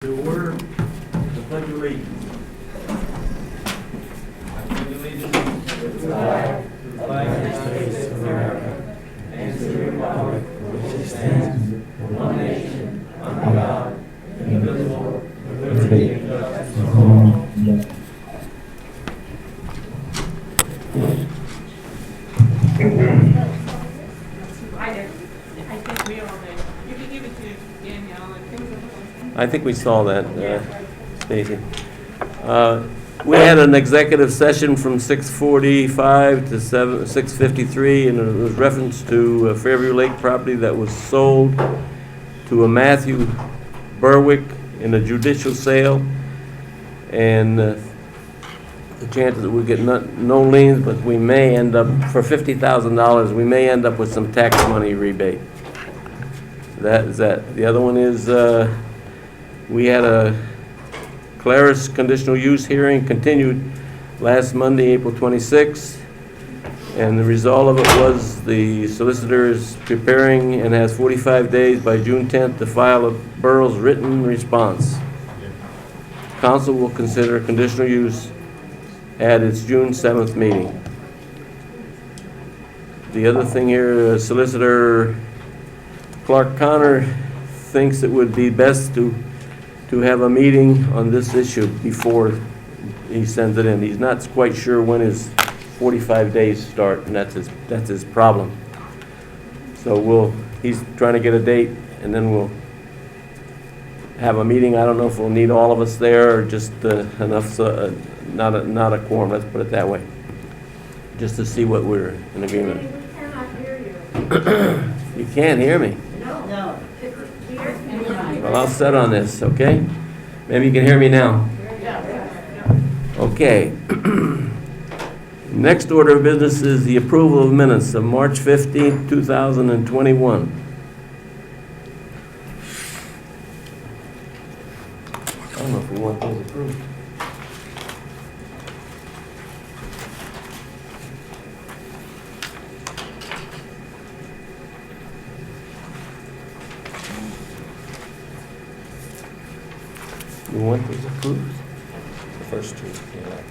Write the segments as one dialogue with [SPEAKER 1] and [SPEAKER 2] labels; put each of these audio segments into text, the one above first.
[SPEAKER 1] To order the Pledge of Allegiance. I pledge allegiance to the flag of the United States of America and to the republic for which it stands, one nation, under God, indivisible, with liberty and justice for all.
[SPEAKER 2] I think we all did. You can give it to Danielle and give it
[SPEAKER 3] I think we saw that, Stacy. We had an executive session from 6:45 to 6:53, and it was reference to a Fairview Lake property that was sold to a Matthew Berwick in a judicial sale, and the chances that we get no liens, but we may end up, for $50,000, we may end up with some tax money rebate. That is that. The other one is, we had a Claris conditional use hearing continued last Monday, April 26th, and the result of it was the solicitor is preparing and has 45 days by June 10th to file a borough's written response. Council will consider conditional use at its June 7th meeting. The other thing here, Solicitor Clark Connor thinks it would be best to have a meeting on this issue before he sends it in. He's not quite sure when his 45 days start, and that's his problem. So he's trying to get a date, and then we'll have a meeting. I don't know if we'll need all of us there or just enough, not a quorum, let's put it that way, just to see what we're in agreement.
[SPEAKER 4] We cannot hear you.
[SPEAKER 3] You can't hear me.
[SPEAKER 4] No.
[SPEAKER 3] Well, I'll set on this, okay? Maybe you can hear me now. Okay. Next order of business is the approval of minutes of March 15th, 2021. I don't know if we want those approved. You want those approved?
[SPEAKER 5] The first two, yeah.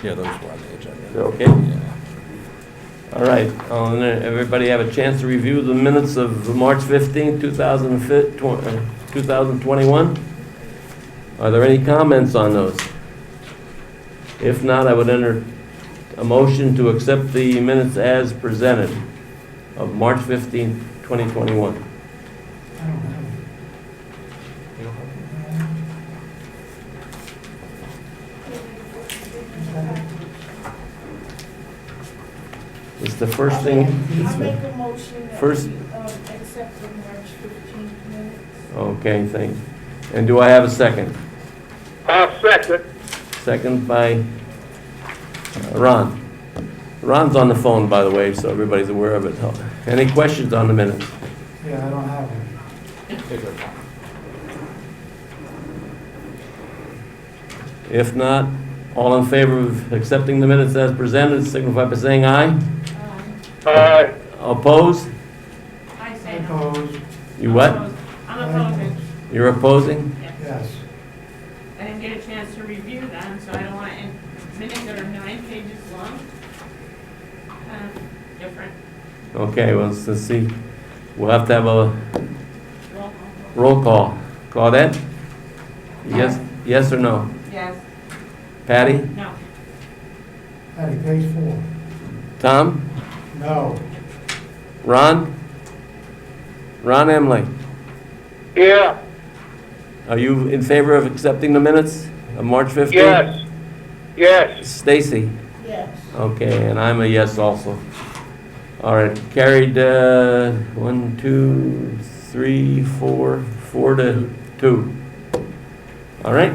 [SPEAKER 5] Yeah, those were on the agenda.
[SPEAKER 3] They're okay?
[SPEAKER 5] Yeah.
[SPEAKER 3] All right. Everybody have a chance to review the minutes of March 15th, 2021? Are there any comments on those? If not, I would enter a motion to accept the minutes as presented of March 15th, 2021. It's the first thing.
[SPEAKER 4] I make a motion that
[SPEAKER 3] First-
[SPEAKER 4] we accept the March 15th minutes.
[SPEAKER 3] Okay, thanks. And do I have a second?
[SPEAKER 6] I'll second.
[SPEAKER 3] Second by Ron. Ron's on the phone, by the way, so everybody's aware of it. Any questions on the minutes?
[SPEAKER 7] Yeah, I don't have one.
[SPEAKER 5] Take your time.
[SPEAKER 3] If not, all in favor of accepting the minutes as presented, signify by saying aye.
[SPEAKER 6] Aye.
[SPEAKER 3] Opposed?
[SPEAKER 2] I say no.
[SPEAKER 7] Opposed?
[SPEAKER 3] You what?
[SPEAKER 2] I'm opposing.
[SPEAKER 3] You're opposing?
[SPEAKER 7] Yes.
[SPEAKER 2] I didn't get a chance to review them, so I don't want minutes that are 9 pages long. Different.
[SPEAKER 3] Okay, well, let's see. We'll have to have a
[SPEAKER 2] Roll call.
[SPEAKER 3] roll call. Claudette? Yes or no?
[SPEAKER 2] Yes.
[SPEAKER 3] Patty?
[SPEAKER 2] No.
[SPEAKER 7] Patty, page 4.
[SPEAKER 3] Tom?
[SPEAKER 7] No.
[SPEAKER 3] Ron? Ron Emily?
[SPEAKER 6] Yeah.
[SPEAKER 3] Are you in favor of accepting the minutes of March 15th?
[SPEAKER 6] Yes. Yes.
[SPEAKER 3] Stacy?
[SPEAKER 4] Yes.
[SPEAKER 3] Okay, and I'm a yes also. All right, carried 1, 2, 3, 4 to 2. All right.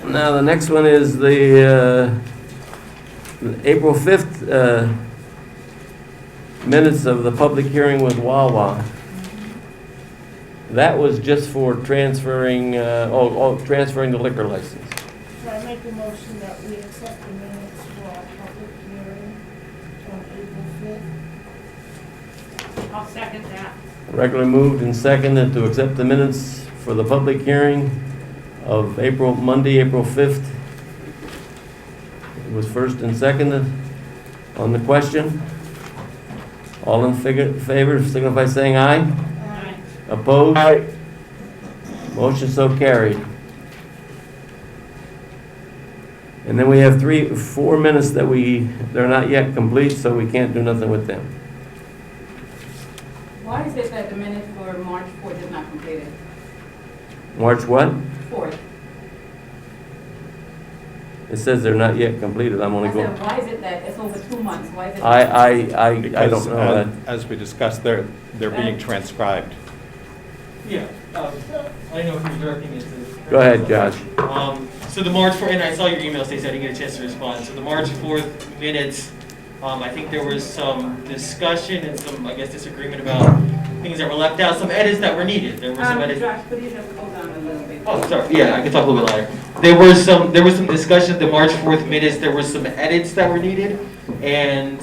[SPEAKER 3] Now the next one is the April 5th minutes of the public hearing with Wawa. That was just for transferring, transferring the liquor license.
[SPEAKER 4] So I make a motion that we accept the minutes for our public hearing on April 5th.
[SPEAKER 2] I'll second that.
[SPEAKER 3] Regularly moved and seconded to accept the minutes for the public hearing of Monday, April 5th. It was first and seconded on the question. All in favor, signify by saying aye.
[SPEAKER 2] Aye.
[SPEAKER 3] Opposed?
[SPEAKER 6] Aye.
[SPEAKER 3] Motion so carried. And then we have 4 minutes that they're not yet complete, so we can't do nothing with them.
[SPEAKER 8] Why is it that the minutes for March 4th is not completed?
[SPEAKER 3] March what?
[SPEAKER 8] 4th.
[SPEAKER 3] It says they're not yet completed. I'm only
[SPEAKER 8] I
[SPEAKER 3] going.
[SPEAKER 8] said, why is it that it's over 2 months? Why is it?
[SPEAKER 3] I don't
[SPEAKER 5] Because,
[SPEAKER 3] know that.
[SPEAKER 5] as we discussed, they're being transcribed.
[SPEAKER 1] Yeah, I know who's directing it to.
[SPEAKER 3] Go ahead, Josh.
[SPEAKER 1] So the March 4th, and I saw your email, Stacey, I didn't get a chance to respond. So the March 4th minutes, I think there was some discussion and some, I guess, disagreement about things that were left out, some edits that were needed. There were some edits.
[SPEAKER 8] Josh, could you just hold on a little bit?
[SPEAKER 1] Oh, sorry, yeah, I can talk a little bit louder. There was some discussion, the March 4th minutes, there were some edits that were needed, and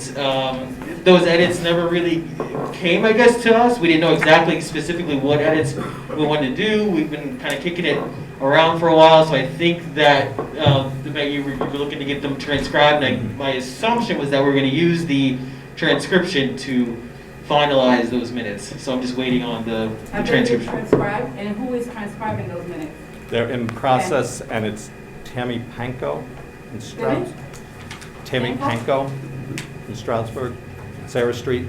[SPEAKER 1] those edits never really came, I guess, to us. We didn't know exactly, specifically what edits we wanted to do. We've been kind of kicking it around for a while, so I think that you were looking to get them transcribed, and my assumption was that we're going to use the transcription to finalize those minutes. So I'm just waiting on the
[SPEAKER 8] Have they been
[SPEAKER 1] transcription.
[SPEAKER 8] transcribed? And who is transcribing those minutes?
[SPEAKER 5] They're in process, and it's Tammy Panko in Strouds. Tammy Panko in Stroudsburg, Sarah Street.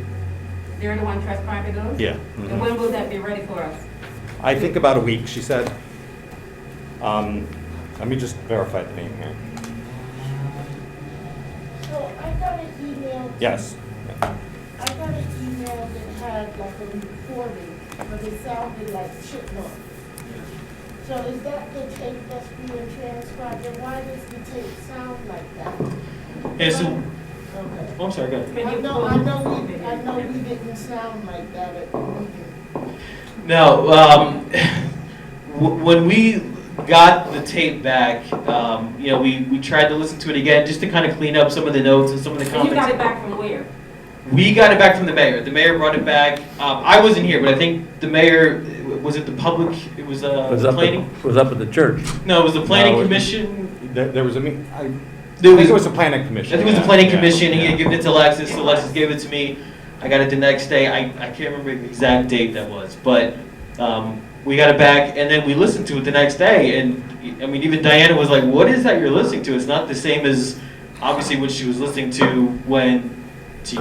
[SPEAKER 8] They're the one transcribing those?
[SPEAKER 5] Yeah.
[SPEAKER 8] And when will that be ready for us?
[SPEAKER 5] I think about a week, she said. Let me just verify the name here.
[SPEAKER 4] So I got an email.
[SPEAKER 5] Yes.
[SPEAKER 4] I got an email that had like a recording, but it sounded like chipmunk. So is that the tape that's being transcribed, and why does the tape sound like that?
[SPEAKER 1] Yeah, so,
[SPEAKER 4] Okay.
[SPEAKER 1] oh, I'm sorry, go ahead.
[SPEAKER 8] Can you
[SPEAKER 4] I know
[SPEAKER 8] pull-
[SPEAKER 4] we didn't sound like that at the meeting.
[SPEAKER 1] No, when we got the tape back, we tried to listen to it again just to kind of clean up some of the notes and some of the
[SPEAKER 8] And you got it
[SPEAKER 1] comments.
[SPEAKER 8] back from where?
[SPEAKER 1] We got it back from the mayor. The mayor brought it back. I wasn't here, but I think the mayor, was it the public, it was
[SPEAKER 3] It was up
[SPEAKER 1] planning?
[SPEAKER 3] at the church.
[SPEAKER 1] No, it was the planning
[SPEAKER 5] No,
[SPEAKER 1] commission.
[SPEAKER 5] There was a meeting, I
[SPEAKER 1] There
[SPEAKER 5] think it was the planning
[SPEAKER 1] I
[SPEAKER 5] commission.
[SPEAKER 1] think it was the planning
[SPEAKER 5] Yeah,
[SPEAKER 1] commission, he
[SPEAKER 5] yeah.
[SPEAKER 1] had given it to Alexis, so Alexis gave it to me. I got it the next day, I can't remember the exact date that was, but we got it back, and then we listened to it the next day, and, I mean, even Diana was like, what is that you're listening to? It's not the same as, obviously, what she was listening to when she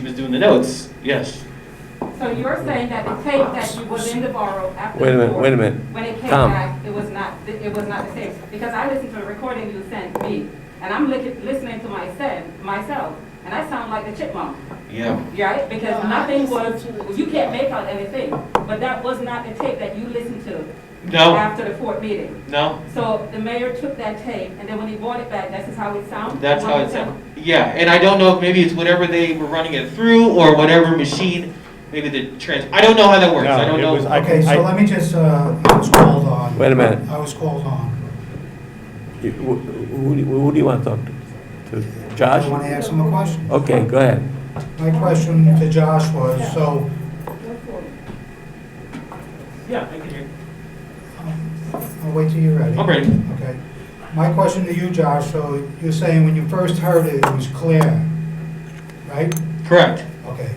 [SPEAKER 1] was doing the notes, yes.
[SPEAKER 8] So you're saying that the tape that was in the borough after
[SPEAKER 3] Wait a
[SPEAKER 8] the
[SPEAKER 3] minute,
[SPEAKER 8] fourth,
[SPEAKER 3] wait a minute.
[SPEAKER 8] when it came
[SPEAKER 3] Tom.
[SPEAKER 8] back, it was not the same? Because I listened to the recording you sent me, and I'm listening to myself, and I sound like the chipmunk.
[SPEAKER 1] Yeah.
[SPEAKER 8] Right? Because
[SPEAKER 4] No,
[SPEAKER 8] nothing
[SPEAKER 4] I
[SPEAKER 8] was,
[SPEAKER 4] listened to it.
[SPEAKER 8] you can't make out anything, but that was not the tape that you listened to
[SPEAKER 1] No,
[SPEAKER 8] after the fourth meeting.
[SPEAKER 1] no,
[SPEAKER 8] So the mayor took that tape, and then when he brought it back, that's just how it sounded?
[SPEAKER 1] that's how it sounded. Yeah, and I don't know if maybe it's whatever they were running it through, or whatever machine, maybe I don't know how that works,
[SPEAKER 5] No,
[SPEAKER 1] I don't
[SPEAKER 5] it
[SPEAKER 1] know.
[SPEAKER 5] was- I-
[SPEAKER 7] Okay, so let me just, I was called on.
[SPEAKER 3] Wait a minute.
[SPEAKER 7] I was called on.
[SPEAKER 3] Who do you want to talk to? Josh?
[SPEAKER 7] I want to ask him a question.
[SPEAKER 3] Okay, go ahead.
[SPEAKER 7] My question to Josh was, so,
[SPEAKER 1] Yeah, I can hear.
[SPEAKER 7] I'll wait till you're ready.
[SPEAKER 1] I'm ready.
[SPEAKER 7] Okay. My question to you, Josh, so you're saying when you first heard it, it was clear, right?
[SPEAKER 1] Correct.
[SPEAKER 7] Okay.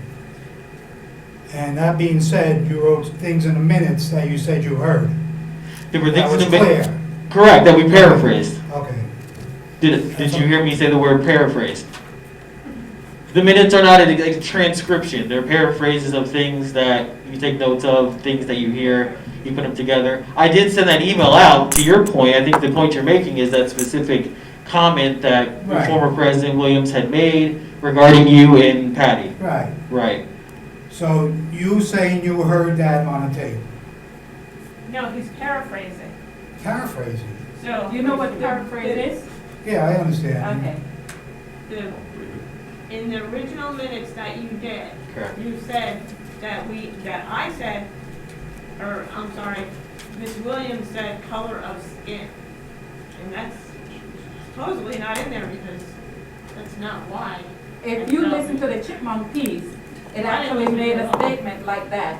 [SPEAKER 7] And that being said, you wrote things in the minutes that you said you heard.
[SPEAKER 1] There were
[SPEAKER 7] That
[SPEAKER 1] things in
[SPEAKER 7] was
[SPEAKER 1] the
[SPEAKER 7] clear.
[SPEAKER 1] Correct, that we paraphrased.
[SPEAKER 7] Okay.
[SPEAKER 1] Did you hear me say the word paraphrased? The minutes are not a transcription, they're paraphrases of things that you take notes of, things that you hear, you put them together. I did send that email out, to your point, I think the point you're making is that specific comment that
[SPEAKER 7] Right.
[SPEAKER 1] former President Williams had made regarding you and Patty.
[SPEAKER 7] Right.
[SPEAKER 1] Right.
[SPEAKER 7] So you saying you heard that on a tape?
[SPEAKER 2] No, he's paraphrasing.
[SPEAKER 7] Paraphrasing.
[SPEAKER 2] So.
[SPEAKER 8] You know what paraphrase is?
[SPEAKER 7] Yeah, I understand.
[SPEAKER 8] Okay.
[SPEAKER 2] In the original minutes that you did,
[SPEAKER 1] Correct.
[SPEAKER 2] you said that I said, or I'm sorry, Ms. Williams said color of skin. And that's supposedly not in there because that's not why.
[SPEAKER 8] If you listen to the chipmunk piece, it actually made a statement like that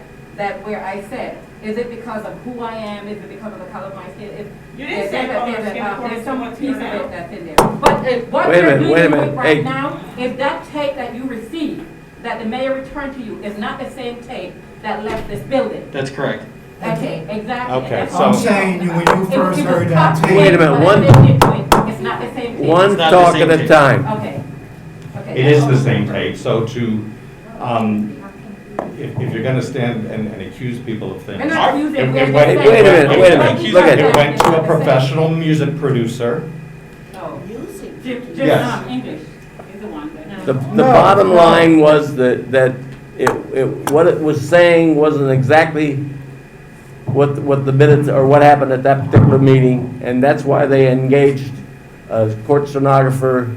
[SPEAKER 8] where I said, Is it because of who I am? Is it because of the color of my skin?
[SPEAKER 2] You didn't say color of skin according
[SPEAKER 8] There's
[SPEAKER 2] to
[SPEAKER 8] some
[SPEAKER 2] what's
[SPEAKER 8] piece
[SPEAKER 2] here
[SPEAKER 8] of it
[SPEAKER 2] now.
[SPEAKER 8] that's in there. But what
[SPEAKER 3] Wait a
[SPEAKER 8] we're
[SPEAKER 3] minute, wait a
[SPEAKER 8] dealing
[SPEAKER 3] minute.
[SPEAKER 8] with right
[SPEAKER 3] Hey.
[SPEAKER 8] now is that tape that you received, that the mayor returned to you, is not the same tape that left this building.
[SPEAKER 1] That's correct.
[SPEAKER 8] Okay, exactly.
[SPEAKER 5] Okay,
[SPEAKER 8] That's
[SPEAKER 5] so-
[SPEAKER 8] what
[SPEAKER 7] I'm
[SPEAKER 8] I'm
[SPEAKER 7] saying
[SPEAKER 8] talking
[SPEAKER 7] when
[SPEAKER 8] about.
[SPEAKER 7] you first
[SPEAKER 8] It was
[SPEAKER 7] heard that
[SPEAKER 8] cut
[SPEAKER 7] tape.
[SPEAKER 3] Wait a minute,
[SPEAKER 8] when
[SPEAKER 3] one-
[SPEAKER 8] I lived into it. It's not the same tape.
[SPEAKER 3] One
[SPEAKER 1] not the
[SPEAKER 3] talk
[SPEAKER 1] same
[SPEAKER 3] at a
[SPEAKER 1] tape.
[SPEAKER 3] time.
[SPEAKER 8] Okay. Okay.
[SPEAKER 5] It is the same tape, so if you're gonna stand and accuse people of things.
[SPEAKER 8] We're not using-
[SPEAKER 5] it-
[SPEAKER 8] we're
[SPEAKER 5] it
[SPEAKER 8] just
[SPEAKER 5] went-
[SPEAKER 8] saying-
[SPEAKER 3] Wait a minute, wait a minute. Look at
[SPEAKER 5] It went to a professional music producer.
[SPEAKER 8] Oh,
[SPEAKER 4] Music.
[SPEAKER 8] just,
[SPEAKER 5] Yes.
[SPEAKER 8] English is the one that.
[SPEAKER 3] The
[SPEAKER 7] No,
[SPEAKER 3] bottom
[SPEAKER 7] no.
[SPEAKER 3] line was that what it was saying wasn't exactly what the minutes, or what happened at that particular meeting, and that's why they engaged a court stenographer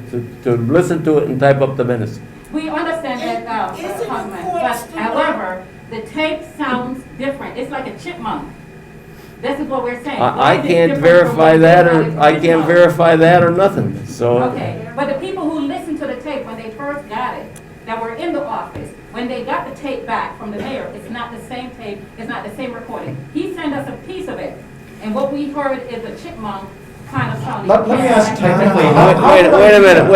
[SPEAKER 3] to listen to it and type up the minutes.
[SPEAKER 8] We understand that,
[SPEAKER 4] Is it a
[SPEAKER 8] Councilman,
[SPEAKER 4] court
[SPEAKER 8] but
[SPEAKER 4] stenographer?
[SPEAKER 8] however, the tape sounds different. It's like a chipmunk. This is what we're saying.
[SPEAKER 3] I
[SPEAKER 8] Why is it
[SPEAKER 3] can't
[SPEAKER 8] different from
[SPEAKER 3] verify
[SPEAKER 8] what
[SPEAKER 3] that,
[SPEAKER 8] you
[SPEAKER 3] or
[SPEAKER 8] had
[SPEAKER 3] I can't
[SPEAKER 8] original?
[SPEAKER 3] verify that or nothing, so.
[SPEAKER 8] Okay, but the people who listened to the tape when they first got it, that were in the office, when they got the tape back from the mayor, it's not the same tape, it's not the same recording. He sent us a piece of it, and what we heard is a chipmunk kind of sounding.
[SPEAKER 5] Let me ask technically,
[SPEAKER 3] Wait a minute.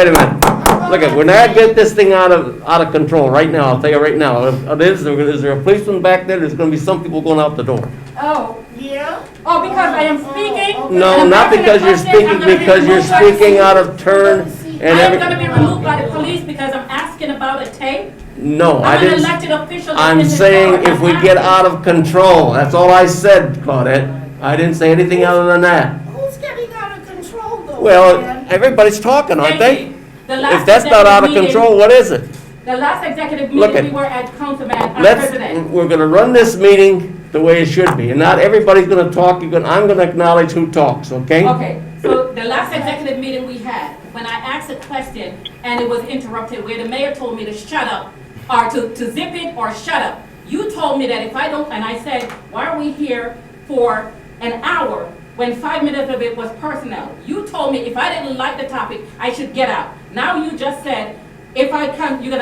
[SPEAKER 3] Look, we're not getting this thing out of control right now, I'll tell you right now. Is there a policeman back there? There's gonna be some people going out the door.
[SPEAKER 8] Oh,
[SPEAKER 4] Yeah?
[SPEAKER 8] oh, because I am speaking?
[SPEAKER 4] okay.
[SPEAKER 3] No,
[SPEAKER 8] I'm
[SPEAKER 3] not
[SPEAKER 8] asking a
[SPEAKER 3] because you're
[SPEAKER 8] question,
[SPEAKER 3] speaking,
[SPEAKER 8] I'm gonna be
[SPEAKER 3] because you're
[SPEAKER 8] removed by the
[SPEAKER 3] speaking
[SPEAKER 8] police.
[SPEAKER 3] out of turn and
[SPEAKER 8] I am gonna be
[SPEAKER 3] every.
[SPEAKER 8] removed by the police because I'm asking about a tape?
[SPEAKER 3] No, I
[SPEAKER 8] I'm an
[SPEAKER 3] didn't.
[SPEAKER 8] elected official.
[SPEAKER 3] I'm
[SPEAKER 8] in this
[SPEAKER 3] saying
[SPEAKER 8] borough.
[SPEAKER 3] if we get out of control, that's all I said, Claudette. I didn't say anything other than that.
[SPEAKER 4] Who's getting out of control though?
[SPEAKER 3] Well,
[SPEAKER 4] man?
[SPEAKER 3] everybody's talking, aren't
[SPEAKER 8] Thank
[SPEAKER 3] they?
[SPEAKER 8] you. The last
[SPEAKER 3] If that's not out of
[SPEAKER 8] executive
[SPEAKER 3] control, what is it?
[SPEAKER 8] meeting- The last executive
[SPEAKER 3] Look
[SPEAKER 8] meeting,
[SPEAKER 3] at-
[SPEAKER 8] we were at Councilman, President.
[SPEAKER 3] We're gonna run this meeting the way it should be, and not everybody's gonna talk, I'm gonna acknowledge who talks, okay?
[SPEAKER 8] Okay, so the last executive meeting we had, when I asked a question and it was interrupted, where the mayor told me to shut up, or to zip it or shut up, you told me that if I don't, and I said, why are we here for an hour when 5 minutes of it was personnel? You told me if I didn't like the topic, I should get out. Now you just said, if I come, you're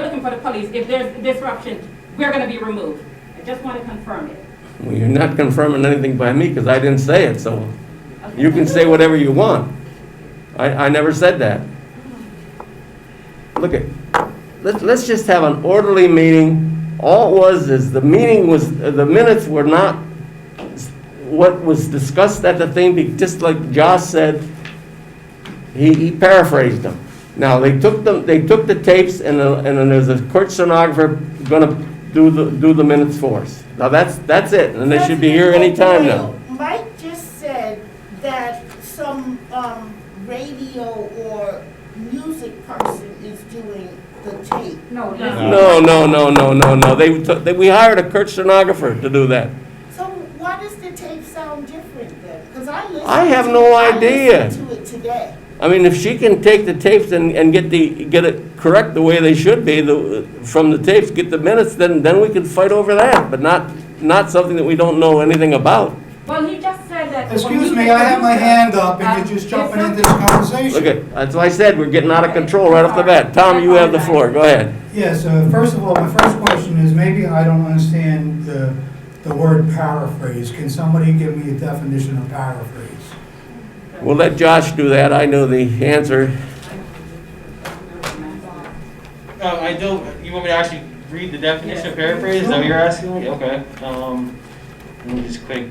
[SPEAKER 8] looking for the police, if there's disruption, we're gonna be removed. I just want to confirm it.
[SPEAKER 3] Well, you're not confirming anything by me, because I didn't say it, so you can say whatever you want. I never said that. Look let's just have an orderly meeting. All it was is the minutes were not what was discussed at the thing, just like Josh said, he paraphrased them. Now, they took the tapes, and then there's a court stenographer gonna do the minutes for us. Now, that's it, and they should be here anytime now.
[SPEAKER 4] Mike just said that some radio or music person is doing the tape.
[SPEAKER 8] No,
[SPEAKER 3] No. We hired a court stenographer to do that.
[SPEAKER 4] So why does the tape sound different then? Because
[SPEAKER 3] I have no idea.
[SPEAKER 4] I listened to it today.
[SPEAKER 3] I mean, if she can take the tapes and get it correct the way they should be, from the tapes, get the minutes, then we can fight over that, but not something that we don't know anything about.
[SPEAKER 8] well, he just said that.
[SPEAKER 7] Excuse me, I have my hand up and you're just jumping into this conversation.
[SPEAKER 3] Okay, that's why I said we're getting out of control right off the bat. Tom, you have the floor, go ahead.
[SPEAKER 7] Yes, first of all, my first question is, maybe I don't understand the word paraphrase. Can somebody give me a definition of paraphrase?
[SPEAKER 3] We'll let Josh do that, I know the answer.
[SPEAKER 1] I don't, you want me to actually read the definition of paraphrase? Is that what you're asking me? Okay. Let me just quick,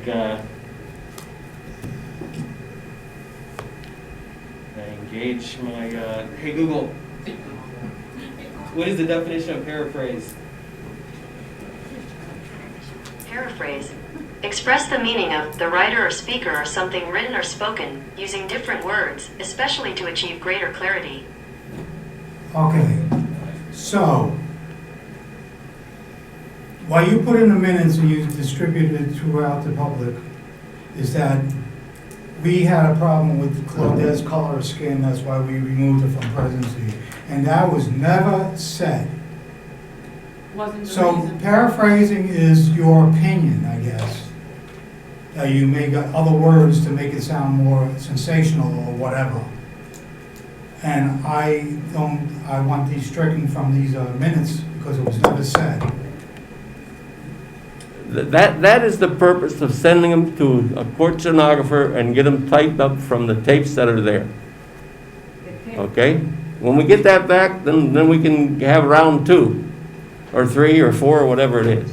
[SPEAKER 1] engage my, hey Google, what is the definition of paraphrase?
[SPEAKER 9] Paraphrase. Express the meaning of the writer or speaker or something written or spoken using different words, especially to achieve greater clarity.
[SPEAKER 7] Okay, so, what you put in the minutes and you distributed it throughout the public is that we had a problem with Claudette's color of skin, that's why we removed her from presidency. And that was never said.
[SPEAKER 2] Wasn't the
[SPEAKER 7] So
[SPEAKER 2] reason.
[SPEAKER 7] paraphrasing is your opinion, I guess. That you make other words to make it sound more sensational or whatever. And I want these stricken from these minutes because it was never said.
[SPEAKER 3] That is the purpose of sending them to a court stenographer and get them typed up from the tapes that are there. Okay? When we get that back, then we can have round 2, or 3, or 4, or whatever it is.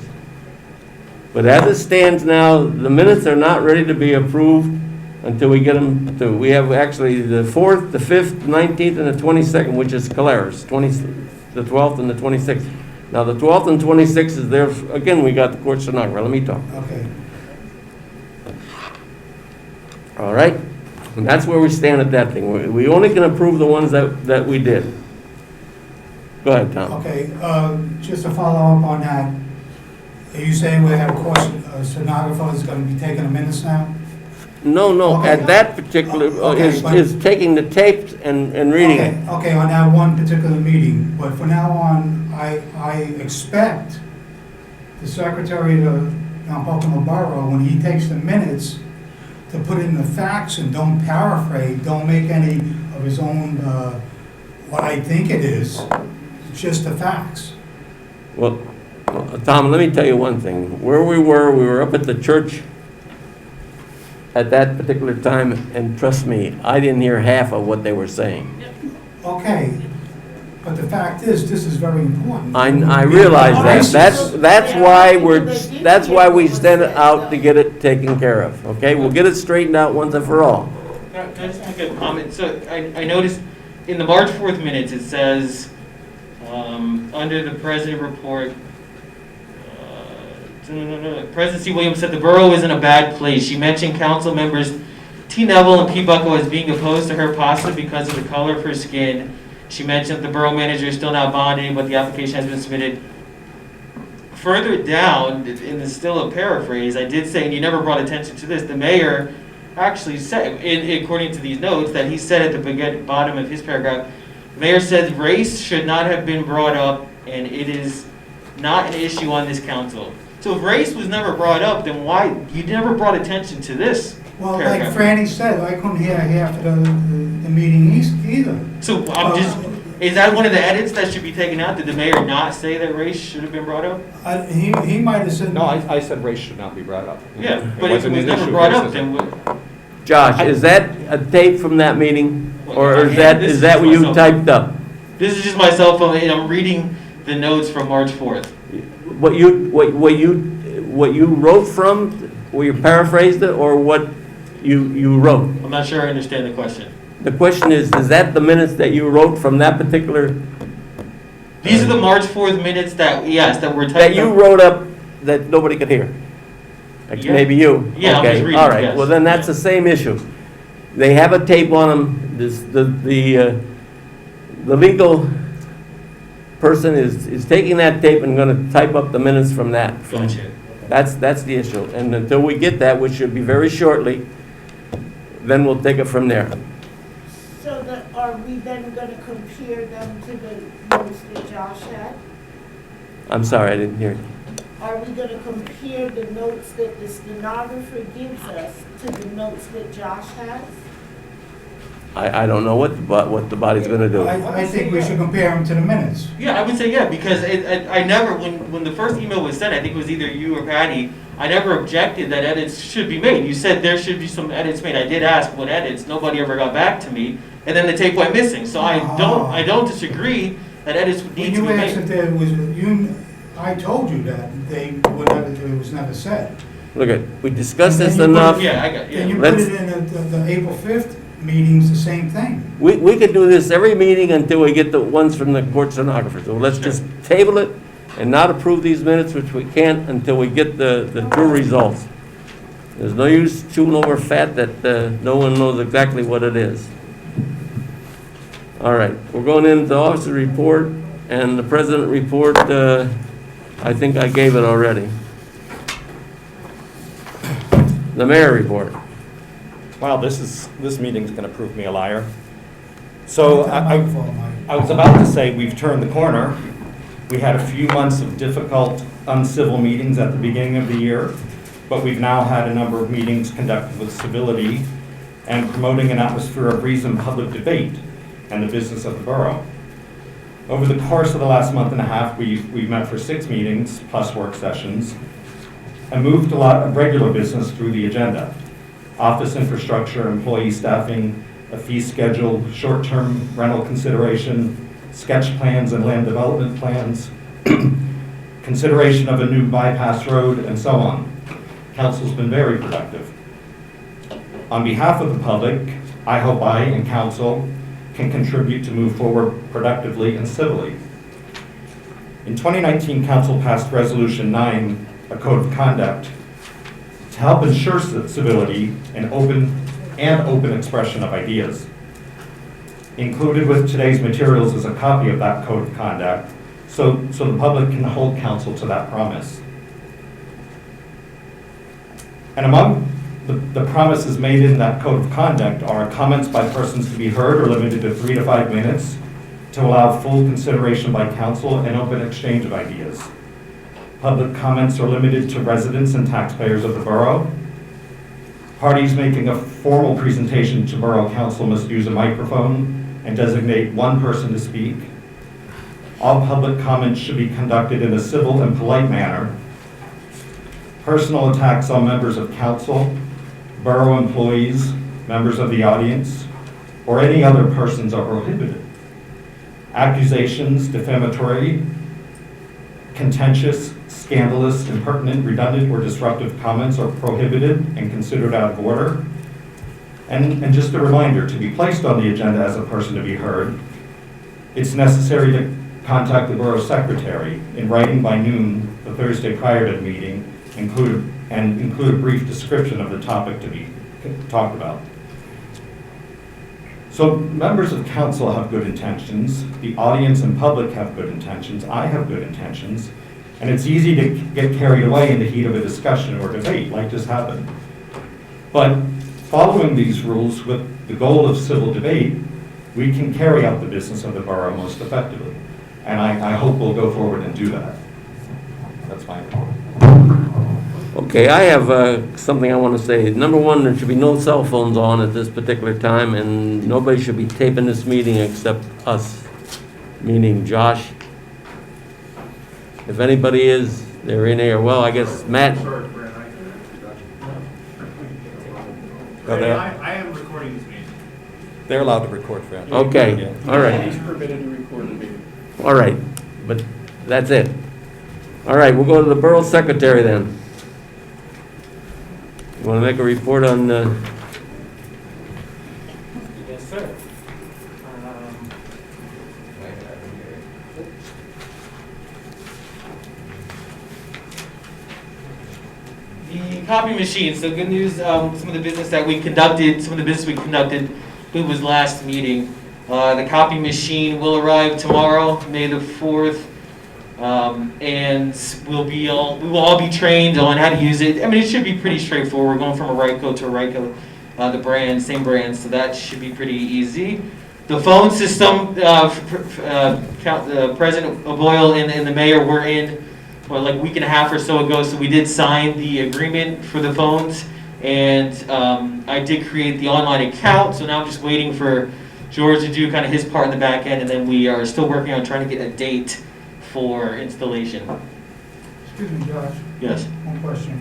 [SPEAKER 3] But as it stands now, the minutes are not ready to be approved until we get them to, we have actually the 4th, the 5th, 19th, and the 22nd, which is Caleres, the 12th and the 26th. Now, the 12th and 26th is there, again, we got the court stenographer, let me talk.
[SPEAKER 7] Okay.
[SPEAKER 3] All right? And that's where we stand at that thing. We only can approve the ones that we did. Go ahead, Tom.
[SPEAKER 7] Okay, just to follow up on that, are you saying we have a court stenographer that's gonna be taking the minutes now?
[SPEAKER 3] No,
[SPEAKER 7] Okay.
[SPEAKER 3] at that particular,
[SPEAKER 7] Okay, but-
[SPEAKER 3] is taking the tapes and reading it.
[SPEAKER 7] Okay, on that one particular meeting, but from now on, I expect the secretary of Pocono Borough, when he takes the minutes, to put in the facts and don't paraphrase, don't make any of his own, what I think it is, just the facts.
[SPEAKER 3] Well, Tom, let me tell you one thing. Where we were up at the church at that particular time, and trust me, I didn't hear half of what they were saying.
[SPEAKER 7] Okay, but the fact is, this is very important.
[SPEAKER 3] I realize that. That's why we send it out to get it taken care of, okay? We'll get it straightened out once and for all.
[SPEAKER 1] Can I just make a comment? So I noticed in the March 4th minutes, it says, under the president report, President C. Williams said the borough is in a bad place. She mentioned council members T. Neville and P. Bucko as being opposed to her possibly because of the color of her skin. She mentioned the borough manager is still not bonded, but the application has been submitted. Further down, in the still a paraphrase, I did say, and you never brought attention to this, the mayor actually said, according to these notes, that he said at the bottom of his paragraph, the mayor said race should not have been brought up and it is not an issue on this council. So if race was never brought up, then why, you never brought attention to this
[SPEAKER 7] Well, like
[SPEAKER 1] paragraph?
[SPEAKER 7] Franny said, I couldn't hear half of the meeting either.
[SPEAKER 1] So I'm just, is that one of the edits that should be taken out? Did the mayor not say that race should have been brought up?
[SPEAKER 7] He might have said.
[SPEAKER 5] No, I said race should not be brought up.
[SPEAKER 1] Yeah,
[SPEAKER 5] It
[SPEAKER 1] but if it
[SPEAKER 5] wasn't
[SPEAKER 1] was
[SPEAKER 5] an
[SPEAKER 1] never
[SPEAKER 5] issue of
[SPEAKER 1] brought up,
[SPEAKER 5] racism.
[SPEAKER 1] then what?
[SPEAKER 3] Josh, is that a tape from that meeting? Or
[SPEAKER 1] Well,
[SPEAKER 3] is
[SPEAKER 1] yeah,
[SPEAKER 3] that
[SPEAKER 1] this is
[SPEAKER 3] what
[SPEAKER 1] just
[SPEAKER 3] you
[SPEAKER 1] myself.
[SPEAKER 3] typed up?
[SPEAKER 1] This is just my cell phone, and I'm reading the notes from March 4th.
[SPEAKER 3] What you wrote from, where you paraphrased it, or what you wrote?
[SPEAKER 1] I'm not sure I understand the question.
[SPEAKER 3] The question is that the minutes that you wrote from that particular,
[SPEAKER 1] These are the March 4th minutes that, yes, that were
[SPEAKER 3] that
[SPEAKER 1] typed
[SPEAKER 3] you
[SPEAKER 1] up.
[SPEAKER 3] wrote up that nobody could hear? Like
[SPEAKER 1] Yeah.
[SPEAKER 3] maybe you?
[SPEAKER 1] Yeah, I'm
[SPEAKER 3] Okay,
[SPEAKER 1] just reading,
[SPEAKER 3] all right.
[SPEAKER 1] yes.
[SPEAKER 3] Well, then that's the same issue. They have a tape on them, the legal person is taking that tape and gonna type up the minutes from that.
[SPEAKER 1] Gotcha.
[SPEAKER 3] That's the issue. And until we get that, which should be very shortly, then we'll take it from there.
[SPEAKER 4] So are we then gonna compare them to the notes that Josh had?
[SPEAKER 3] I'm sorry, I didn't hear you.
[SPEAKER 4] Are we gonna compare the notes that the stenographer gives us to the notes that Josh has?
[SPEAKER 3] I don't know what the body's gonna do.
[SPEAKER 7] I think we should compare them to the minutes.
[SPEAKER 1] Yeah, I would say yeah, because I never, when the first email was sent, I think it was either you or Patty, I never objected that edits should be made. You said there should be some edits made. I did ask what edits, nobody ever got back to me, and then the tape went missing. So I don't disagree that edits would need to be
[SPEAKER 7] When you asked if
[SPEAKER 1] made.
[SPEAKER 7] there was, I told you that it was never said.
[SPEAKER 3] Look at, we discussed
[SPEAKER 7] And
[SPEAKER 3] this
[SPEAKER 7] then you put-
[SPEAKER 3] enough.
[SPEAKER 1] Yeah, I got,
[SPEAKER 7] Then you
[SPEAKER 1] yeah.
[SPEAKER 7] put
[SPEAKER 3] Let's-
[SPEAKER 7] it in the April 5th meetings, the same thing.
[SPEAKER 3] We could do this every meeting until we get the ones from the court stenographer. So let's just table it and not approve these minutes, which we can't until we get the true results. There's no use chewing over fat that no one knows exactly what it is. All right, we're going into the officer report and the president report. I think I gave it already. The mayor report.
[SPEAKER 5] Well, this meeting's gonna prove me a liar. So I
[SPEAKER 7] Microphone, Mike.
[SPEAKER 5] I was about to say we've turned the corner. We had a few months of difficult, uncivil meetings at the beginning of the year, but we've now had a number of meetings conducted with civility and promoting an atmosphere of reasoned public debate and the business of the borough. Over the course of the last month and a half, we've met for 6 meetings plus work sessions. and moved a lot of regular business through the agenda. Office infrastructure, employee staffing, a fee schedule, short-term rental consideration, sketch plans and land development plans, consideration of a new bypass road, and so on. Council's been very productive. On behalf of the public, I hope I and council can contribute to move forward productively and civilly. In 2019, council passed Resolution 9, a code of conduct, to help ensure civility and open expression of ideas. Included with today's materials is a copy of that code of conduct, so the public can hold council to that promise. And among the promises made in that code of conduct are comments by persons to be heard are limited to 3 to 5 minutes to allow full consideration by council and open exchange of ideas. Public comments are limited to residents and taxpayers of the borough. Parties making a formal presentation to borough council must use a microphone and designate one person to speak. All public comments should be conducted in a civil and polite manner. Personal attacks on members of council, borough employees, members of the audience, or any other persons are prohibited. Accusations, defamatory, contentious, scandalous, impertinent, redundant, or disruptive comments are prohibited and considered out of order. And just a reminder, to be placed on the agenda as a person to be heard, it's necessary to contact the borough secretary in writing by noon the Thursday prior to the meeting, include a brief description of the topic to be talked about. So members of council have good intentions, the audience and public have good intentions, I have good intentions, and it's easy to get carried away in the heat of a discussion or debate like just happened. But following these rules with the goal of civil debate, we can carry out the business of the borough most effectively. And I hope we'll go forward and do that. That's my report.
[SPEAKER 3] Okay, I have something I want to say. Number one, there should be no cell phones on at this particular time, and nobody should be taping this meeting except us, meaning Josh. If anybody is, they're in here. Well, I guess Matt.
[SPEAKER 10] I am recording this meeting.
[SPEAKER 5] They're allowed to record, Fran.
[SPEAKER 3] Okay, all right.
[SPEAKER 10] He's permitted to record the meeting.
[SPEAKER 3] All right, but that's it. All right, we'll go to the borough secretary then. You want to make a report on,
[SPEAKER 10] Yes, sir. The copy machine, so good news, some of the business we conducted, it was last meeting. The copy machine will arrive tomorrow, May the 4th, and we will all be trained on how to use it. I mean, it should be pretty straightforward. We're going from a Ryco to a Ryco, the brand, same brand, so that should be pretty easy. The phone system, President Boyle and the mayor were in, like a week and a half or so ago, so we did sign the agreement for the phones, and I did create the online account, so now I'm just waiting for George to do kind of his part in the back end, and then we are still working on trying to get a date for installation.
[SPEAKER 7] Excuse me, Josh.
[SPEAKER 10] Yes.
[SPEAKER 7] One question.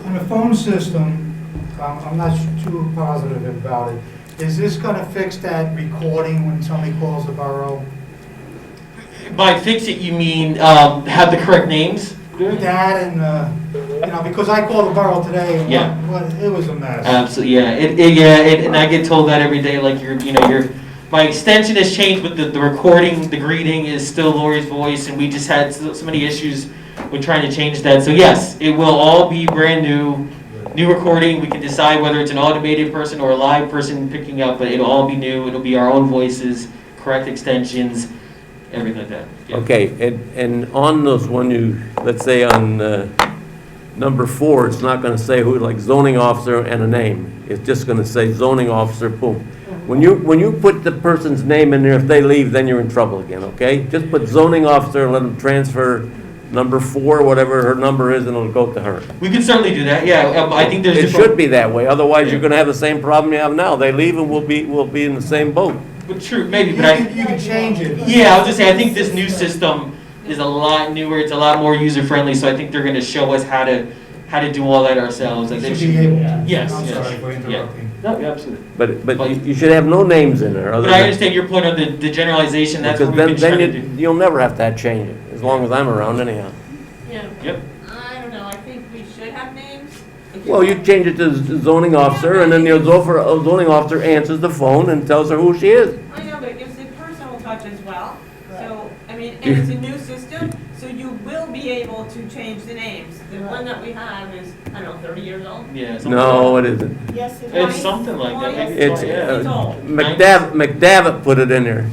[SPEAKER 7] On the phone system, I'm not too positive about it. Is this gonna fix that recording when somebody calls the borough?
[SPEAKER 10] By fix it, you mean have the correct names?
[SPEAKER 7] That and, because I called the borough today and
[SPEAKER 10] Yeah.
[SPEAKER 7] it was a mess.
[SPEAKER 10] Absolutely, yeah. And I get told that every day, like my extension has changed, but the recording, the greeting is still Lori's voice, and we just had so many issues with trying to change that. So yes, it will all be brand new recording. We can decide whether it's an automated person or a live person picking up, but it'll all be new. It'll be our own voices, correct extensions, everything like that. Yeah.
[SPEAKER 3] okay, and on those, let's say on number 4, it's not going to say who, like zoning officer and a name. It's just going to say zoning officer, boom. When you put the person's name in there, if they leave, then you're in trouble again, okay? Just put zoning officer and let them transfer number 4, whatever her number is, and it'll go to her.
[SPEAKER 10] We can certainly do that, yeah. I think there's
[SPEAKER 3] It
[SPEAKER 10] different-
[SPEAKER 3] should be that way, otherwise you're going to have the same problem you have now. They leave and we'll be in the same boat.
[SPEAKER 10] But true, maybe,
[SPEAKER 7] You
[SPEAKER 10] but
[SPEAKER 7] can change it.
[SPEAKER 10] yeah, I'll just say, I think this new system is a lot newer, it's a lot more user-friendly, so I think they're gonna show us how had to do all that ourselves. Like, they
[SPEAKER 7] Should be able to.
[SPEAKER 10] Yes,
[SPEAKER 7] I'm
[SPEAKER 10] yes,
[SPEAKER 7] sorry for
[SPEAKER 10] yeah.
[SPEAKER 7] interrupting.
[SPEAKER 10] No, yeah, absolutely.
[SPEAKER 3] But you should have no names in there other
[SPEAKER 10] But I
[SPEAKER 3] than.
[SPEAKER 10] understand your point on the generalization, that's
[SPEAKER 3] Because
[SPEAKER 10] what we've
[SPEAKER 3] then,
[SPEAKER 10] been trying to
[SPEAKER 3] then
[SPEAKER 10] do.
[SPEAKER 3] you'll never have to change it, as long as I'm around anyhow.
[SPEAKER 2] Yeah.
[SPEAKER 10] Yep.
[SPEAKER 2] I don't know, I think we should have names.
[SPEAKER 3] Well, you change it to zoning officer, and then the zoning officer answers the phone and tells her who she is.
[SPEAKER 2] I know, but it gives it personal touch as well. So, I mean, and it's a new system, so you will be able to change the names. The one that we have is, I don't know, 30 years old.
[SPEAKER 10] Yeah. something
[SPEAKER 3] No,
[SPEAKER 10] like
[SPEAKER 3] it isn't.
[SPEAKER 4] Yes, it
[SPEAKER 10] It's
[SPEAKER 4] is.
[SPEAKER 10] something like that. Maybe
[SPEAKER 3] It's,
[SPEAKER 10] yeah.
[SPEAKER 2] It's old.
[SPEAKER 3] McDavitt put it in there.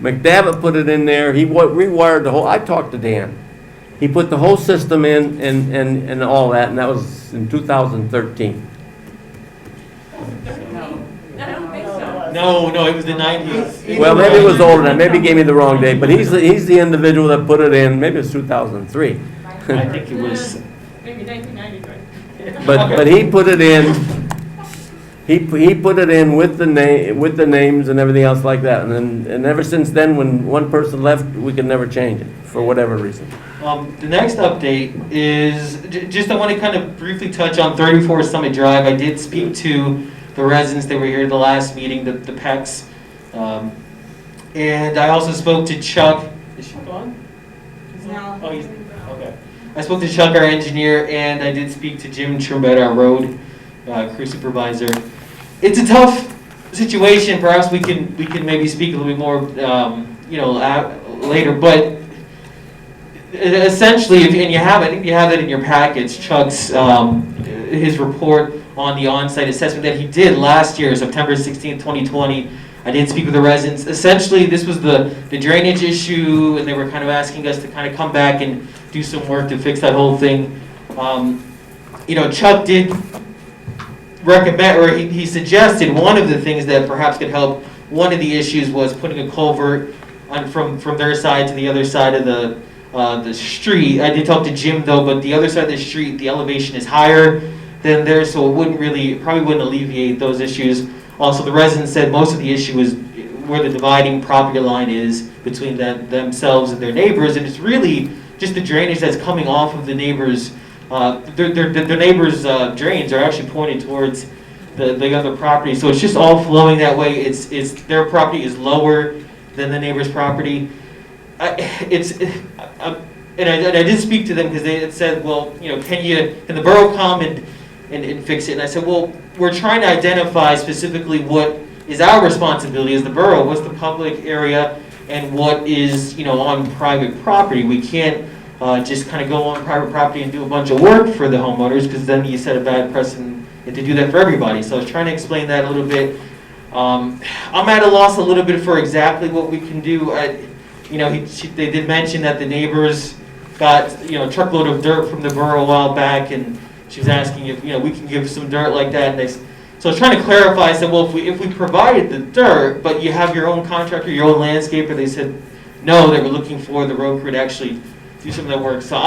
[SPEAKER 3] McDavitt put it in there, he rewired the whole, I talked to Dan. He put the whole system in and all that, and that was in 2013.
[SPEAKER 2] I don't think so.
[SPEAKER 10] No, it was the 90s.
[SPEAKER 3] Well, maybe it was older than that, maybe he gave me the wrong date, but he's the individual that put it in, maybe it's 2003.
[SPEAKER 10] I think it was.
[SPEAKER 2] Maybe 1993.
[SPEAKER 3] But he put it in, he put it in with the names and everything else like that, and ever since then, when one person left, we could never change it, for whatever reason.
[SPEAKER 10] The next update is, just I want to kind of briefly touch on 34 Summit Drive. I did speak to the residents that were here at the last meeting, the PECs. And I also spoke to Chuck. Is Chuck on?
[SPEAKER 2] No.
[SPEAKER 10] Oh, he's, okay. I spoke to Chuck, our engineer, and I did speak to Jim Trumbetta, our road crew supervisor. It's a tough situation. Perhaps we can maybe speak a little bit more, later. But essentially, and I think you have that in your packets, Chuck's his report on the on-site assessment that he did last year, September 16th, 2020. I did speak with the residents. Essentially, this was the drainage issue, and they were kind of asking us to kind of come back and do some work to fix that whole thing. Chuck did recommend, or he suggested one of the things that perhaps could help. One of the issues was putting a culvert from their side to the other side of the street. I did talk to Jim though, but the other side of the street, the elevation is higher than there, so it probably wouldn't alleviate those issues. Also, the residents said most of the issue is where the dividing property line is between themselves and their neighbors, and it's really just the drainage that's coming off of the neighbors. Their neighbors' drains are actually pointed towards the other property, so it's just all flowing that way. It's their property is lower than the neighbor's property. And I did speak to them because they had said, well, can the borough come and fix it? And I said, well, we're trying to identify specifically what is our responsibility as the borough, what's the public area, and what is, on private property. We can't just kind of go on private property and do a bunch of work for the homeowners, because then you set a bad precedent to do that for everybody. So I was trying to explain that a little bit. I'm at a loss a little bit for exactly what we can do. They did mention that the neighbors got a truckload of dirt from the borough a while back, and she was asking if we can give some dirt like that. And so I was trying to clarify. I said, well, if we provided the dirt, but you have your own contractor, your own landscaper, they said no. They were looking for the road crew to actually do some of that work. So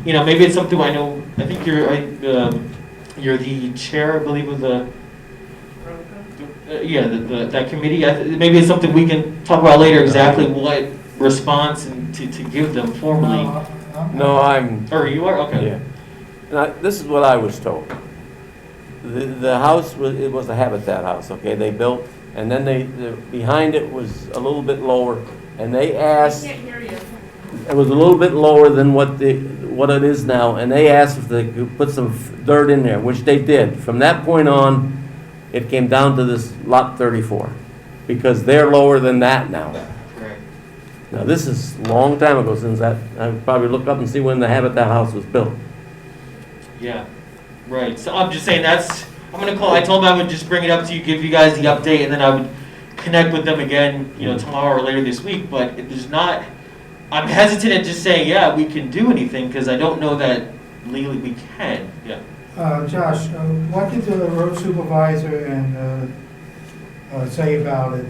[SPEAKER 10] maybe it's something I know. I think you're the chair, I believe, of the. That committee. Maybe it's something we can talk about later. Exactly what response and to give them formally.
[SPEAKER 3] No, I'm.
[SPEAKER 10] Or you are okay.
[SPEAKER 3] Yeah. Now, this is what I was told. The house was a Habitat house. Okay, they built, and then behind it was a little bit lower, and they asked.
[SPEAKER 2] I can't hear you.
[SPEAKER 3] It was a little bit lower than what it is now, and they asked if they could put some dirt in there, which they did. From that point on, it came down to this lot 34, because they're lower than that now.
[SPEAKER 10] Correct.
[SPEAKER 3] Now, this is a long time ago since that. I'll probably look up and see when the Habitat house was built.
[SPEAKER 10] Yeah. Right. So I'm just saying I'm gonna call. I told them I would just bring it up to you, give you guys the update, and then I would connect with them again, tomorrow or later this week. But if there's not, I'm hesitant at just saying, yeah, we can do anything, because I don't know that legally we can. Yeah.
[SPEAKER 7] Josh, what did the road supervisor and say about it?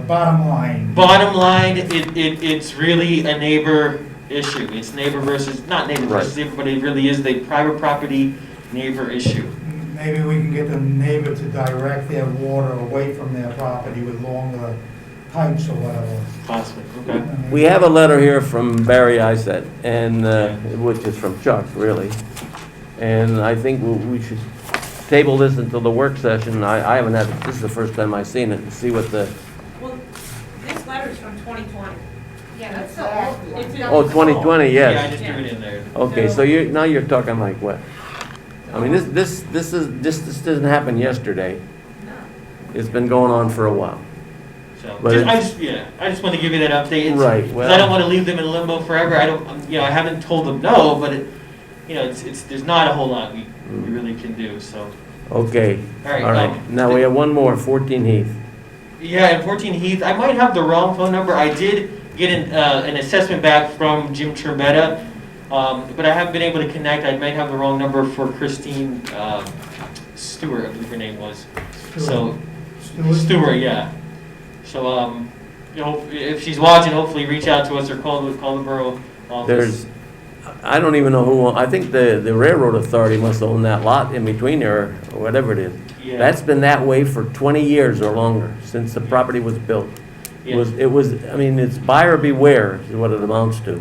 [SPEAKER 7] Bottom line.
[SPEAKER 10] Bottom line, it's really a neighbor issue. It's neighbor versus, not neighbor versus neighbor, but it really is the private property neighbor issue.
[SPEAKER 7] Maybe we can get the neighbor to direct their water away from their property with longer pipes or whatever.
[SPEAKER 10] Possibly, okay.
[SPEAKER 3] We have a letter here from Barry Isett, and, which is from Chuck, really. And I think we should table this until the work session. I haven't had, this is the first time I've seen it, and see what the,
[SPEAKER 2] Well, this letter's from 2020.
[SPEAKER 4] Yeah, that's so old.
[SPEAKER 2] It's
[SPEAKER 3] oh, 2020,
[SPEAKER 10] Yeah, I
[SPEAKER 3] yes.
[SPEAKER 10] just threw it in there.
[SPEAKER 3] Okay, so now you're talking like what? I mean, this doesn't happen yesterday.
[SPEAKER 2] No.
[SPEAKER 3] It's been going on for a while.
[SPEAKER 10] So,
[SPEAKER 3] But
[SPEAKER 10] I
[SPEAKER 3] it's-
[SPEAKER 10] just want to give you that update. It's-
[SPEAKER 3] Right,
[SPEAKER 10] 'cause
[SPEAKER 3] well-
[SPEAKER 10] I don't want to leave them in limbo forever. I haven't told them no, but there's not a whole lot we really can do, so.
[SPEAKER 3] Okay,
[SPEAKER 10] All right,
[SPEAKER 3] all right. Now we have one more, 14 Heath.
[SPEAKER 10] Yeah, and 14 Heath, I might have the wrong phone number. I did get an assessment back from Jim Trumbetta, but I haven't been able to connect. I might have the wrong number for Christine Stewart, I believe her name was. So, Stewart, yeah. So, if she's watching, hopefully reach out to us or call the borough office.
[SPEAKER 3] I don't even know who, I think the railroad authority must own that lot in between there, or whatever it is.
[SPEAKER 10] Yeah.
[SPEAKER 3] That's been that way for 20 years or longer, since the property was built.
[SPEAKER 10] Yeah.
[SPEAKER 3] I mean, it's buyer beware is what it amounts to.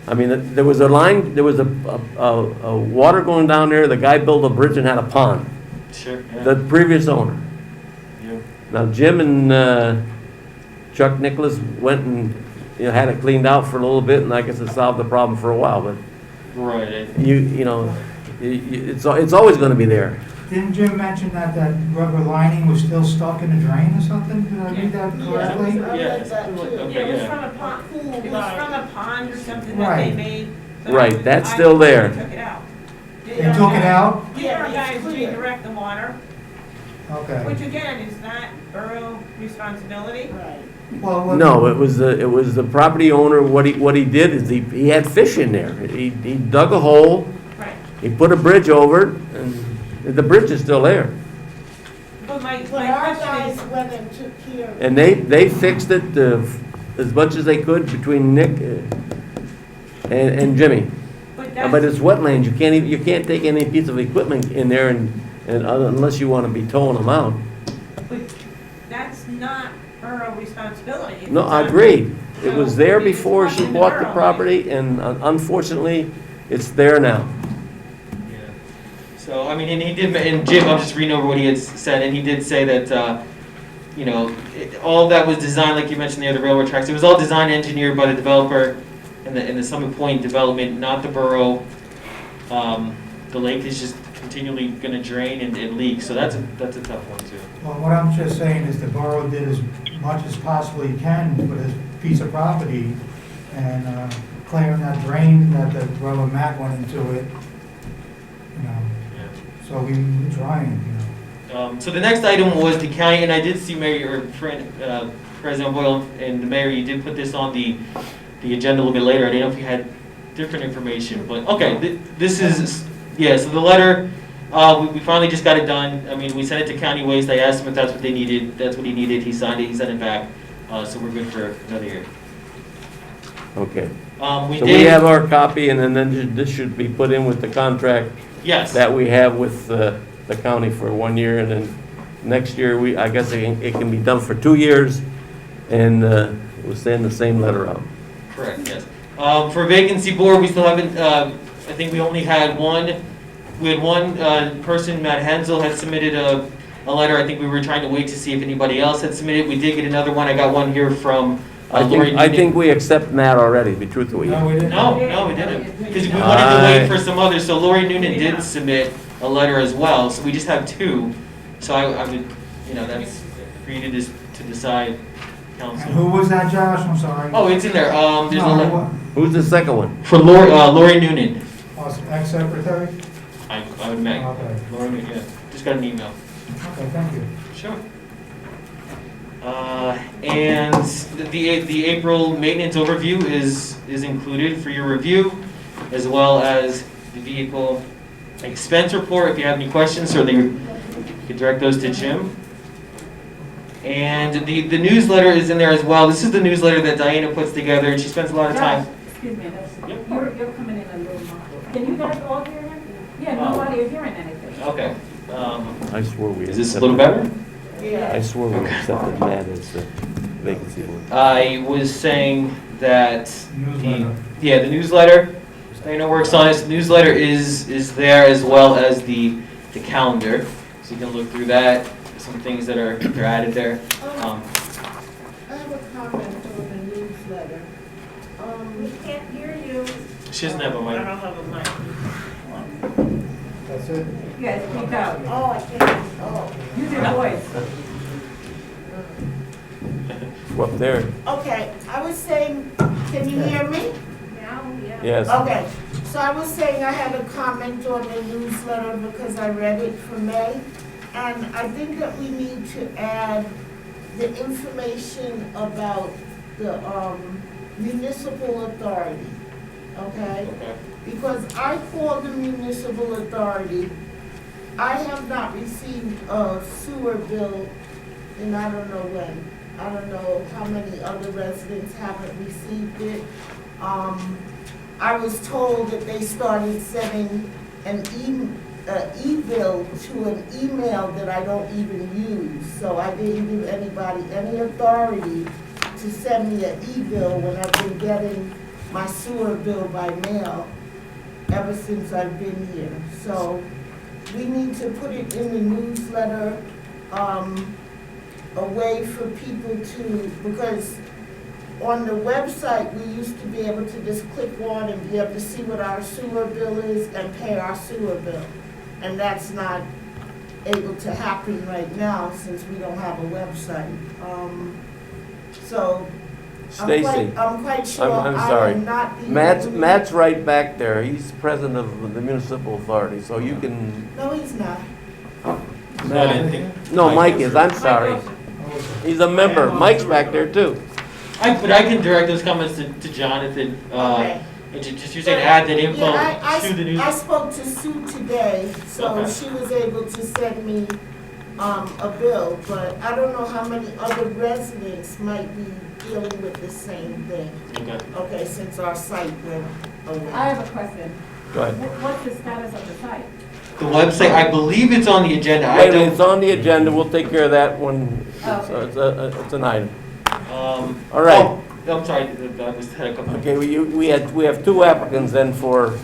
[SPEAKER 3] I mean, there was a line, there was a water going down there, the guy built a bridge and had a pond,
[SPEAKER 10] Sure, yeah.
[SPEAKER 3] the previous owner.
[SPEAKER 10] Yeah.
[SPEAKER 3] Now, Jim and Chuck Nicholas went and, had it cleaned out for a little bit, and I guess it solved the problem for a while, but
[SPEAKER 10] Right.
[SPEAKER 3] it's always gonna be there.
[SPEAKER 7] Didn't Jim mention that rubber lining was still stuck in the drain or something? Did I read that correctly?
[SPEAKER 2] Yeah,
[SPEAKER 10] Yeah.
[SPEAKER 2] it was
[SPEAKER 10] Okay,
[SPEAKER 2] from a pond, it was from a pond or something that
[SPEAKER 7] Right.
[SPEAKER 2] they made. So
[SPEAKER 3] Right, that's
[SPEAKER 2] I
[SPEAKER 3] still there.
[SPEAKER 2] took it out.
[SPEAKER 7] They took it out?
[SPEAKER 2] Yeah, our guys redirect the water,
[SPEAKER 7] Okay.
[SPEAKER 2] which again, is not borough responsibility.
[SPEAKER 4] Right.
[SPEAKER 7] Well,
[SPEAKER 3] No, it was the property owner, what he did is he had fish in there. He dug a hole,
[SPEAKER 2] Right.
[SPEAKER 3] he put a bridge over it, and the bridge is still there.
[SPEAKER 2] But my
[SPEAKER 4] But our
[SPEAKER 2] question
[SPEAKER 4] guys
[SPEAKER 2] is,
[SPEAKER 4] went and took care of it.
[SPEAKER 3] And they fixed it as much as they could between Nick and Jimmy.
[SPEAKER 2] but
[SPEAKER 3] But
[SPEAKER 2] that's,
[SPEAKER 3] it's wetlands, you can't take any piece of equipment in there unless you wanna be towing them out.
[SPEAKER 2] but that's not borough responsibility.
[SPEAKER 3] No, I agree. It was there before she bought the property, and unfortunately, it's there now.
[SPEAKER 10] Yeah. So, I mean, and Jim, I'm just reading over what he had said, and he did say that, all that was designed, like you mentioned there, the railroad tracks, it was all designed and engineered by the developer and the Summit Point development, not the borough. The lake is just continually gonna drain and leak, so that's a tough one too.
[SPEAKER 7] Well, what I'm just saying is the borough did as much as possibly can for this piece of property and clearing that drain that the rubber mat went into it, so we were trying,
[SPEAKER 10] So the next item was the county, and I did see President Boyle and the mayor, you did put this on the agenda a little bit later. I didn't know if you had different information, but, okay, this is, so the letter, we finally just got it done. I mean, we sent it to County Waste, I asked him if that's what they needed, that's what he needed, he signed it, he sent it back, so we're good for another year.
[SPEAKER 3] Okay.
[SPEAKER 10] So
[SPEAKER 3] So we have our copy, and then this should be put in with the contract
[SPEAKER 10] Yes.
[SPEAKER 3] that we have with the county for 1 year, and then next year, I guess it can be done for 2 years, and we'll send the same letter out.
[SPEAKER 10] Correct, yes. For vacancy board, we still haven't, I think we only had one. We had one person, Matt Hensel, had submitted a letter. I think we were trying to wait to see if anybody else had submitted. We did get another one. I got one here from Lori.
[SPEAKER 3] I think we accept Matt already, to be truthful with you.
[SPEAKER 7] No, we didn't.
[SPEAKER 10] No, we didn't. Because we wanted to wait for some others. So Lori Noonan did submit a letter as well. So we just have two. So I would, that's for you to decide,
[SPEAKER 7] And
[SPEAKER 10] council.
[SPEAKER 7] who was that, Josh? I'm sorry.
[SPEAKER 10] Oh, it's in there. There's a
[SPEAKER 7] No,
[SPEAKER 10] letter
[SPEAKER 3] Who's the second one?
[SPEAKER 10] for Lori Noonan.
[SPEAKER 7] ex-secretary?
[SPEAKER 10] I would imagine.
[SPEAKER 7] Okay,
[SPEAKER 10] Lori Noonan, yeah. Just got an email.
[SPEAKER 7] okay, thank you.
[SPEAKER 10] Sure. And the April maintenance overview is included for your review, as well as the vehicle expense report. If you have any questions, certainly you can direct those to Jim. And the newsletter is in there as well. This is the newsletter that Diana puts together, and she spends a lot of time.
[SPEAKER 8] Excuse me,
[SPEAKER 10] Yep.
[SPEAKER 8] you're coming in a little muffled. Can you guys all hear him? Yeah, nobody is hearing anything.
[SPEAKER 10] Okay.
[SPEAKER 3] I swore we.
[SPEAKER 10] Is this a little better?
[SPEAKER 3] I swore we accepted Matt as the vacancy board?
[SPEAKER 10] I was saying that
[SPEAKER 7] Newsletter.
[SPEAKER 10] the newsletter, Diana works on it. The newsletter is there as well as the calendar, so you can look through that. Some things that are they're added there.
[SPEAKER 4] I have a comment on the newsletter.
[SPEAKER 2] We can't hear you.
[SPEAKER 10] She doesn't have a
[SPEAKER 2] I
[SPEAKER 10] mic.
[SPEAKER 2] don't have a mic.
[SPEAKER 7] That's it?
[SPEAKER 2] Yes, speak out.
[SPEAKER 4] Oh, I can't, oh.
[SPEAKER 2] Use your voice.
[SPEAKER 3] Go up there.
[SPEAKER 4] Okay, I was saying, can you hear me?
[SPEAKER 2] Now, yeah.
[SPEAKER 3] Yes.
[SPEAKER 4] Okay, so I was saying I had a comment on the newsletter because I read it for May. And I think that we need to add the information about the municipal authority, okay?
[SPEAKER 10] Okay.
[SPEAKER 4] Because I called the municipal authority. I have not received a sewer bill in I don't know when. I don't know how many other residents haven't received it. I was told that they started sending an e-bill to an email that I don't even use. So I didn't give anybody any authority to send me an e-bill when I've been getting my sewer bill by mail ever since I've been here. So we need to put it in the newsletter, a way for people to, because on the website, we used to be able to just click on and be able to see what our sewer bill is and pay our sewer bill. And that's not able to happen right now since we don't have a website. So
[SPEAKER 3] Stacy,
[SPEAKER 4] I'm quite sure
[SPEAKER 3] I'm
[SPEAKER 4] I
[SPEAKER 3] sorry.
[SPEAKER 4] am not the
[SPEAKER 3] Matt's right back there. He's president of the municipal authority, so you can,
[SPEAKER 4] No, he's not.
[SPEAKER 3] no, Mike is, I'm sorry. He's a member. Mike's back there too.
[SPEAKER 10] But I can direct those comments to Jonathan.
[SPEAKER 4] Okay.
[SPEAKER 10] And just you're saying add that info
[SPEAKER 4] Yeah,
[SPEAKER 10] to the news.
[SPEAKER 4] I spoke to Sue today, so
[SPEAKER 10] Okay.
[SPEAKER 4] she was able to send me a bill, but I don't know how many other residents might be dealing with the same thing.
[SPEAKER 10] Okay.
[SPEAKER 4] Okay, since our site went away.
[SPEAKER 8] I have a question.
[SPEAKER 3] Go ahead.
[SPEAKER 8] What's the status of the site?
[SPEAKER 10] The website, I believe it's on the agenda. I
[SPEAKER 3] Wait a minute, it's
[SPEAKER 10] don't.
[SPEAKER 3] on the agenda. We'll take care of that when,
[SPEAKER 8] Okay.
[SPEAKER 3] it's an item.
[SPEAKER 10] All
[SPEAKER 3] right.
[SPEAKER 10] Oh, I'm sorry. I just had a couple.
[SPEAKER 3] Okay, we have two applicants then for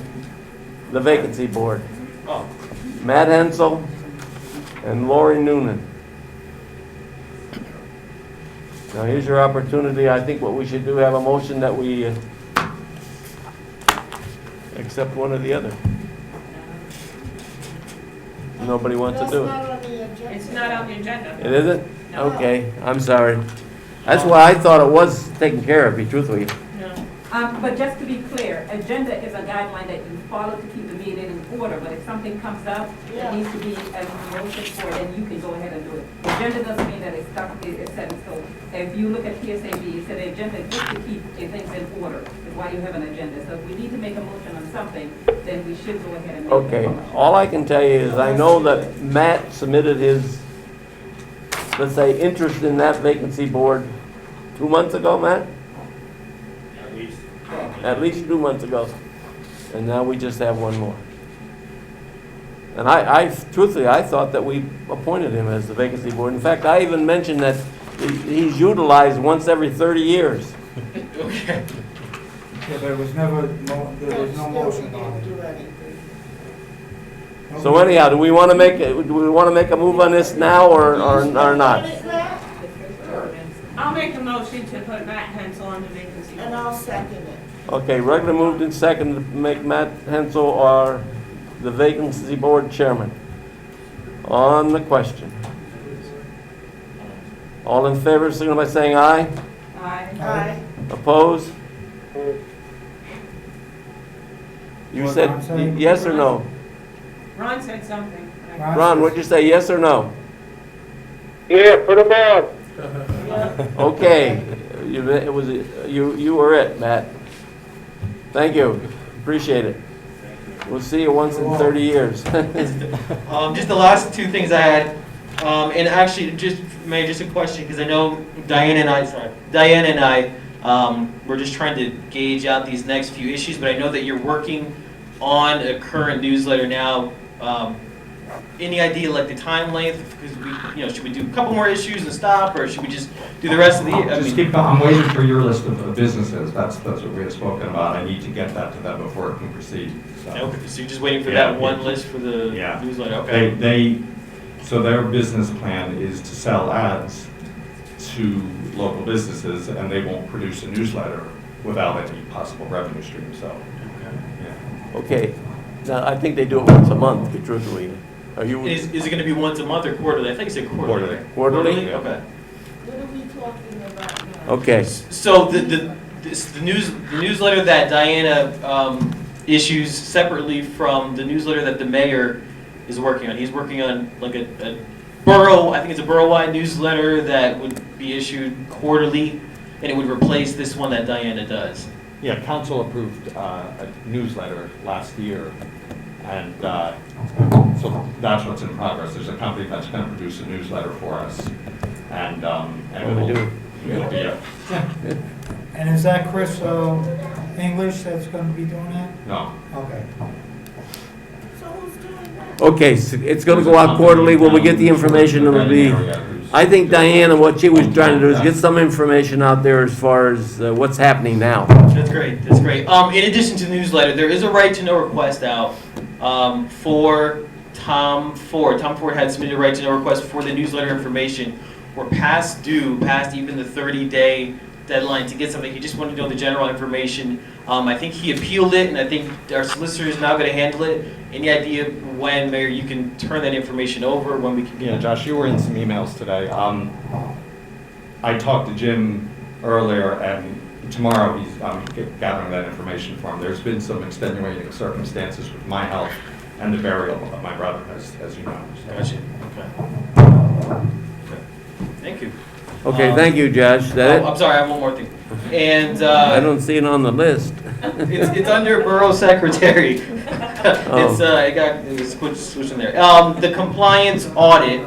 [SPEAKER 3] the vacancy board.
[SPEAKER 10] Oh.
[SPEAKER 3] Matt Hensel and Lori Noonan. Now, here's your opportunity. I think what we should do, have a motion that we accept one or the other. Nobody wants to do it.
[SPEAKER 4] That's not on the agenda.
[SPEAKER 2] It's not on the agenda.
[SPEAKER 3] It isn't?
[SPEAKER 2] No.
[SPEAKER 3] Okay, I'm sorry. That's why I thought it was taken care of, to be truthful with you.
[SPEAKER 2] No.
[SPEAKER 8] But just to be clear, agenda is a guideline that you follow to keep the meeting in order, but if something comes up
[SPEAKER 4] Yeah.
[SPEAKER 8] that needs to be a motion for, then you can go ahead and do it. Agenda doesn't mean that it's stuck, it's set in stone. If you look at PSAB, it said the agenda is just to keep things in order, is why you have an agenda. So if we need to make a motion on something, then we should go ahead and make a
[SPEAKER 3] Okay,
[SPEAKER 8] motion.
[SPEAKER 3] all I can tell you is I know that Matt submitted his, let's say, interest in that vacancy board 2 months ago, Matt? At least 2 months ago. And now we just have one more. And truthfully, I thought that we appointed him as the vacancy board. In fact, I even mentioned that he's utilized once every 30 years.
[SPEAKER 10] Okay.
[SPEAKER 7] Yeah, but it was never, there was no
[SPEAKER 4] Still,
[SPEAKER 7] motion
[SPEAKER 4] we
[SPEAKER 7] on
[SPEAKER 4] didn't
[SPEAKER 7] it.
[SPEAKER 4] do anything.
[SPEAKER 3] So anyhow, do we want to make a move on this now or not?
[SPEAKER 2] I'll make a motion to put Matt Hensel on the vacancy.
[SPEAKER 4] And I'll second it.
[SPEAKER 3] Okay, regular moved and second to make Matt Hensel our the vacancy board chairman. On the question. All in favor, signal by saying aye.
[SPEAKER 2] Aye.
[SPEAKER 4] Aye.
[SPEAKER 3] Opposed? You
[SPEAKER 7] What,
[SPEAKER 3] said
[SPEAKER 7] Ron said?
[SPEAKER 3] yes or no?
[SPEAKER 2] Ron said something.
[SPEAKER 3] Ron, what'd you say, yes or no?
[SPEAKER 6] Yeah, put them on.
[SPEAKER 3] Okay, you were it, Matt. Thank you, appreciate it. We'll see you once in 30 years.
[SPEAKER 10] Just the last two things I had, and actually, just a question, because I know Diane and I, we're just trying to gauge out these next few issues, but I know that you're working on a current newsletter now. any idea like the time length? Because we, should we do a couple more issues and stop, or should we just do the rest of the year?
[SPEAKER 5] Just keep, I'm waiting for your list of businesses. That's what we had spoken about. I need to get that to them before it can proceed. So.
[SPEAKER 10] Okay, so you're just waiting for
[SPEAKER 5] Yeah,
[SPEAKER 10] that one
[SPEAKER 5] yeah.
[SPEAKER 10] list for the
[SPEAKER 5] Yeah.
[SPEAKER 10] newsletter, okay.
[SPEAKER 5] So their business plan is to sell ads to local businesses, and they won't produce a newsletter without any possible revenue stream, so. yeah.
[SPEAKER 3] Okay. Now, I think they do it once a month, to be truthfully. Are you,
[SPEAKER 10] Is it gonna be once a month or quarterly? I think you said quarterly.
[SPEAKER 3] Quarterly?
[SPEAKER 10] Okay.
[SPEAKER 4] What are we talking about now?
[SPEAKER 3] okay.
[SPEAKER 10] So the newsletter that Diana issues separately from the newsletter that the mayor is working on. He's working on like a borough, I think it's a borough-wide newsletter that would be issued quarterly, and it would replace this one that Diana does.
[SPEAKER 5] Yeah, council approved a newsletter last year, and so that's what's in progress. There's a company that's going to produce a newsletter for us, and
[SPEAKER 3] What we do?
[SPEAKER 5] it'll be a,
[SPEAKER 7] And is that Chris English that's going to be doing that?
[SPEAKER 5] no.
[SPEAKER 7] Okay.
[SPEAKER 4] So who's doing that?
[SPEAKER 3] Okay, so it's gonna go out quarterly. When we get the information, it'll be, I think Diana, what she was trying to do is get some information out there as far as what's happening now.
[SPEAKER 10] That's great, that's great. In addition to the newsletter, there is a right to know request out for Tom Ford. Tom Ford had submitted a right to know request for the newsletter information. We're past even the 30-day deadline to get something. He just wanted to know the general information. I think he appealed it, and I think our solicitor is now going to handle it. Any idea when, Mayor, you can turn that information over, when we can?
[SPEAKER 5] Yeah, Josh, you were in some emails today. I talked to Jim earlier, and tomorrow he's gathering that information for him. There's been some extenuating circumstances with my health and the burial of my brother, as you know. So.
[SPEAKER 10] Gotcha. Okay. Thank you.
[SPEAKER 3] Okay, thank you, Josh. Is that
[SPEAKER 10] I'm sorry, I have one more thing. And
[SPEAKER 3] it? I don't see it on the list.
[SPEAKER 10] it's under Borough Secretary. It was switched in there. The compliance audit,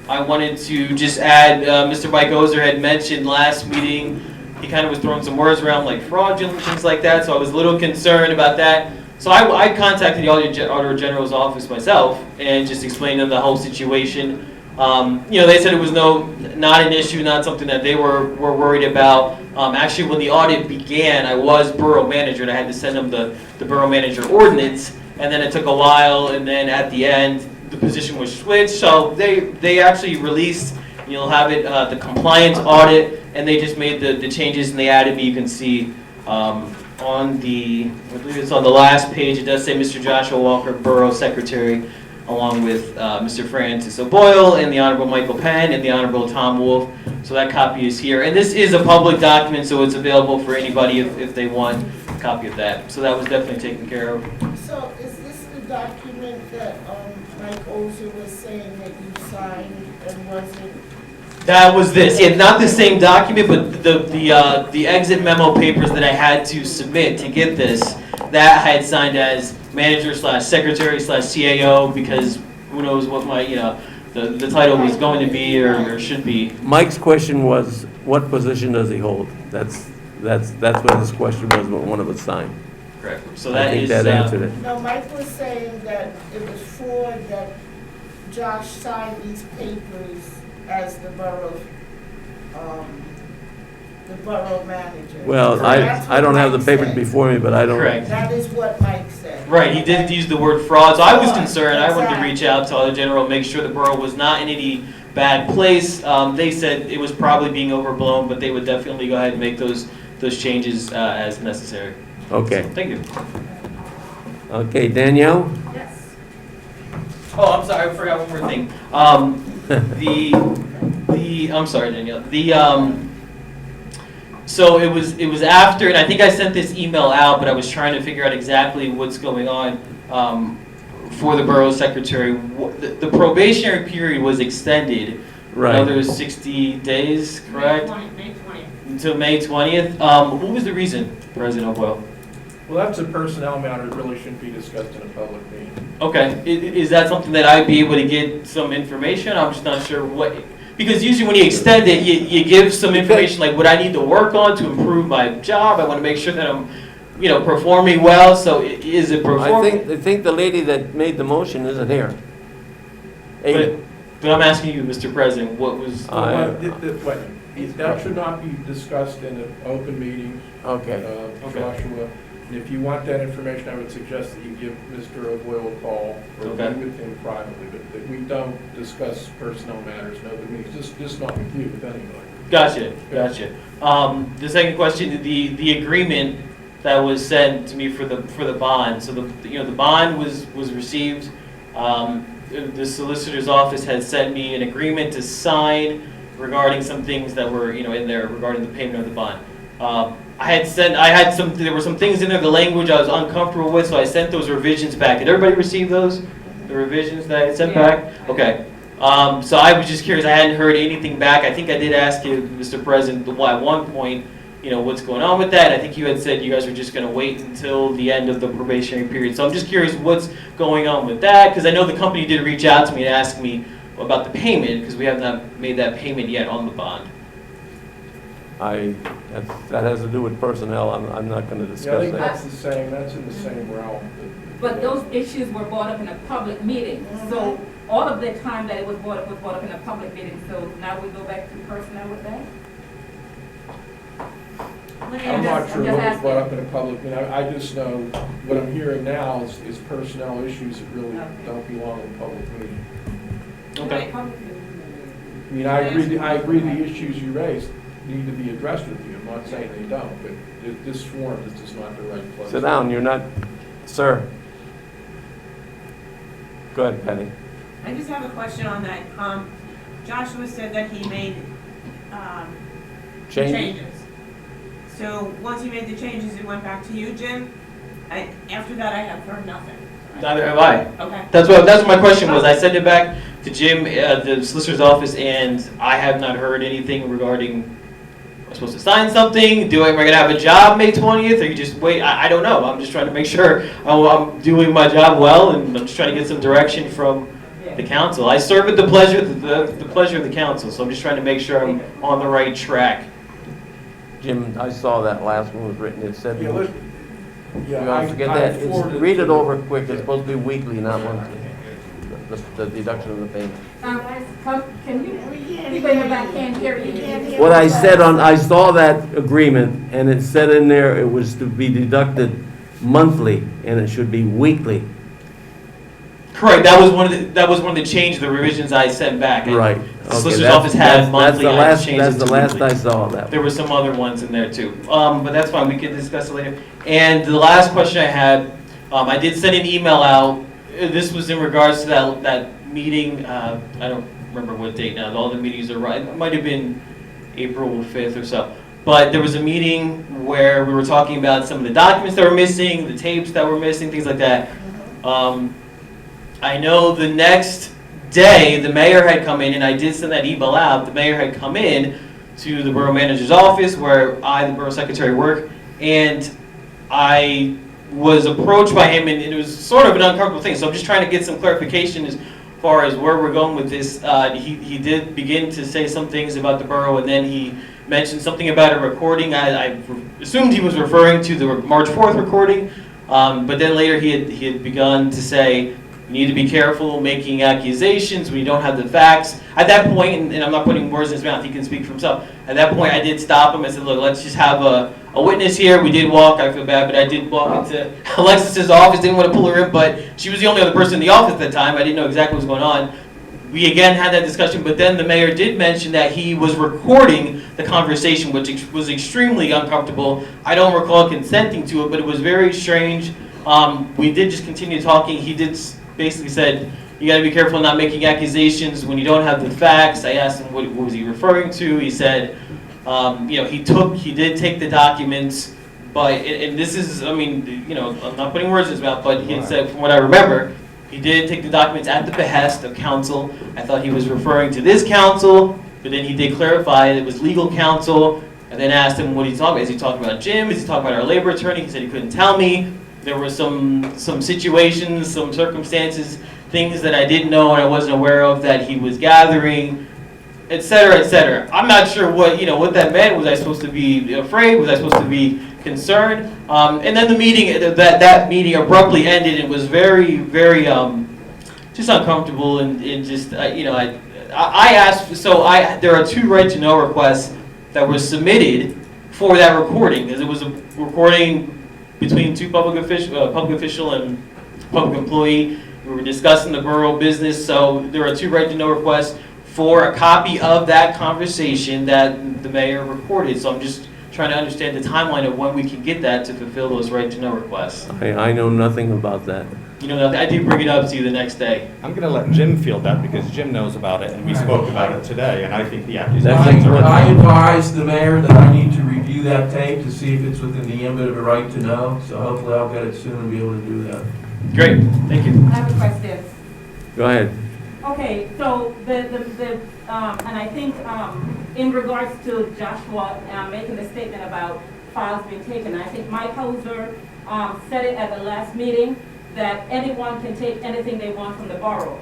[SPEAKER 10] I wanted to just add, Mr. Mike Ozer had mentioned last meeting, he kind of was throwing some words around like fraudulent, things like that, so I was a little concerned about that. So I contacted the Auditor General's office myself and just explained to them the whole situation. They said it was not an issue, not something that they were worried about. Actually, when the audit began, I was borough manager, and I had to send them the borough manager ordinance, and then it took a while, and then at the end, the position was switched. So they actually released, you'll have it, the compliance audit, and they just made the changes, and they added me. You can see I believe it's on the last page, it does say Mr. Joshua Walker, Borough Secretary, along with Mr. Francis O'Boyle and the Honorable Michael Penn and the Honorable Tom Wolf. So that copy is here. And this is a public document, so it's available for anybody if they want a copy of that. So that was definitely taken care of.
[SPEAKER 4] So is this the document that Mike Ozer was saying that you signed and wasn't?
[SPEAKER 10] That was this. Yeah, not the same document, but the exit memo papers that I had to submit to get this, that I had signed as manager/secretary/CAO, because who knows what my, the title was going to be or should be.
[SPEAKER 3] Mike's question was, what position does he hold? That's what his question was when one of us signed.
[SPEAKER 10] Correct. So
[SPEAKER 3] I
[SPEAKER 10] that
[SPEAKER 3] think
[SPEAKER 10] is.
[SPEAKER 3] that answered it.
[SPEAKER 4] No, Mike was saying that it was Ford that Josh signed these papers as the borough manager.
[SPEAKER 3] Well,
[SPEAKER 4] So that's
[SPEAKER 3] I
[SPEAKER 4] what
[SPEAKER 3] don't have the
[SPEAKER 4] Mike
[SPEAKER 3] papers
[SPEAKER 4] said.
[SPEAKER 3] before me, but I don't.
[SPEAKER 10] Correct.
[SPEAKER 4] That is what Mike said.
[SPEAKER 10] Right, he did use the word fraud, so I was concerned. I wanted to
[SPEAKER 4] Exactly.
[SPEAKER 10] reach out to Auditor General, make sure the borough was not in any bad place. They said it was probably being overblown, but they would definitely go ahead and make those changes as necessary.
[SPEAKER 3] Okay.
[SPEAKER 10] Thank you.
[SPEAKER 3] Okay, Danielle?
[SPEAKER 2] Yes.
[SPEAKER 10] Oh, I'm sorry, I forgot one more thing. I'm sorry, Danielle. So it was after, and I think I sent this email out, but I was trying to figure out exactly what's going on for the borough secretary. The probationary period was extended
[SPEAKER 3] Right.
[SPEAKER 10] another 60 days, correct?
[SPEAKER 2] May 20th.
[SPEAKER 10] Until May 20th. What was the reason, President O'Boyle?
[SPEAKER 1] Well, that's a personnel matter, it really shouldn't be discussed in a public meeting.
[SPEAKER 10] Okay, is that something that I'd be able to get some information? I'm just not sure what, because usually when you extend it, you give some information like what I need to work on to improve my job. I want to make sure that I'm, performing well, so is it performing?
[SPEAKER 3] I think the lady that made the motion isn't here.
[SPEAKER 10] But I'm asking you, Mr. President, what was,
[SPEAKER 1] That should not be discussed in an open meeting,
[SPEAKER 3] Okay,
[SPEAKER 1] Joshua. And if you want that information, I would suggest that you give Mr. O'Boyle a call or
[SPEAKER 10] Okay.
[SPEAKER 1] meet with him privately. But that we don't discuss personnel matters in open meetings, just not with you, with anybody.
[SPEAKER 10] Gotcha. The second question, the agreement that was sent to me for the bond. So the bond was received. The solicitor's office had sent me an agreement to sign regarding some things that were in there regarding the payment of the bond. There were some things in there, the language I was uncomfortable with, so I sent those revisions back. Did everybody receive those? The revisions that I sent back? Okay. So I was just curious, I hadn't heard anything back. I think I did ask you, Mr. President, at one point, what's going on with that. I think you had said you guys were just going to wait until the end of the probationary period. So I'm just curious what's going on with that, because I know the company did reach out to me and ask me about the payment, because we have not made that payment yet on the bond.
[SPEAKER 3] that has to do with personnel, I'm not gonna
[SPEAKER 1] Yeah, I
[SPEAKER 3] discuss
[SPEAKER 1] think
[SPEAKER 3] that.
[SPEAKER 1] that's in the same realm.
[SPEAKER 8] But those issues were brought up in a public meeting, so all of the time that it was brought up in a public meeting, so now we go back to personnel with that?
[SPEAKER 1] I'm not sure
[SPEAKER 8] I'm just
[SPEAKER 1] what was
[SPEAKER 8] asking.
[SPEAKER 1] brought up in a public meeting. I just know what I'm hearing now is personnel issues that really don't belong in a public meeting.
[SPEAKER 10] Okay.
[SPEAKER 1] I mean, I agree the issues you raised need to be addressed with you. I'm not saying they don't, but this forum is just not the right place.
[SPEAKER 3] Sit down, you're not, sir. Go ahead, Penny.
[SPEAKER 2] I just have a question on that. Joshua said that he made changes. So once he made the changes, it went back to you, Jim. After that, I have heard nothing.
[SPEAKER 10] Neither have I.
[SPEAKER 2] Okay.
[SPEAKER 10] That's what my question was. I sent it back to Jim, the solicitor's office, and I have not heard anything regarding, am I supposed to sign something? Am I going to have a job May 20th? Or you just wait? I don't know. I'm just trying to make sure I'm doing my job well, and I'm just trying to get some direction from the council. I serve at the pleasure of the council, so I'm just trying to make sure I'm on the right track.
[SPEAKER 3] Jim, I saw that last one was written, it said,
[SPEAKER 1] Yeah,
[SPEAKER 3] you don't forget that, read it over quick, it's supposed to be weekly, not monthly. The deduction of the payment.
[SPEAKER 8] Can you bring it back? Can't hear you.
[SPEAKER 3] What I said I saw that agreement, and it said in there it was to be deducted monthly, and it should be weekly.
[SPEAKER 10] Correct. That was one of the changes, the revisions I sent back. And
[SPEAKER 3] Right.
[SPEAKER 10] The solicitor's office had monthly.
[SPEAKER 3] That's
[SPEAKER 10] That's
[SPEAKER 3] the last I saw of that.
[SPEAKER 10] There were some other ones in there too, but that's fine. We can discuss it later. And the last question I had, I did send an email out. This was in regards to that meeting. I don't remember what date now. All the meetings are right. It might have been April 5th or so. But there was a meeting where we were talking about some of the documents that were missing, the tapes that were missing, things like that. I know the next day the mayor had come in, and I did send that email out. The mayor had come in to the borough manager's office where I, the borough secretary, work, and I was approached by him, and it was sort of an uncomfortable thing. So I'm just trying to get some clarification as far as where we're going with this. He did begin to say some things about the borough, and then he mentioned something about a recording. I assumed he was referring to the March 4th recording, but then later he had begun to say, you need to be careful making accusations when you don't have the facts. At that point, and I'm not putting words in his mouth, he can speak for himself. At that point, I did stop him. I said, look, let's just have a witness here. We did walk, I feel bad, but I did walk into Alexis's office, didn't want to pull her in, but she was the only other person in the office at that time. I didn't know exactly what was going on. We again had that discussion, but then the mayor did mention that he was recording the conversation, which was extremely uncomfortable. I don't recall consenting to it, but it was very strange. We did just continue talking. He did basically said, you got to be careful not making accusations when you don't have the facts. I asked him what was he referring to. He said, he did take the documents, but, and this is, I mean, I'm not putting words in his mouth, but he had said, from what I remember, he did take the documents at the behest of counsel. I thought he was referring to this counsel, but then he did clarify it was legal counsel, and then asked him what he's talking about. Is he talking about Jim? Is he talking about our labor attorney? He said he couldn't tell me. There were some situations, some circumstances, things that I didn't know and I wasn't aware of that he was gathering, et cetera, et cetera. I'm not sure what that meant. Was I supposed to be afraid? Was I supposed to be concerned? And then the meeting, that meeting abruptly ended. It was very, very just uncomfortable and just, you know, I asked, so there are 2 right to know requests that were submitted for that recording, because it was a recording between 2 public official and public employee. We were discussing the borough business, so there are 2 right to know requests for a copy of that conversation that the mayor recorded. So I'm just trying to understand the timeline of when we can get that to fulfill those right to know requests.
[SPEAKER 3] I know nothing about that.
[SPEAKER 10] You know, I did bring it up to you the next day.
[SPEAKER 5] I'm going to let Jim field that because Jim knows about it and we spoke about it today, and I think the
[SPEAKER 3] That's
[SPEAKER 5] accusations are.
[SPEAKER 1] I advised the mayor that I need to review that tape to see if it's within the ambit of a right to know, so hopefully I'll get it soon and be able to do that.
[SPEAKER 10] Great, thank you.
[SPEAKER 8] I have a question.
[SPEAKER 3] Go ahead.
[SPEAKER 8] Okay, so and I think in regards to Joshua making the statement about files being taken, I think Mike Hauser said it at the last meeting that anyone can take anything they want from the borough,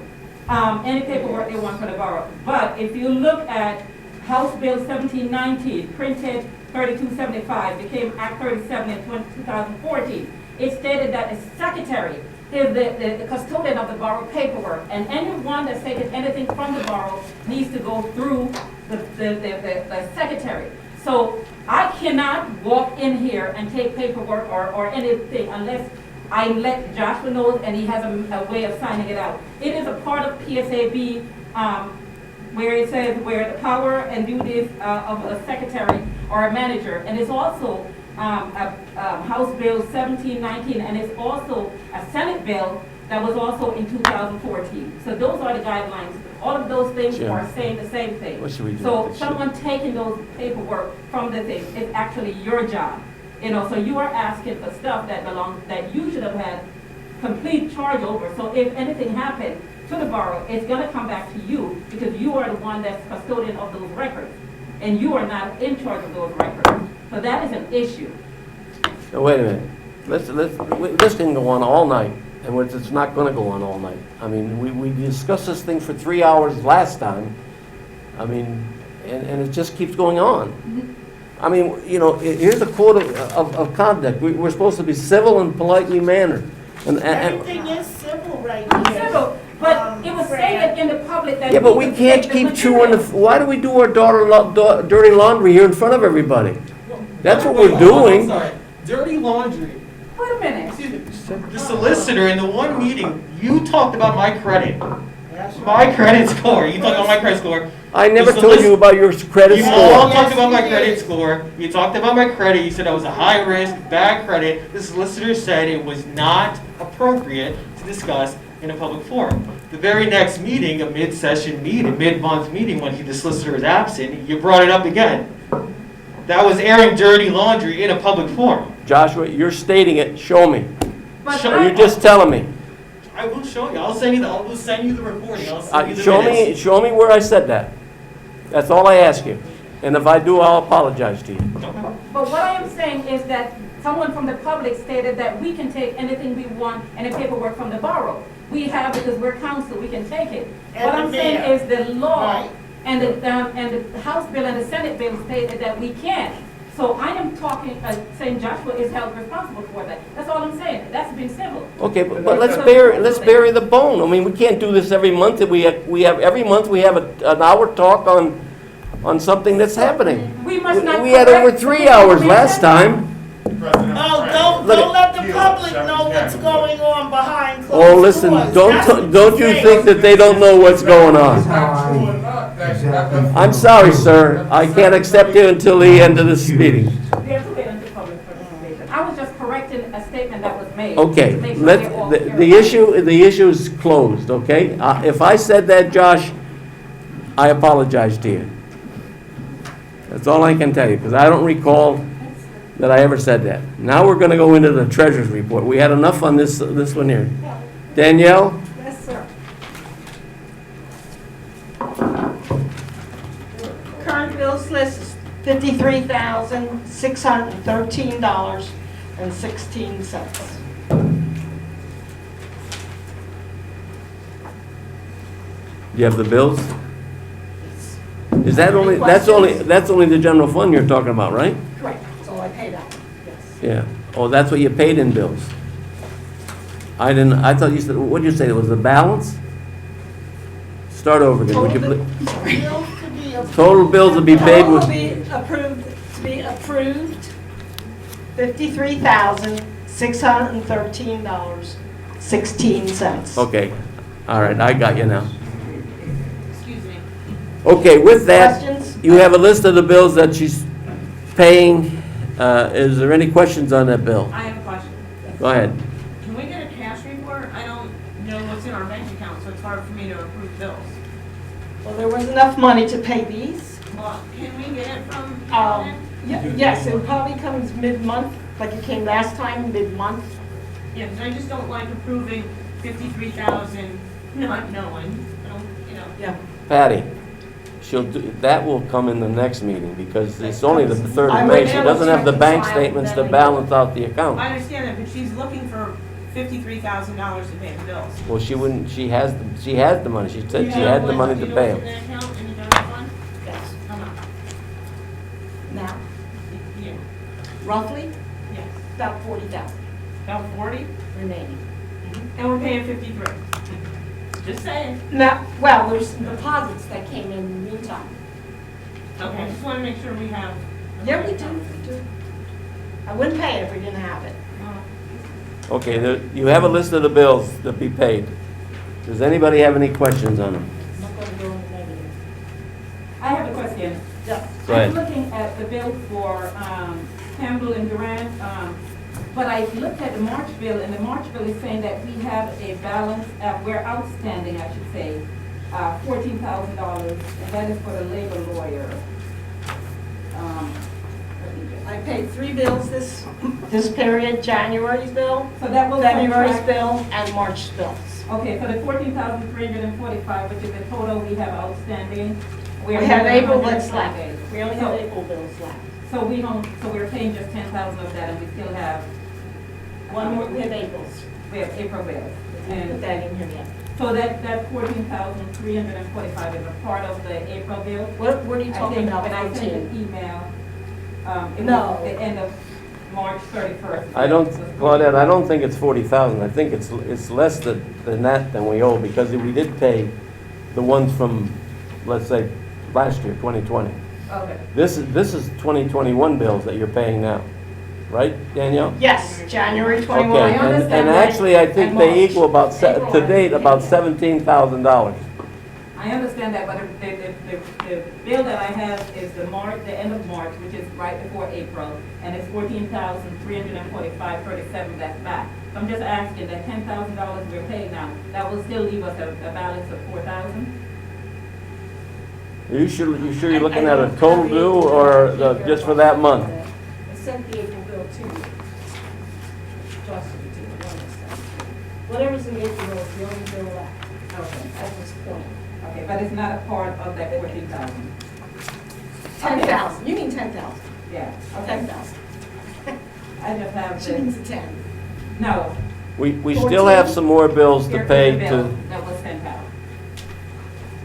[SPEAKER 8] any paperwork they want from the borough. But if you look at House Bill 1719, printed 3275, became Act 37 in 2014, it stated that the secretary is the custodian of the borough paperwork, and anyone that's taken anything from the borough needs to go through the secretary. So I cannot walk in here and take paperwork or anything unless I let Joshua know and he has a way of signing it out. It is a part of PSAB where it says where the power and duties of a secretary or a manager, and it's also House Bill 1719, and it's also a Senate bill that was also in 2014. So those are the guidelines. All of those things
[SPEAKER 3] Jim,
[SPEAKER 8] are saying the same thing.
[SPEAKER 3] what should we do
[SPEAKER 8] So
[SPEAKER 3] with this
[SPEAKER 8] someone taking those paperwork from the thing is actually your job. You know, so you are asking for stuff that you should have had complete charge over. So if anything happened to the borough, it's gonna come back to you because you are the one that's custodian of those records. And you are not in charge of those records. So that is an issue.
[SPEAKER 3] Now, wait a minute. This can go on all night, and it's not going to go on all night. I mean, we discussed this thing for 3 hours last time. I mean, and it just keeps going on. I mean, you know, here's a code of conduct. We're supposed to be civil and politely mannered. And
[SPEAKER 4] Everything is civil right here.
[SPEAKER 8] Civil, but it was stated in the public that.
[SPEAKER 3] yeah, but we can't keep chewing the. Why do we do our dirty laundry here in front of everybody? That's what we're
[SPEAKER 10] I'm
[SPEAKER 3] doing.
[SPEAKER 10] sorry. Dirty laundry.
[SPEAKER 8] Wait a minute.
[SPEAKER 10] The solicitor, in the one meeting, you talked about my credit. My credit score. You talked about my credit score.
[SPEAKER 3] I never told you about your credit
[SPEAKER 10] You all
[SPEAKER 3] score.
[SPEAKER 10] talked about my credit score. You talked about my credit. You said I was a high risk, bad credit. The solicitor said it was not appropriate to discuss in a public forum. The very next meeting, a mid-session meeting, mid-month meeting, when the solicitor was absent, you brought it up again. That was airing dirty laundry in a public forum.
[SPEAKER 3] Joshua, you're stating it. Show me.
[SPEAKER 8] But
[SPEAKER 3] Or you're just telling me.
[SPEAKER 10] I will show you. I'll send you the recording. I'll send you the
[SPEAKER 3] Show
[SPEAKER 10] minutes.
[SPEAKER 3] me where I said that. That's all I ask you. And if I do, I'll apologize to you.
[SPEAKER 8] But what I am saying is that someone from the public stated that we can take anything we want, any paperwork from the borough. We have, because we're council, we can take it.
[SPEAKER 4] And
[SPEAKER 8] What
[SPEAKER 4] the
[SPEAKER 8] I'm saying
[SPEAKER 4] mayor.
[SPEAKER 8] is the law
[SPEAKER 4] Right.
[SPEAKER 8] and the House bill and the Senate bill stated that we can. So I am talking, saying Joshua is held responsible for that. That's all I'm saying. That's being civil.
[SPEAKER 3] Okay, but let's bury the bone. I mean, we can't do this every month. We have every month we have an hour talk on something that's happening.
[SPEAKER 8] We must not.
[SPEAKER 3] We had over
[SPEAKER 8] correct
[SPEAKER 3] 3
[SPEAKER 8] the
[SPEAKER 3] hours
[SPEAKER 8] information.
[SPEAKER 3] last time.
[SPEAKER 4] Oh,
[SPEAKER 3] Look
[SPEAKER 4] don't let the public know what's going on behind closed
[SPEAKER 3] Oh, listen,
[SPEAKER 4] doors. That's what
[SPEAKER 3] don't you
[SPEAKER 4] you're
[SPEAKER 3] think that they don't know what's going on? I'm sorry, sir. I can't accept you until the end of this meeting.
[SPEAKER 8] We have to wait until public participation. I was just correcting a statement that was made.
[SPEAKER 3] Okay,
[SPEAKER 8] to make sure we're all clear
[SPEAKER 3] the issue is closed, okay? If I said that, Josh, I apologize to you. That's all I can tell you, because I don't recall that I ever said that. Now we're gonna go into the treasurer's report. We had enough on this one here. Danielle?
[SPEAKER 2] Yes, sir. Current bills list is $53,613.16.
[SPEAKER 3] Do you have the bills? Is that only, that's only the general fund you're talking about, right?
[SPEAKER 2] Correct, that's all I paid out, yes.
[SPEAKER 3] Yeah. Oh, that's what you paid in bills. I thought you said, what did you say, it was the balance? Start over again. Would you
[SPEAKER 4] Total
[SPEAKER 3] please?
[SPEAKER 4] bills to be approved.
[SPEAKER 3] Total bills to be paid
[SPEAKER 11] Total
[SPEAKER 3] with,
[SPEAKER 11] will be approved, to be approved, $53,613.16.
[SPEAKER 3] okay. All right, I got you now.
[SPEAKER 2] Excuse me.
[SPEAKER 3] Okay, with that,
[SPEAKER 11] Questions?
[SPEAKER 3] you have a list of the bills that she's paying. Is there any questions on that bill?
[SPEAKER 2] I have a question.
[SPEAKER 3] Go ahead.
[SPEAKER 2] Can we get a cash report? I don't know what's in our bank account, so it's hard for me to approve bills.
[SPEAKER 11] Well, there was enough money to pay these.
[SPEAKER 2] Well, can we get it from Carolyn?
[SPEAKER 11] Yes, it probably comes mid-month, like it came last time, mid-month.
[SPEAKER 2] Yeah, because I just don't like approving 53,000, not knowing. I don't, you know.
[SPEAKER 11] Yeah.
[SPEAKER 3] Patty, she'll do, that will come in the next meeting because it's only the 3rd
[SPEAKER 11] I
[SPEAKER 3] of May.
[SPEAKER 11] would
[SPEAKER 3] She
[SPEAKER 11] never
[SPEAKER 3] doesn't have the bank
[SPEAKER 11] reconcile
[SPEAKER 3] statements to
[SPEAKER 11] that.
[SPEAKER 3] balance out the account.
[SPEAKER 2] I understand that, but she's looking for $53,000 to pay the bills.
[SPEAKER 3] Well, she wouldn't, she has the money. She said she had the money to pay
[SPEAKER 2] Do
[SPEAKER 3] them.
[SPEAKER 2] you know what's in the account in the general fund?
[SPEAKER 11] Yes.
[SPEAKER 2] How much?
[SPEAKER 11] Now,
[SPEAKER 2] Yeah,
[SPEAKER 11] roughly,
[SPEAKER 2] yes.
[SPEAKER 11] about 40,000
[SPEAKER 2] About 40,
[SPEAKER 11] remaining.
[SPEAKER 2] and we're paying 53. Just saying.
[SPEAKER 11] Now, well, there's some deposits that came in the meantime.
[SPEAKER 2] Okay, I just want to make sure we have.
[SPEAKER 11] Yeah, we do. I wouldn't pay it if we didn't have it.
[SPEAKER 3] Okay, you have a list of the bills to be paid. Does anybody have any questions on them?
[SPEAKER 11] I'm not gonna go in the negative.
[SPEAKER 8] I have a question.
[SPEAKER 11] Yes.
[SPEAKER 3] Go ahead.
[SPEAKER 8] I'm looking at the bill for Campbell and Durant, but I looked at the March bill, and the March bill is saying that we have a balance, we're outstanding, I should say, $14,000, and that is for the labor lawyer. Let me just-
[SPEAKER 11] I paid 3 bills this period, January's bill,
[SPEAKER 8] So that will
[SPEAKER 11] February's
[SPEAKER 8] subtract-
[SPEAKER 11] bill, and March's bills.
[SPEAKER 8] Okay, so the 14,345, which is the total we have outstanding.
[SPEAKER 11] We have April bills
[SPEAKER 8] 105
[SPEAKER 11] left.
[SPEAKER 8] days.
[SPEAKER 11] We only have April bills left.
[SPEAKER 8] So we're paying just 10,000 of that, and we still have,
[SPEAKER 11] One more, we have April's.
[SPEAKER 8] we have April bills.
[SPEAKER 11] Put
[SPEAKER 8] And
[SPEAKER 11] that in here yet.
[SPEAKER 8] so that 14,345 is a part of the April bill?
[SPEAKER 11] What are you
[SPEAKER 8] I
[SPEAKER 11] talking
[SPEAKER 8] think
[SPEAKER 11] about,
[SPEAKER 8] when I sent
[SPEAKER 11] 14?
[SPEAKER 8] an email, it
[SPEAKER 11] No.
[SPEAKER 8] was the end of March 31st.
[SPEAKER 3] I don't, Claudette, I don't think it's 40,000. I think it's less than that than we owe because we did pay the ones from, let's say, last year, 2020.
[SPEAKER 8] Okay.
[SPEAKER 3] This is 2021 bills that you're paying now, right, Danielle?
[SPEAKER 11] Yes, January 21.
[SPEAKER 3] Okay,
[SPEAKER 8] I
[SPEAKER 3] and
[SPEAKER 8] understand that.
[SPEAKER 3] actually, I think
[SPEAKER 11] And
[SPEAKER 3] they
[SPEAKER 11] March.
[SPEAKER 3] equal about,
[SPEAKER 11] April,
[SPEAKER 3] to date,
[SPEAKER 11] I
[SPEAKER 3] about
[SPEAKER 11] think.
[SPEAKER 3] $17,000.
[SPEAKER 8] I understand that, but the bill that I have is the end of March, which is right before April, and it's 14,345.37 that's back. So I'm just asking that $10,000 we're paying now, that will still leave us a balance of 4,000?
[SPEAKER 3] You sure you're looking at a total due or just for that month?
[SPEAKER 11] I sent the April bill to you. Justin, to the one I sent. Whatever's in April bill is the only bill left. Okay. At this point.
[SPEAKER 8] Okay, but it's not a part of that 14,000?
[SPEAKER 11] 10,000, you mean 10,000?
[SPEAKER 8] Yeah, okay.
[SPEAKER 11] 10,000.
[SPEAKER 8] I just have
[SPEAKER 11] She
[SPEAKER 8] the,
[SPEAKER 11] means a 10.
[SPEAKER 8] no.
[SPEAKER 3] We still have some more bills to
[SPEAKER 8] Here's
[SPEAKER 3] pay
[SPEAKER 8] the bill
[SPEAKER 3] to,
[SPEAKER 8] that was sent out.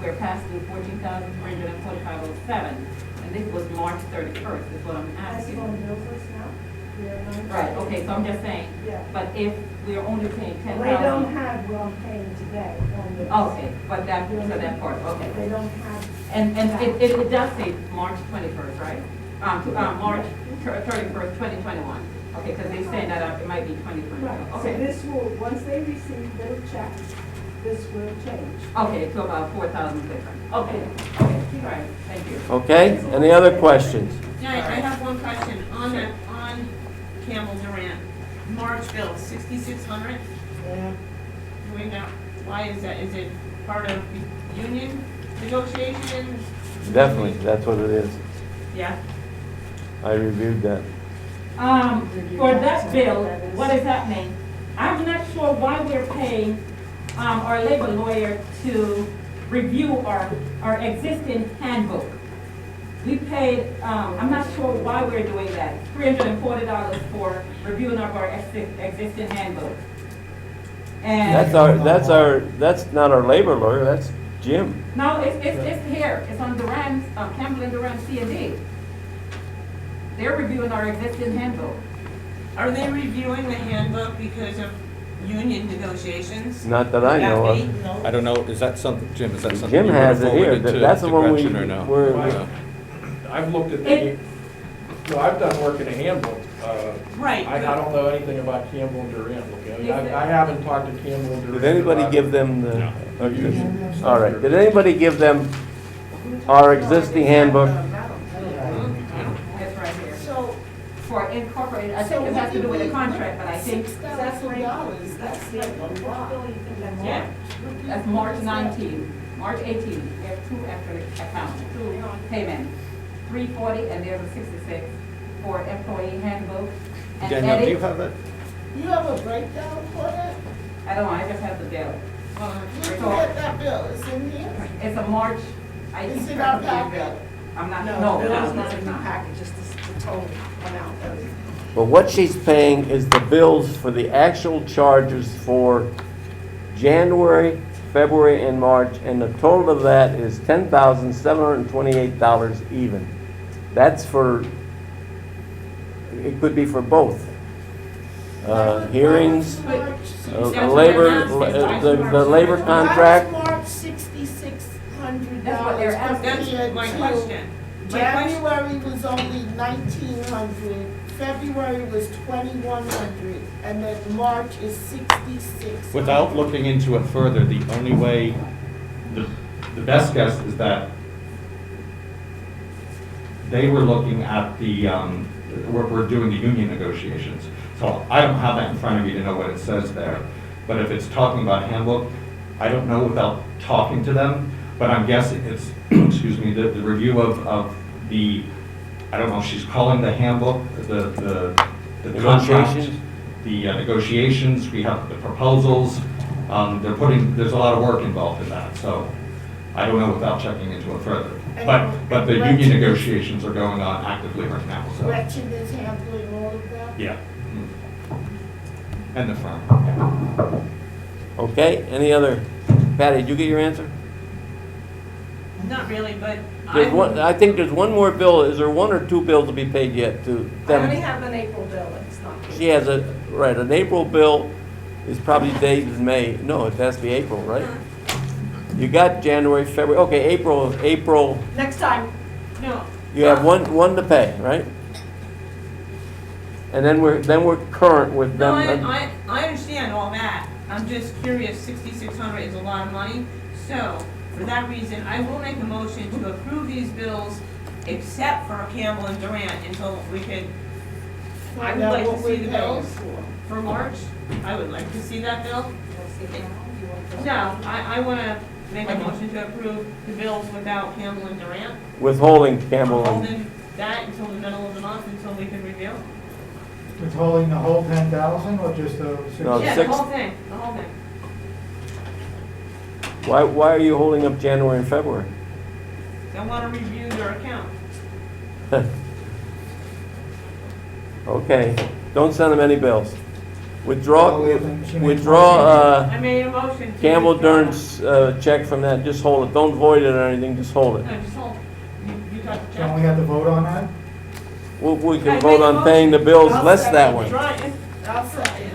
[SPEAKER 8] We're past due 14,345.07, and this was March 31st, is what I'm asking.
[SPEAKER 11] bill first now?
[SPEAKER 8] Right, okay, so I'm just saying,
[SPEAKER 11] Yeah.
[SPEAKER 8] but if we're only paying
[SPEAKER 11] They
[SPEAKER 8] 10,000.
[SPEAKER 11] don't have what I'm paying today on this.
[SPEAKER 8] Okay, but that, so that part, okay.
[SPEAKER 11] They don't have.
[SPEAKER 8] And it does say March 21st, right? March 31st, 2021. Okay, because they say that it might be 2021.
[SPEAKER 12] Right, so
[SPEAKER 8] Okay,
[SPEAKER 12] this will, once they receive their check, this will change.
[SPEAKER 8] okay, to about 4,000 different. Okay, okay, all right, thank you.
[SPEAKER 3] okay? Any other questions?
[SPEAKER 2] Yeah, I have one question on Campbell Durant. March bill, 6,600.
[SPEAKER 11] Yeah.
[SPEAKER 2] Wait now, why is that? Is it part of the union negotiations?
[SPEAKER 3] Definitely, that's what it is.
[SPEAKER 2] Yeah.
[SPEAKER 3] I reviewed that.
[SPEAKER 8] For that bill, what is happening? I'm not sure why we're paying our labor lawyer to review our existing handbook. We paid, I'm not sure why we're doing that, $340 for reviewing of our existing handbook. And
[SPEAKER 3] That's not our labor lawyer, that's Jim.
[SPEAKER 8] no, it's here, it's on Durant's, Campbell and Durant C&D. They're reviewing our existing handbook.
[SPEAKER 2] Are they reviewing the handbook because of union negotiations.
[SPEAKER 3] Not that I know
[SPEAKER 2] Would
[SPEAKER 3] of.
[SPEAKER 2] that be?
[SPEAKER 5] I don't know, is that something, Jim, is that something
[SPEAKER 3] Jim
[SPEAKER 5] you
[SPEAKER 3] has
[SPEAKER 5] want
[SPEAKER 3] it
[SPEAKER 5] to
[SPEAKER 3] here.
[SPEAKER 5] forward to
[SPEAKER 3] That's the one we,
[SPEAKER 5] Gretchen or no?
[SPEAKER 3] we're,
[SPEAKER 5] Yeah.
[SPEAKER 1] I've looked at
[SPEAKER 8] It-
[SPEAKER 1] no, I've done work in a handbook.
[SPEAKER 2] Right.
[SPEAKER 1] I don't know anything about Campbell and Durant. Okay? I haven't talked to Campbell and Durant.
[SPEAKER 3] did anybody
[SPEAKER 1] about-
[SPEAKER 3] give them the?
[SPEAKER 5] No.
[SPEAKER 3] Okay. All right, did anybody give them our existing handbook?
[SPEAKER 8] That's right here.
[SPEAKER 4] So,
[SPEAKER 8] For incorporated, I
[SPEAKER 4] so
[SPEAKER 8] think it has to do with the
[SPEAKER 4] $6,000,
[SPEAKER 8] contract, but I think
[SPEAKER 4] that's like a lot.
[SPEAKER 2] Yeah.
[SPEAKER 8] that's March 19, March 18, we have two extra accounts, two payment, 340 and there's a 66 for employee handbook. And
[SPEAKER 5] Danielle, do you
[SPEAKER 8] edit-
[SPEAKER 5] have it?
[SPEAKER 4] You have a breakdown for that?
[SPEAKER 8] I don't know, I just have the bill.
[SPEAKER 4] Where'd you get that bill? It's in here?
[SPEAKER 8] It's a March, I
[SPEAKER 4] Is
[SPEAKER 8] think.
[SPEAKER 4] it our packet?
[SPEAKER 8] I'm not,
[SPEAKER 11] No,
[SPEAKER 8] no,
[SPEAKER 11] the bill
[SPEAKER 8] no,
[SPEAKER 11] is not
[SPEAKER 8] it's
[SPEAKER 11] in the
[SPEAKER 8] not.
[SPEAKER 11] package, just the total amount of it.
[SPEAKER 3] But what she's paying is the bills for the actual charges for January, February, and March, and the total of that is $10,728 even. That's for, it could be for both. Hearings,
[SPEAKER 4] March
[SPEAKER 3] labor, the labor contract.
[SPEAKER 4] March $6,600.
[SPEAKER 8] That's what they're asking.
[SPEAKER 2] That's my question. My question,
[SPEAKER 4] January was only 1,900, February was 2,100, and then March is 66.
[SPEAKER 5] Without looking into it further, the only way, the best guess is that they were looking at the, we're doing the union negotiations. So I don't have that in front of me to know what it says there. But if it's talking about handbook, I don't know without talking to them, but I'm guessing it's, excuse me, the review of the, I don't know if she's calling the handbook, the contract,
[SPEAKER 3] Negotiations?
[SPEAKER 5] the negotiations, we have the proposals. There's a lot of work involved in that, so I don't know without checking into it further. But the union negotiations are going on actively right now, so.
[SPEAKER 4] Gretchen is handling all of that?
[SPEAKER 5] Yeah. And the firm.
[SPEAKER 3] Okay, any other? Patty, did you get your answer?
[SPEAKER 2] not really, but
[SPEAKER 3] There's one, I think there's one more bill. Is there one or two bills to be paid yet to
[SPEAKER 11] I only
[SPEAKER 3] them?
[SPEAKER 11] have an April bill, it's not.
[SPEAKER 3] She has a, right, an April bill is probably dated in May. No, it has to be April, right? You got January, February, okay, April,
[SPEAKER 11] Next time,
[SPEAKER 2] no,
[SPEAKER 3] you have one to pay, right? And then we're current with
[SPEAKER 2] no,
[SPEAKER 3] them.
[SPEAKER 2] I understand all that. I'm just curious, 6,600 is a lot of money. So, for that reason, I will make a motion to approve these bills except for Campbell and Durant until we could, I would
[SPEAKER 4] Find out
[SPEAKER 2] like
[SPEAKER 4] what
[SPEAKER 2] to
[SPEAKER 4] we're
[SPEAKER 2] see the
[SPEAKER 4] paying
[SPEAKER 2] bills for March. I would like to see that bill. No, I want to make a motion to approve the bills without Campbell and Durant.
[SPEAKER 3] Withholding Campbell and,
[SPEAKER 2] Holding that until the middle of the month until we can review.
[SPEAKER 7] Withholding the whole 10,000 or just the
[SPEAKER 3] No,
[SPEAKER 2] Yeah,
[SPEAKER 3] six-
[SPEAKER 2] the whole thing, the whole thing.
[SPEAKER 3] why are you holding up January and February?
[SPEAKER 2] I want to review your account.
[SPEAKER 3] Okay, don't send them any bills. Withdraw,
[SPEAKER 7] Well, she made a
[SPEAKER 3] withdraw,
[SPEAKER 2] I made a motion to.
[SPEAKER 3] Campbell
[SPEAKER 2] withdraw.
[SPEAKER 3] Dern's, check from that, just hold it, don't void it or anything, just hold it.
[SPEAKER 2] No, just hold. You got the
[SPEAKER 7] Don't we
[SPEAKER 2] check.
[SPEAKER 7] have to vote on that?
[SPEAKER 3] We
[SPEAKER 2] I
[SPEAKER 3] can
[SPEAKER 2] made
[SPEAKER 3] vote
[SPEAKER 2] a
[SPEAKER 3] on paying the bills
[SPEAKER 4] I'll
[SPEAKER 3] less
[SPEAKER 4] second
[SPEAKER 3] that
[SPEAKER 4] it.
[SPEAKER 3] way.
[SPEAKER 2] Trying.
[SPEAKER 4] I'll second.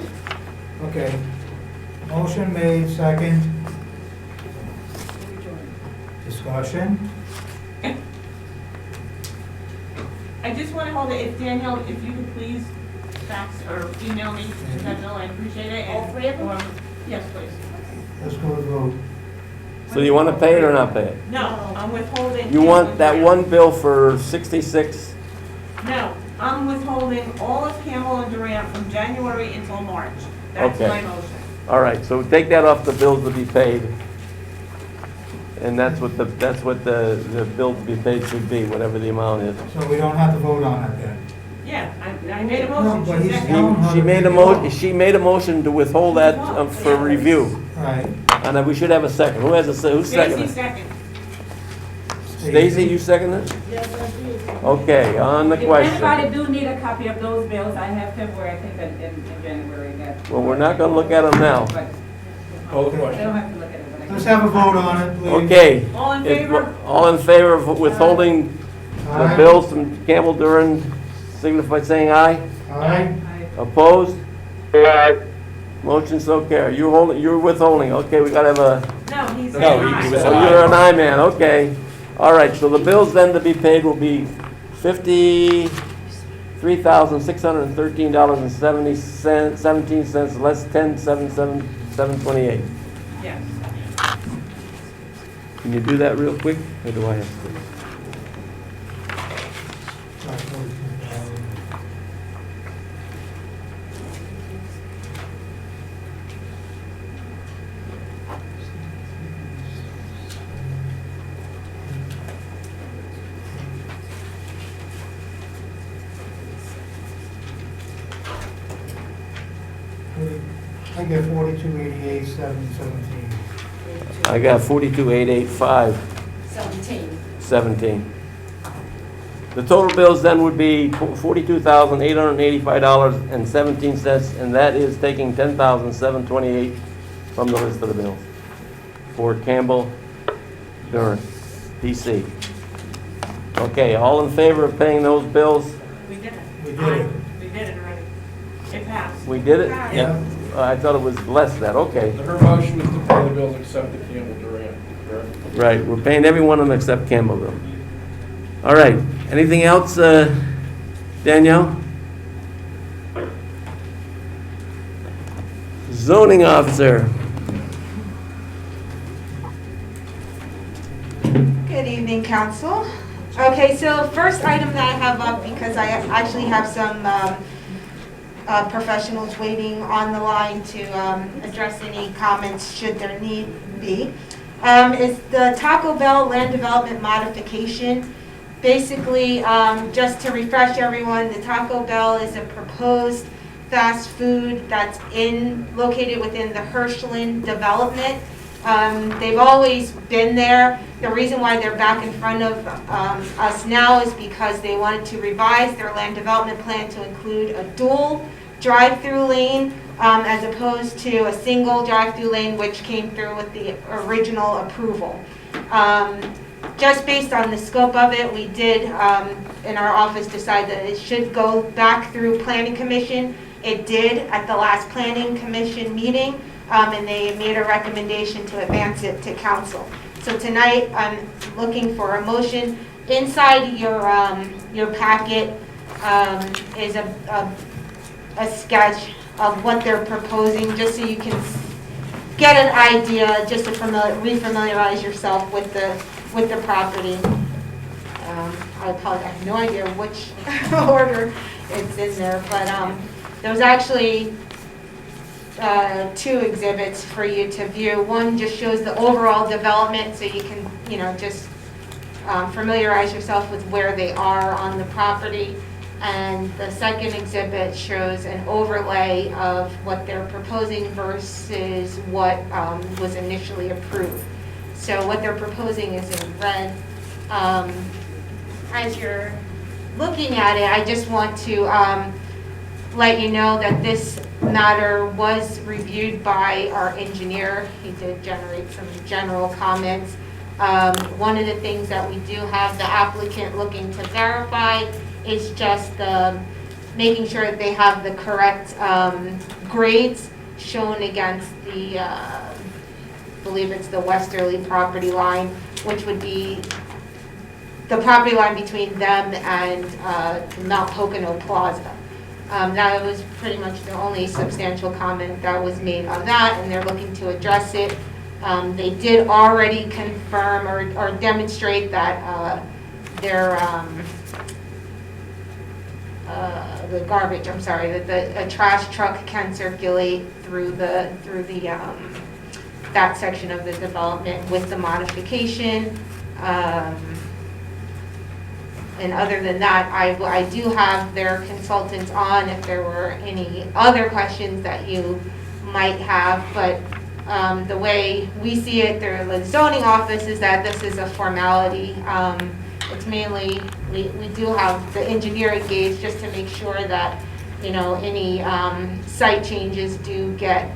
[SPEAKER 7] Okay. Motion made, second. Discussion?
[SPEAKER 2] I just want to hold it, if Danielle, if you could please fax or email me that bill, I appreciate it. and-
[SPEAKER 4] All three of them?
[SPEAKER 2] or- Yes, please.
[SPEAKER 7] Let's go to vote.
[SPEAKER 3] So you wanna pay it or not pay it?
[SPEAKER 2] No, I'm withholding.
[SPEAKER 3] You
[SPEAKER 2] Campbell
[SPEAKER 3] want
[SPEAKER 2] and
[SPEAKER 3] that
[SPEAKER 2] Durant.
[SPEAKER 3] one bill for 66?
[SPEAKER 2] No, I'm withholding all of Campbell and Durant from January until March. That's
[SPEAKER 3] Okay.
[SPEAKER 2] my motion.
[SPEAKER 3] All right, so take that off the bills to be paid. And that's what the bill to be paid should be, whatever the amount is.
[SPEAKER 7] So we don't have to vote on it then?
[SPEAKER 2] Yeah, I made a
[SPEAKER 7] No,
[SPEAKER 2] motion.
[SPEAKER 7] but
[SPEAKER 2] She
[SPEAKER 7] he's
[SPEAKER 2] seconded.
[SPEAKER 7] telling her
[SPEAKER 3] She
[SPEAKER 7] to
[SPEAKER 3] made a
[SPEAKER 7] withdraw.
[SPEAKER 3] she made a motion to withhold that for review.
[SPEAKER 7] Right.
[SPEAKER 3] And then we should have a second. Who has who's
[SPEAKER 2] Stacy
[SPEAKER 3] second?
[SPEAKER 2] second.
[SPEAKER 3] Stacy, you second it?
[SPEAKER 4] Yes, I did.
[SPEAKER 3] Okay, on the
[SPEAKER 8] If anybody
[SPEAKER 3] question.
[SPEAKER 8] do need a copy of those bills, I have February, I think, in January, that.
[SPEAKER 3] Well, we're not gonna look at them now.
[SPEAKER 8] But
[SPEAKER 1] Call the
[SPEAKER 8] they
[SPEAKER 1] question.
[SPEAKER 8] don't have to look at it, but I.
[SPEAKER 7] Let's have a vote on it, please.
[SPEAKER 3] Okay.
[SPEAKER 2] All in favor?
[SPEAKER 3] All in favor of withholding the
[SPEAKER 7] Aye.
[SPEAKER 3] bills from Campbell Duran, signify by saying aye.
[SPEAKER 7] Aye.
[SPEAKER 3] Opposed?
[SPEAKER 6] Aye.
[SPEAKER 3] Motion so carried. You're withholding. Okay, we gotta have a,
[SPEAKER 2] No, he said
[SPEAKER 5] No, he
[SPEAKER 2] aye.
[SPEAKER 5] was-
[SPEAKER 3] so you're an aye man, okay. All right, so the bills then to be paid will be $53,613.17 less $10,777,728.
[SPEAKER 2] Yes.
[SPEAKER 3] Can you do that real quick, or do I have to?
[SPEAKER 7] I get 4288, 717.
[SPEAKER 3] I got 42,885. 17. The total bills then would be $42,885.17, and that is taking $10,728 from the list of the bills for Campbell Durham, PC. Okay, all in favor of paying those bills?
[SPEAKER 2] We did it.
[SPEAKER 7] We did
[SPEAKER 2] Aye.
[SPEAKER 7] it.
[SPEAKER 2] We did it already. It passed.
[SPEAKER 3] We did it?
[SPEAKER 7] Yeah.
[SPEAKER 3] I thought it was less than that, okay.
[SPEAKER 1] Her motion was to pay the bills except the Campbell Durant, correct?
[SPEAKER 3] Right, we're paying every one of them except Campbellville. All right, anything else, Danielle? Zoning officer.
[SPEAKER 13] Good evening, council. Okay, so first item that I have up, because I actually have some professionals waiting on the line to address any comments should there need be, is the Taco Bell land development modification. Basically, just to refresh everyone, the Taco Bell is a proposed fast food that's located within the Hirschland development. They've always been there. The reason why they're back in front of us now is because they wanted to revise their land development plan to include a dual drive-through lane as opposed to a single drive-through lane, which came through with the original approval. Just based on the scope of it, we did in our office decide that it should go back through Planning Commission. It did at the last Planning Commission meeting, and they made a recommendation to advance it to council. So tonight, I'm looking for a motion. Inside your packet is a sketch of what they're proposing, just so you can get an idea, just to refamiliarize yourself with the property. I apologize, I have no idea which order it's in there, but there's actually two exhibits for you to view. One just shows the overall development, so you can, just familiarize yourself with where they are on the property. And the second exhibit shows an overlay of what they're proposing versus what was initially approved. So what they're proposing is in red. As you're looking at it, I just want to let you know that this matter was reviewed by our engineer. He did generate some general comments. One of the things that we do have the applicant looking to verify is just making sure that they have the correct grades shown against the, I believe it's the westerly property line, which would be the property line between them and Mount Pocono Plaza. That was pretty much the only substantial comment that was made on that, and they're looking to address it. They did already confirm or demonstrate that the garbage, I'm sorry, that a trash truck can circulate through that section of the development with the modification. And other than that, I do have their consultants on if there were any other questions that you might have, but the way we see it through the zoning office is that this is a formality. It's mainly, we do have the engineer engaged just to make sure that, any site changes do get,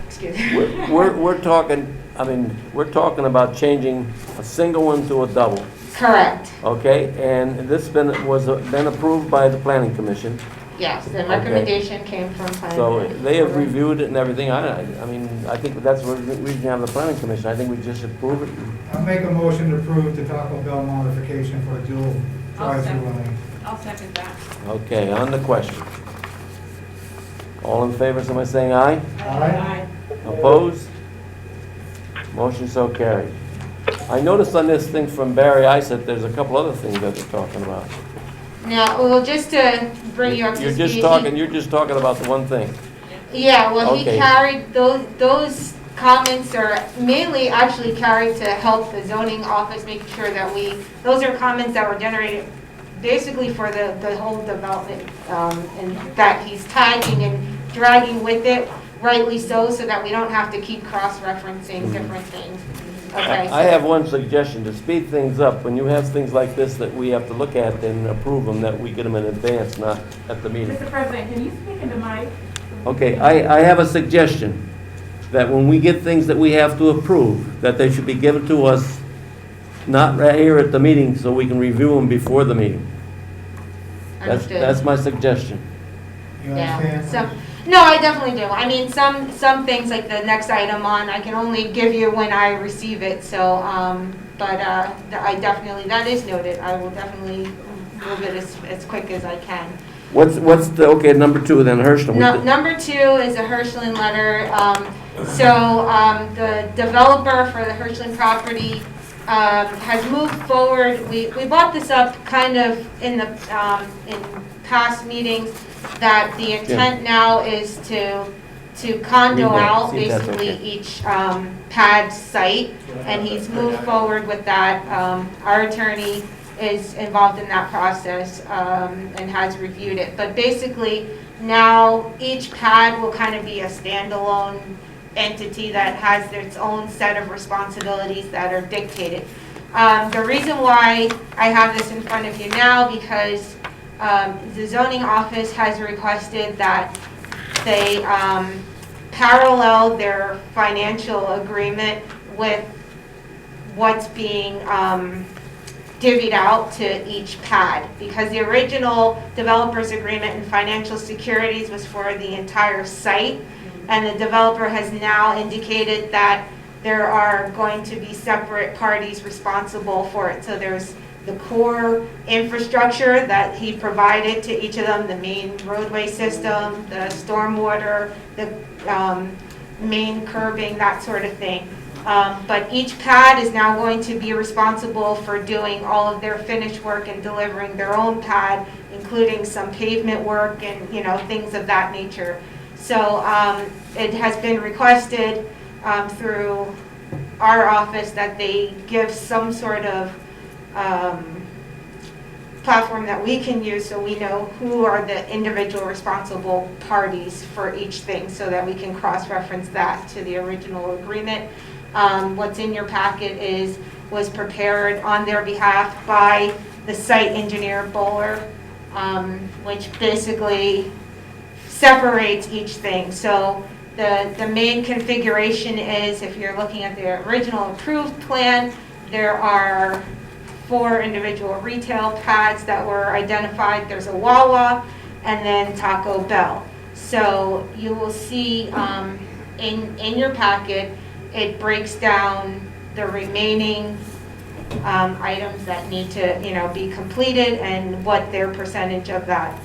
[SPEAKER 13] excuse me.
[SPEAKER 3] We're talking about changing a single one to a double.
[SPEAKER 13] Correct.
[SPEAKER 3] Okay, and this been approved by the Planning Commission.
[SPEAKER 13] Yes, the recommendation came from planning.
[SPEAKER 3] So
[SPEAKER 13] and
[SPEAKER 3] they have
[SPEAKER 13] zoning.
[SPEAKER 3] reviewed it and everything. I mean, I think that's the reason you have the planning commission. I think we just approve it.
[SPEAKER 7] I'll make a motion to approve the Taco Bell modification for a dual drive-through lane.
[SPEAKER 2] I'll second that.
[SPEAKER 3] Okay, on the question. All in favor, somebody saying aye?
[SPEAKER 7] Aye.
[SPEAKER 3] Opposed? Motion so carried. I noticed on this thing from Barry Isett, there's a couple other things that they're talking about.
[SPEAKER 13] Now, well, just to bring you up to
[SPEAKER 3] You're
[SPEAKER 13] speed.
[SPEAKER 3] just talking about the one thing.
[SPEAKER 13] Yeah, well, he
[SPEAKER 3] Okay.
[SPEAKER 13] carried, those comments are mainly actually carried to help the zoning office, making sure that those are comments that were generated basically for the whole development, and that he's tagging and dragging with it, rightly so that we don't have to keep cross-referencing different things. Okay.
[SPEAKER 3] I have one suggestion, to speed things up, when you have things like this that we have to look at and approve them, that we get them in advance, not at the meeting.
[SPEAKER 8] Mr. President, can you speak into my?
[SPEAKER 3] Okay, I have a suggestion, that when we get things that we have to approve, that they should be given to us, not right here at the meeting, so we can review them before the meeting.
[SPEAKER 13] Understood.
[SPEAKER 3] That's my suggestion.
[SPEAKER 7] You
[SPEAKER 13] Yeah,
[SPEAKER 7] understand?
[SPEAKER 13] no, I definitely do. I mean, some things like the next item on, I can only give you when I receive it, so, but, I definitely, that is noted. I will definitely move it as quick as I can.
[SPEAKER 3] What's the, okay, number 2 then, Hirschland.
[SPEAKER 13] No, number 2 is a Hirschland letter. The developer for the Hirschland property, has moved forward. We brought this up kind of in past meetings, that the intent now is to condo
[SPEAKER 3] Read that,
[SPEAKER 13] out
[SPEAKER 3] see if that's
[SPEAKER 13] basically
[SPEAKER 3] okay.
[SPEAKER 13] each pad site, and he's moved forward with that. Our attorney is involved in that process and has reviewed it. But basically, now each pad will kind of be a standalone entity that has its own set of responsibilities that are dictated. The reason why I have this in front of you now, because the zoning office has requested that they parallel their financial agreement with what's being divvied out to each pad, because the original developer's agreement and financial securities was for the entire site, and the developer has now indicated that there are going to be separate parties responsible for it. So there's the core infrastructure that he provided to each of them, the main roadway system, the stormwater, the main curbing, that sort of thing. But each pad is now going to be responsible for doing all of their finished work and delivering their own pad, including some pavement work and, things of that nature. So it has been requested through our office that they give some sort of platform that we can use, so we know who are the individual responsible parties for each thing, so that we can cross-reference that to the original agreement. What's in your packet was prepared on their behalf by the site engineer Bowler, which basically separates each thing. So the main configuration is, if you're looking at the original approved plan, there are 4 individual retail pads that were identified. There's a Wawa and then Taco Bell. So you will see in your packet, it breaks down the remaining items that need to be completed and what their percentage of that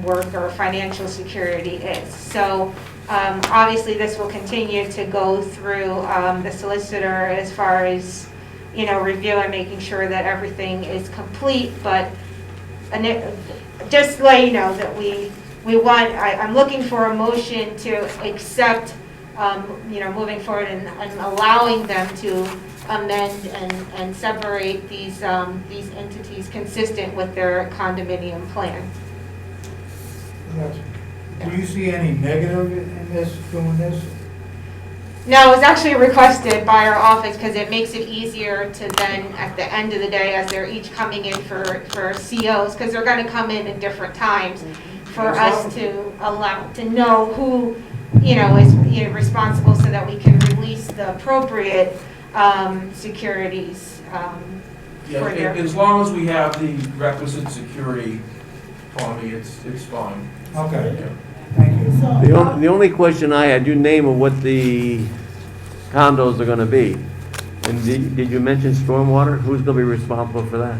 [SPEAKER 13] work or financial security is. So obviously this will continue to go through the solicitor as far as review and making sure that everything is complete, but just to let you know that I'm looking for a motion to accept moving forward and allowing them to amend and separate these entities consistent with their condominium plan.
[SPEAKER 7] Do you see any negative in this, doing this?
[SPEAKER 13] No, it was actually requested by our office because it makes it easier to then, at the end of the day, as they're each coming in for COs, because they're going to come in at different times, for us to allow, to know who, is responsible, so that we can release the appropriate securities
[SPEAKER 1] Yeah,
[SPEAKER 13] for their.
[SPEAKER 1] as long as we have the requisite security, Tommy, it's fine.
[SPEAKER 7] Okay,
[SPEAKER 1] Yeah.
[SPEAKER 7] thank you.
[SPEAKER 3] The only question I had, you name what the condos are gonna be. And did you mention stormwater? Who's gonna be responsible for that?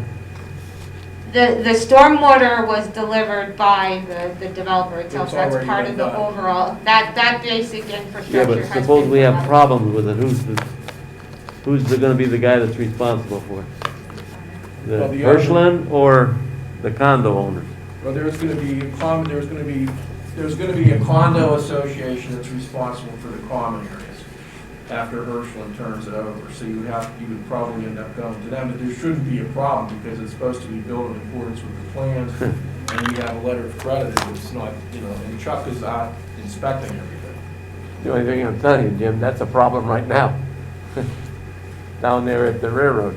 [SPEAKER 13] The stormwater was delivered by the developer itself,
[SPEAKER 1] It's
[SPEAKER 13] that's
[SPEAKER 1] already
[SPEAKER 13] part
[SPEAKER 1] been
[SPEAKER 13] of the
[SPEAKER 1] done.
[SPEAKER 13] overall, that basic
[SPEAKER 3] Yeah,
[SPEAKER 13] infrastructure
[SPEAKER 3] but
[SPEAKER 13] has been.
[SPEAKER 3] suppose we have
[SPEAKER 13] provided.
[SPEAKER 3] problems with it, who's gonna be the guy that's responsible for it? The
[SPEAKER 1] Well, the owner.
[SPEAKER 3] Hirschland or the condo owners?
[SPEAKER 1] Well, there's gonna be a condo association that's responsible for the common areas after Hirschland turns it over. So you would probably end up going to them, but there shouldn't be a problem because it's supposed to be built in accordance with the plans. And you have a letter of credit if it's not, and Chuck is out inspecting everything.
[SPEAKER 3] The only thing I'm telling you, Jim, that's a problem right now. Down there at the railroad.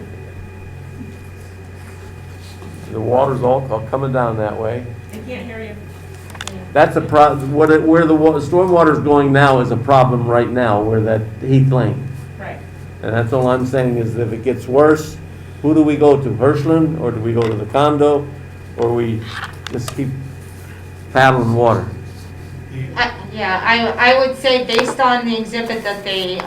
[SPEAKER 3] The water's all coming down that way.
[SPEAKER 2] I can't hear you.
[SPEAKER 3] That's a problem, where the stormwater's going now is a problem right now, where that Heath Lane.
[SPEAKER 2] Right.
[SPEAKER 3] And that's all I'm saying is if it gets worse, who do we go to, Hirschland, or do we go to the condo, or we just keep paddling water?
[SPEAKER 13] Yeah, I would say based on the exhibit that they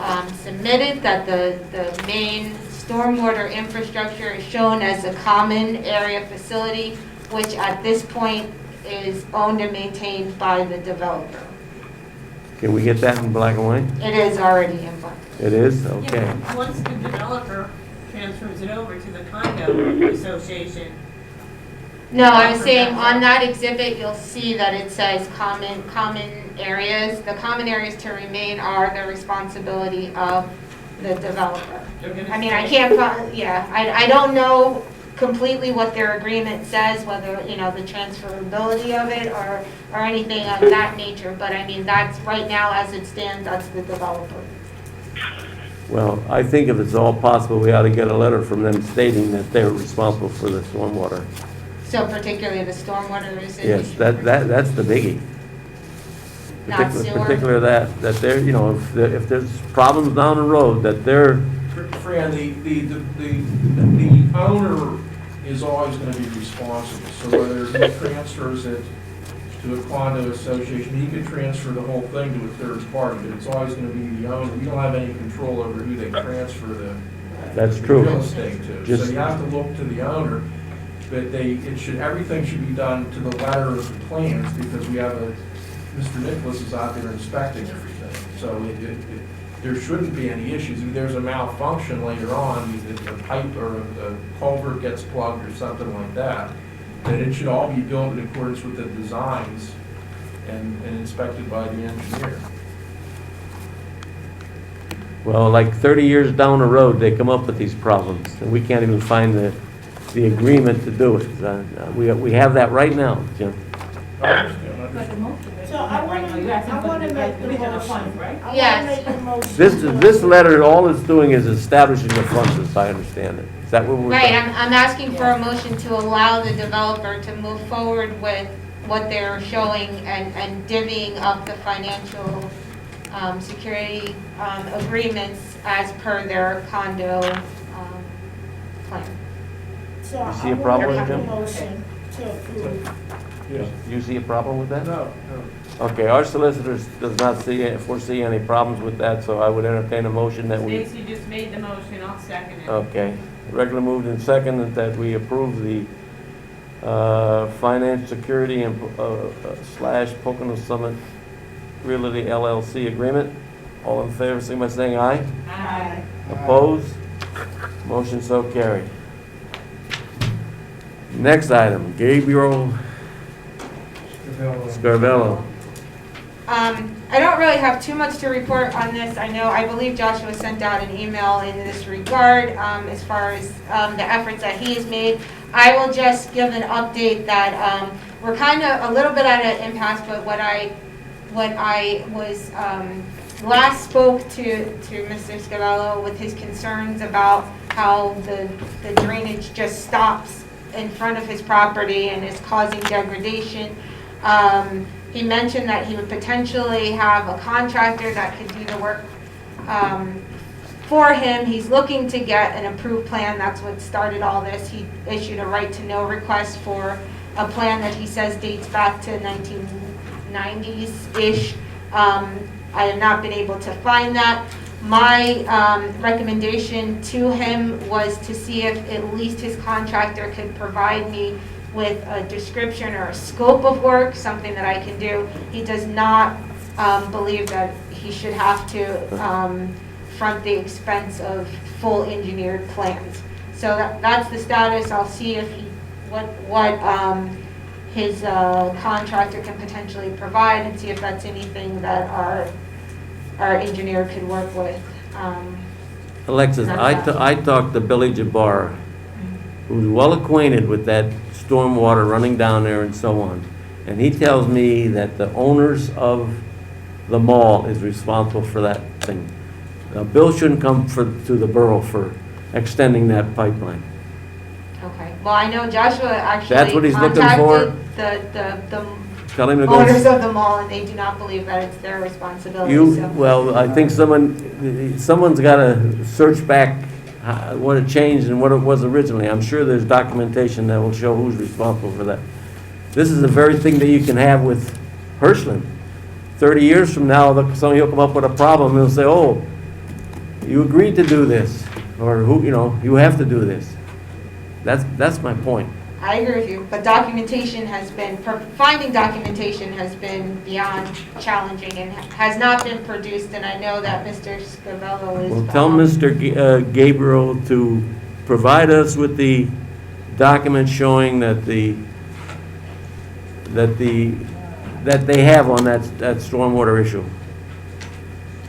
[SPEAKER 13] submitted, that the main stormwater infrastructure is shown as a common area facility, which at this point is owned and maintained by the developer.
[SPEAKER 3] Can we get that in black and white?
[SPEAKER 13] It is already in black.
[SPEAKER 3] It is,
[SPEAKER 2] Yeah,
[SPEAKER 3] okay.
[SPEAKER 2] but once the developer transfers it over to the condo association,
[SPEAKER 13] No, I was saying on that exhibit, you'll see that it says common areas. The common areas to remain are the responsibility of the developer.
[SPEAKER 2] they're gonna.
[SPEAKER 13] I mean, I can't, I don't know completely what their agreement says, whether, the transferability of it or anything of that nature, but I mean, that's, right now, as it stands, that's the developer.
[SPEAKER 3] Well, I think if it's all possible, we ought to get a letter from them stating that they're responsible for the stormwater.
[SPEAKER 13] So particularly the stormwater is.
[SPEAKER 3] Yes, that's the biggie.
[SPEAKER 13] Not sewer.
[SPEAKER 3] Particular that they're, if there's problems down the road, that they're,
[SPEAKER 1] Fran, the owner is always gonna be responsible, so whether he transfers it to a condo association, he could transfer the whole thing to a third party, but it's always gonna be the owner. We don't have any control over who they transfer the
[SPEAKER 3] that's true.
[SPEAKER 1] real estate to. So
[SPEAKER 3] Just-
[SPEAKER 1] you have to look to the owner, but everything should be done to the letter of the plans, because we have Mr. Nicholas is out there inspecting everything. So there shouldn't be any issues. If there's a malfunction later on, if a pipe or a culvert gets plugged or something like that, then it should all be built in accordance with the designs and inspected by the engineer.
[SPEAKER 3] Well, like 30 years down the road, they come up with these problems, and we can't even find the agreement to do it. We have that right now, Jim.
[SPEAKER 1] I understand.
[SPEAKER 4] So I want to make the motion.
[SPEAKER 8] right?
[SPEAKER 4] I
[SPEAKER 13] Yes.
[SPEAKER 4] want to make a motion.
[SPEAKER 3] This letter, all it's doing is establishing the funds, as I understand it. Is that what we're
[SPEAKER 13] Right,
[SPEAKER 3] doing?
[SPEAKER 13] I'm asking for a motion to allow the developer to move forward with what they're showing and divvying up the financial security agreements as per their condo plan.
[SPEAKER 4] So
[SPEAKER 3] You see a
[SPEAKER 4] I
[SPEAKER 3] problem
[SPEAKER 4] want
[SPEAKER 3] with
[SPEAKER 4] to
[SPEAKER 3] it,
[SPEAKER 4] make a
[SPEAKER 3] Jim?
[SPEAKER 4] motion to approve.
[SPEAKER 3] You see a problem with that?
[SPEAKER 1] No.
[SPEAKER 3] Okay, our solicitors does not foresee any problems with that, so I would entertain a motion that we,
[SPEAKER 2] Stacy just made the motion, I'll second it.
[SPEAKER 3] okay. Regular moved and seconded that we approve the finance security and / Pocono Summit Realty LLC agreement. All in favor, signify by saying aye.
[SPEAKER 2] Aye.
[SPEAKER 3] Opposed? Motion so carried. Next item, Gabriel Scarvello.
[SPEAKER 13] I don't really have too much to report on this. I believe Joshua sent out an email in this regard as far as the efforts that he has made. I will just give an update that we're kind of a little bit at an impasse, but what I was last spoke to Mr. Scavello with his concerns about how the drainage just stops in front of his property and is causing degradation. He mentioned that he would potentially have a contractor that could do the work for him. He's looking to get an approved plan. That's what started all this. He issued a right to know request for a plan that he says dates back to 1990s-ish. I have not been able to find that. My recommendation to him was to see if at least his contractor could provide me with a description or a scope of work, something that I can do. He does not believe that he should have to front the expense of full engineered plans. So that's the status. I'll see if what his contractor can potentially provide, and see if that's anything that our engineer could work with.
[SPEAKER 3] Alexis, I talked to Billy Jabbar, who's well acquainted with that stormwater running down there and so on. And he tells me that the owners of the mall is responsible for that thing. Bill shouldn't come to the borough for extending that pipeline.
[SPEAKER 13] Okay, well, I know Joshua actually
[SPEAKER 3] That's what he's looking
[SPEAKER 13] contacted
[SPEAKER 3] for?
[SPEAKER 13] the
[SPEAKER 3] Tell him to go.
[SPEAKER 13] owners of the mall, and they do not believe that it's their responsibility, so.
[SPEAKER 3] Well, I think someone's got to search back what it changed and what it was originally. I'm sure there's documentation that will show who's responsible for that. This is the very thing that you can have with Hirschland. 30 years from now, somebody will come up with a problem and they'll say, oh, you agreed to do this, or you have to do this. That's my point.
[SPEAKER 13] I agree with you, but documentation has been, finding documentation has been beyond challenging and has not been produced, and I know that Mr. Scavello is.
[SPEAKER 3] Well, tell Mr. Gabriel to provide us with the document showing that they have on that stormwater issue.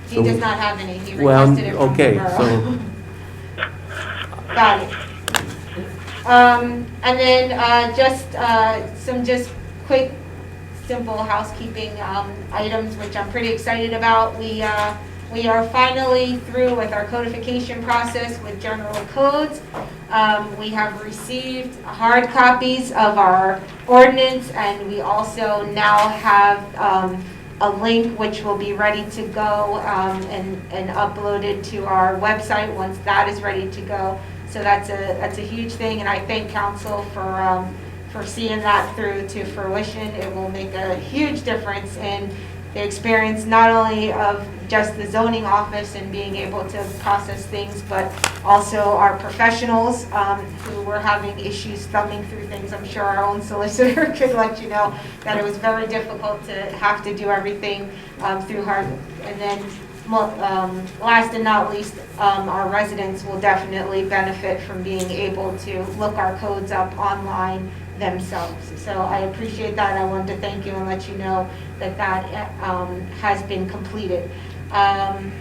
[SPEAKER 13] He does not have any, he
[SPEAKER 3] Well,
[SPEAKER 13] requested it from the
[SPEAKER 3] okay,
[SPEAKER 13] borough.
[SPEAKER 3] so
[SPEAKER 13] Got it. And then some quick, simple housekeeping items, which I'm pretty excited about. We are finally through with our codification process with general codes. We have received hard copies of our ordinance, and we also now have a link which will be ready to go and uploaded to our website once that is ready to go. So that's a huge thing, and I thank council for seeing that through to fruition. It will make a huge difference in the experience, not only of just the zoning office and being able to process things, but also our professionals who were having issues thumbing through things. I'm sure our own solicitor could let you know that it was very difficult to have to do everything through hard. And then last and not least, our residents will definitely benefit from being able to look our codes up online themselves. So I appreciate that. I wanted to thank you and let you know that has been completed. And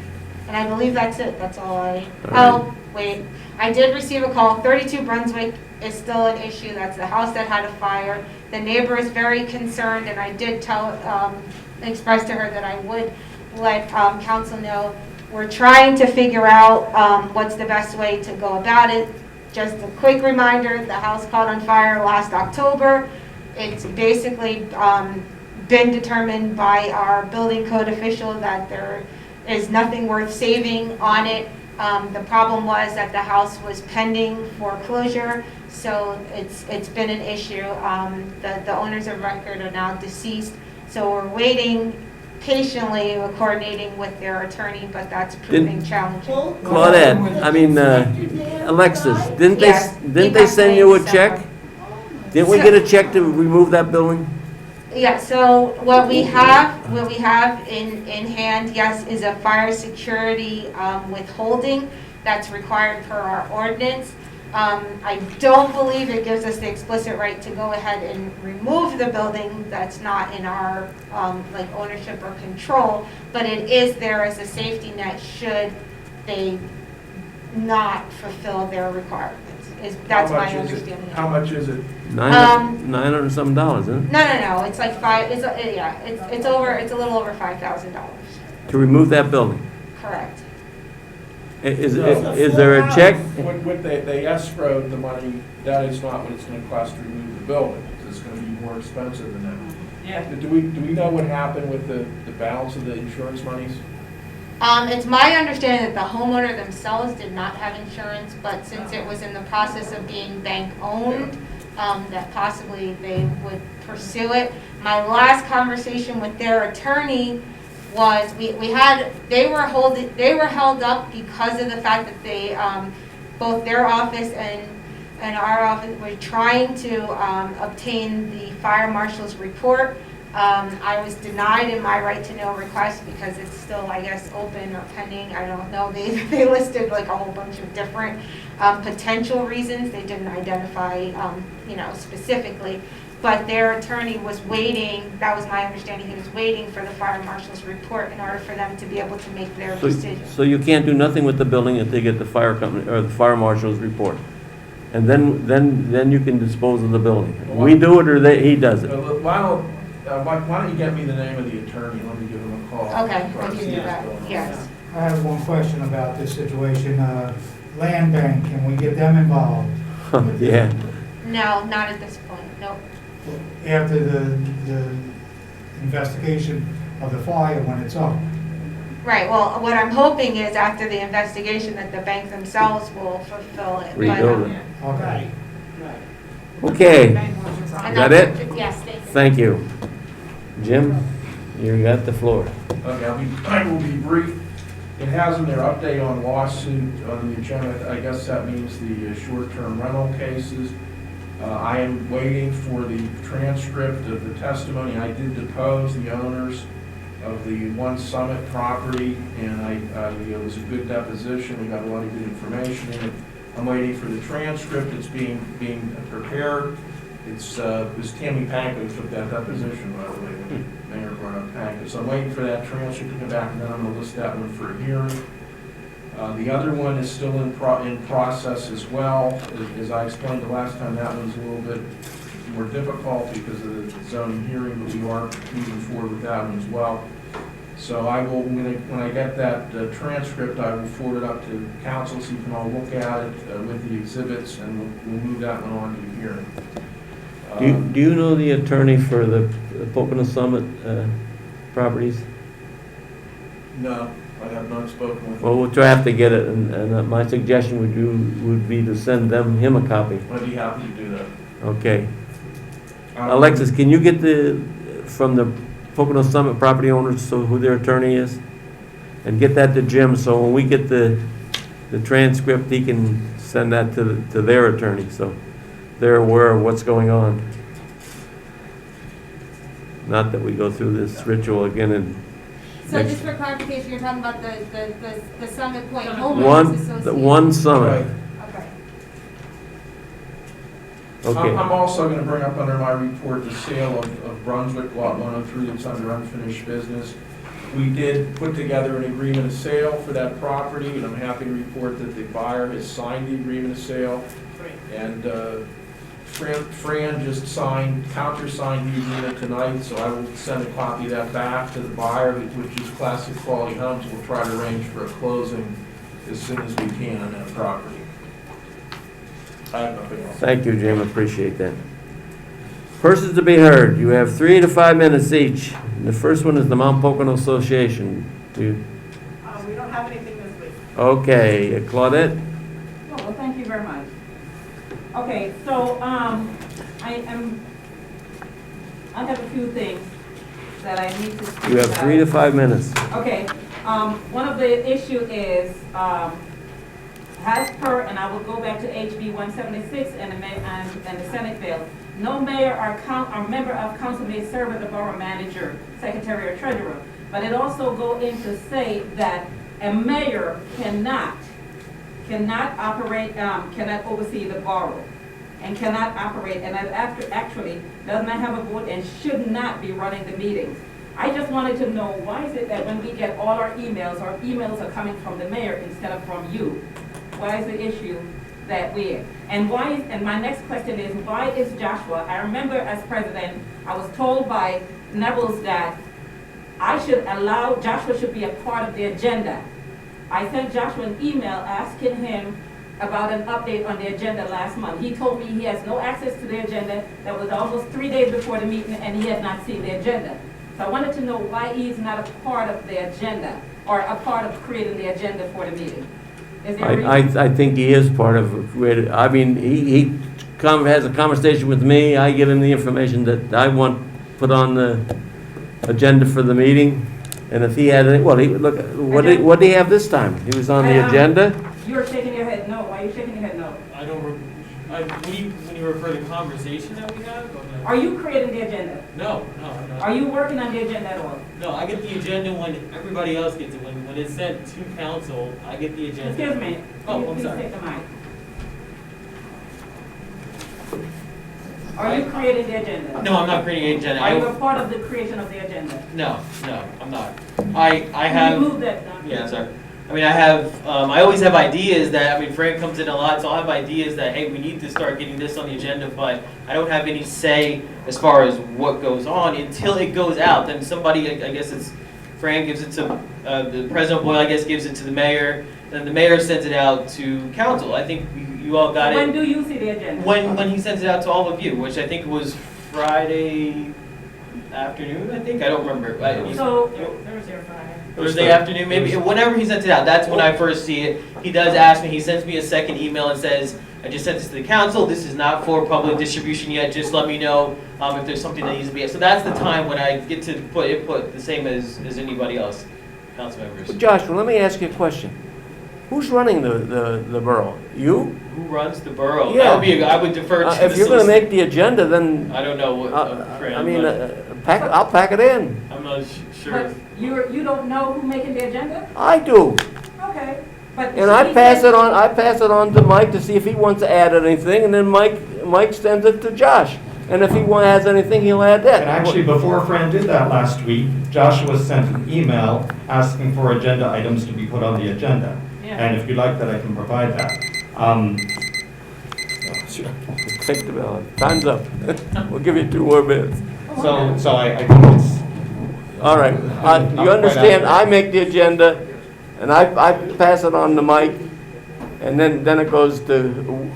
[SPEAKER 13] I believe that's it. That's all I. Oh, wait. I did receive a call. 32 Brunswick is still an issue. That's the house that had a fire. The neighbor is very concerned, and I did express to her that I would let council know. We're trying to figure out what's the best way to go about it. Just a quick reminder, the house caught on fire last October. It's basically been determined by our building code official that there is nothing worth saving on it. The problem was that the house was pending foreclosure, so it's been an issue. The owners of record are now deceased, so we're waiting patiently, coordinating with their attorney, but that's proving challenging.
[SPEAKER 3] Claudette, Alexis, didn't they send you a check? Didn't we get a check to remove that building?
[SPEAKER 13] Yeah, so what we have in hand, yes, is a fire security withholding that's required per our ordinance. I don't believe it gives us the explicit right to go ahead and remove the building. That's not in our ownership or control, but it is there as a safety net should they not fulfill their requirements. That's my understanding.
[SPEAKER 1] How much is it?
[SPEAKER 3] $900 and some dollars, isn't it?
[SPEAKER 13] No. It's like it's a little over $5,000.
[SPEAKER 3] To remove that building.
[SPEAKER 13] Correct.
[SPEAKER 3] Is there a check?
[SPEAKER 1] What they escrowed the money, that is not what it's going to cost to remove the building. It's going to be more expensive than that.
[SPEAKER 2] Yeah.
[SPEAKER 1] Do we know what happened with the balance of the insurance monies?
[SPEAKER 13] It's my understanding that the homeowner themselves did not have insurance, but since it was in the process of being bank-owned, that possibly they would pursue it. My last conversation with their attorney was, they were held up because of the fact that they, both their office and our office were trying to obtain the fire marshal's report. I was denied in my right to know request because it's still, I guess, open or pending. I don't know. They listed like a whole bunch of different potential reasons. They didn't identify, specifically. But their attorney was waiting. That was my understanding. He was waiting for the fire marshal's report in order for them to be able to make their decision.
[SPEAKER 3] So you can't do nothing with the building until you get the fire company, or the fire marshal's report? And then you can dispose of the building? We do it, or he does it?
[SPEAKER 1] Why don't you get me the name of the attorney, let me give him a call.
[SPEAKER 13] Okay, I can do that, yes.
[SPEAKER 7] I have one question about this situation. Land bank, can we get them involved?
[SPEAKER 3] Yeah.
[SPEAKER 13] No, not at this point, nope.
[SPEAKER 7] After the investigation of the fire when it's up?
[SPEAKER 13] Right, well, what I'm hoping is after the investigation that the bank themselves will fulfill it.
[SPEAKER 3] Rebuild it.
[SPEAKER 7] Okay.
[SPEAKER 3] Okay,
[SPEAKER 13] And
[SPEAKER 3] got
[SPEAKER 13] that's-
[SPEAKER 3] it?
[SPEAKER 13] Yes, thank you.
[SPEAKER 3] Thank you. Jim, you got the floor.
[SPEAKER 1] Okay, I will be brief. It has in their update on lawsuit on the agenda, I guess that means the short-term rental cases. I am waiting for the transcript of the testimony. I did depose the owners of the One Summit property, and it was a good deposition. We got a lot of good information in it. I'm waiting for the transcript. It's being prepared. It was Tammy Panko who took that deposition, by the way, when the mayor brought up Panko. So I'm waiting for that transcript to come back, and then I'm going to list that one for a hearing. The other one is still in process as well. As I explained the last time, that one's a little bit more difficult because of the zoning hearing, but we are moving forward with that one as well. So I will, when I get that transcript, I will forward it up to council so you can all look at it with the exhibits, and we'll move that one on to the hearing.
[SPEAKER 3] Do you know the attorney for the Pocono Summit properties?
[SPEAKER 1] No, I have not spoken with
[SPEAKER 3] Well, we'll try to get it, and my suggestion would be to send him a copy.
[SPEAKER 1] I'd be happy to do that.
[SPEAKER 3] Okay. Alexis, can you get from the Pocono Summit property owners, so who their attorney is? And get that to Jim, so when we get the transcript, he can send that to their attorney, so they're aware of what's going on. Not that we go through this ritual again and
[SPEAKER 13] So just for clarification, you're talking about the Summit Point Homeowners
[SPEAKER 3] the
[SPEAKER 13] Association?
[SPEAKER 3] One Summit.
[SPEAKER 1] Right.
[SPEAKER 13] Okay.
[SPEAKER 3] Okay.
[SPEAKER 1] I'm also going to bring up under my report the sale of Brunswick Lot 103 that's under unfinished business. We did put together an agreement of sale for that property, and I'm happy to report that the buyer has signed the agreement of sale. And Fran just countersigned the agreement tonight, so I will send a copy of that back to the buyer, which is Classic Quality Homes. We'll try to arrange for a closing as soon as we can on that property. I have nothing else.
[SPEAKER 3] Thank you, Jim, appreciate that. Persons to be heard, you have 3 to 5 minutes each. The first one is the Mount Pocono Association.
[SPEAKER 2] We don't have anything this week.
[SPEAKER 3] Okay, Claudette?
[SPEAKER 8] Oh, well, thank you very much. Okay, so, I have a few things that I need to speak
[SPEAKER 3] You have
[SPEAKER 8] about.
[SPEAKER 3] 3 to 5 minutes.
[SPEAKER 8] Okay, one of the issue is, as per, and I will go back to HB 176 and the Senate bill, no mayor or member of council may serve as a borough manager, secretary, or treasurer. But it also go in to say that a mayor cannot operate, cannot oversee the borough, and cannot operate, and actually does not have a vote and should not be running the meetings. I just wanted to know, why is it that when we get all our emails are coming from the mayor instead of from you? Why is the issue that way? And my next question is, why is Joshua, I remember as president, I was told by Neville's that Joshua should be a part of the agenda. I sent Joshua an email asking him about an update on the agenda last month. He told me he has no access to the agenda. That was almost 3 days before the meeting, and he had not seen the agenda. So I wanted to know why he's not a part of the agenda. or a part of creating the agenda for the meeting? Is there a reason?
[SPEAKER 3] I think he is part of, I mean, he has a conversation with me, I give him the information that I want put on the agenda for the meeting, and if he had any, well, look, what did he have this time? He was on the agenda?
[SPEAKER 8] You're shaking your head no. Why are you shaking your head no?
[SPEAKER 10] I don't, when you refer to the conversation that we have? Or no?
[SPEAKER 8] Are you creating the agenda?
[SPEAKER 10] No, I'm not.
[SPEAKER 8] Are you working on the agenda at all?
[SPEAKER 10] No, I get the agenda when everybody else gets it. When it's sent to council, I get the agenda.
[SPEAKER 8] Excuse me.
[SPEAKER 10] Oh, I'm
[SPEAKER 8] Please
[SPEAKER 10] sorry.
[SPEAKER 8] take the mic. Are you creating the agenda?
[SPEAKER 10] No, I'm not creating an agenda.
[SPEAKER 8] Are you a part of the creation of the agenda?
[SPEAKER 10] No, I'm not. I have.
[SPEAKER 8] Can you move that down?
[SPEAKER 10] Yeah, sorry. I mean, I have, I always have ideas that, I mean, Frank comes in a lot, so I'll have ideas that, hey, we need to start getting this on the agenda, but I don't have any say as far as what goes on until it goes out. Then somebody, I guess it's, Frank gives it to, the President Boyle, I guess, gives it to the mayor, then the mayor sends it out to council. I think you all got it.
[SPEAKER 8] When do you see the agenda?
[SPEAKER 10] When he sends it out to all of you, which I think was Friday afternoon, I think, I don't remember.
[SPEAKER 8] So, Thursday or Friday?
[SPEAKER 10] Thursday afternoon, maybe, whenever he sends it out, that's when I first see it. He does ask me, he sends me a second email and says, I just sent this to the council, this is not for public distribution yet, just let me know if there's something that needs to be, so that's the time when I get to put input the same as anybody else, council members.
[SPEAKER 3] Joshua, let me ask you a question. Who's running the borough? You?
[SPEAKER 10] Who runs the borough?
[SPEAKER 3] Yeah.
[SPEAKER 10] That would be, I would defer to the
[SPEAKER 3] If you're gonna make the agenda, then,
[SPEAKER 10] I don't know what,
[SPEAKER 3] I mean,
[SPEAKER 10] but
[SPEAKER 3] I'll pack it in.
[SPEAKER 10] I'm not sure.
[SPEAKER 8] But you don't know who's making the agenda?
[SPEAKER 3] I do.
[SPEAKER 8] Okay. But
[SPEAKER 3] And I pass it on to Mike to see if he wants to add anything, and then Mike sends it to Josh. And if he has anything, he'll add that.
[SPEAKER 5] And actually, before Fran did that last week, Joshua sent an email asking for agenda items to be put on the agenda.
[SPEAKER 8] Yeah.
[SPEAKER 5] And if you'd like that, I can provide that.
[SPEAKER 3] Take the ballot. Time's up. We'll give you 2 more minutes.
[SPEAKER 5] So I think it's,
[SPEAKER 3] All right. You understand, I make the agenda, and I pass it on to Mike, and then it goes to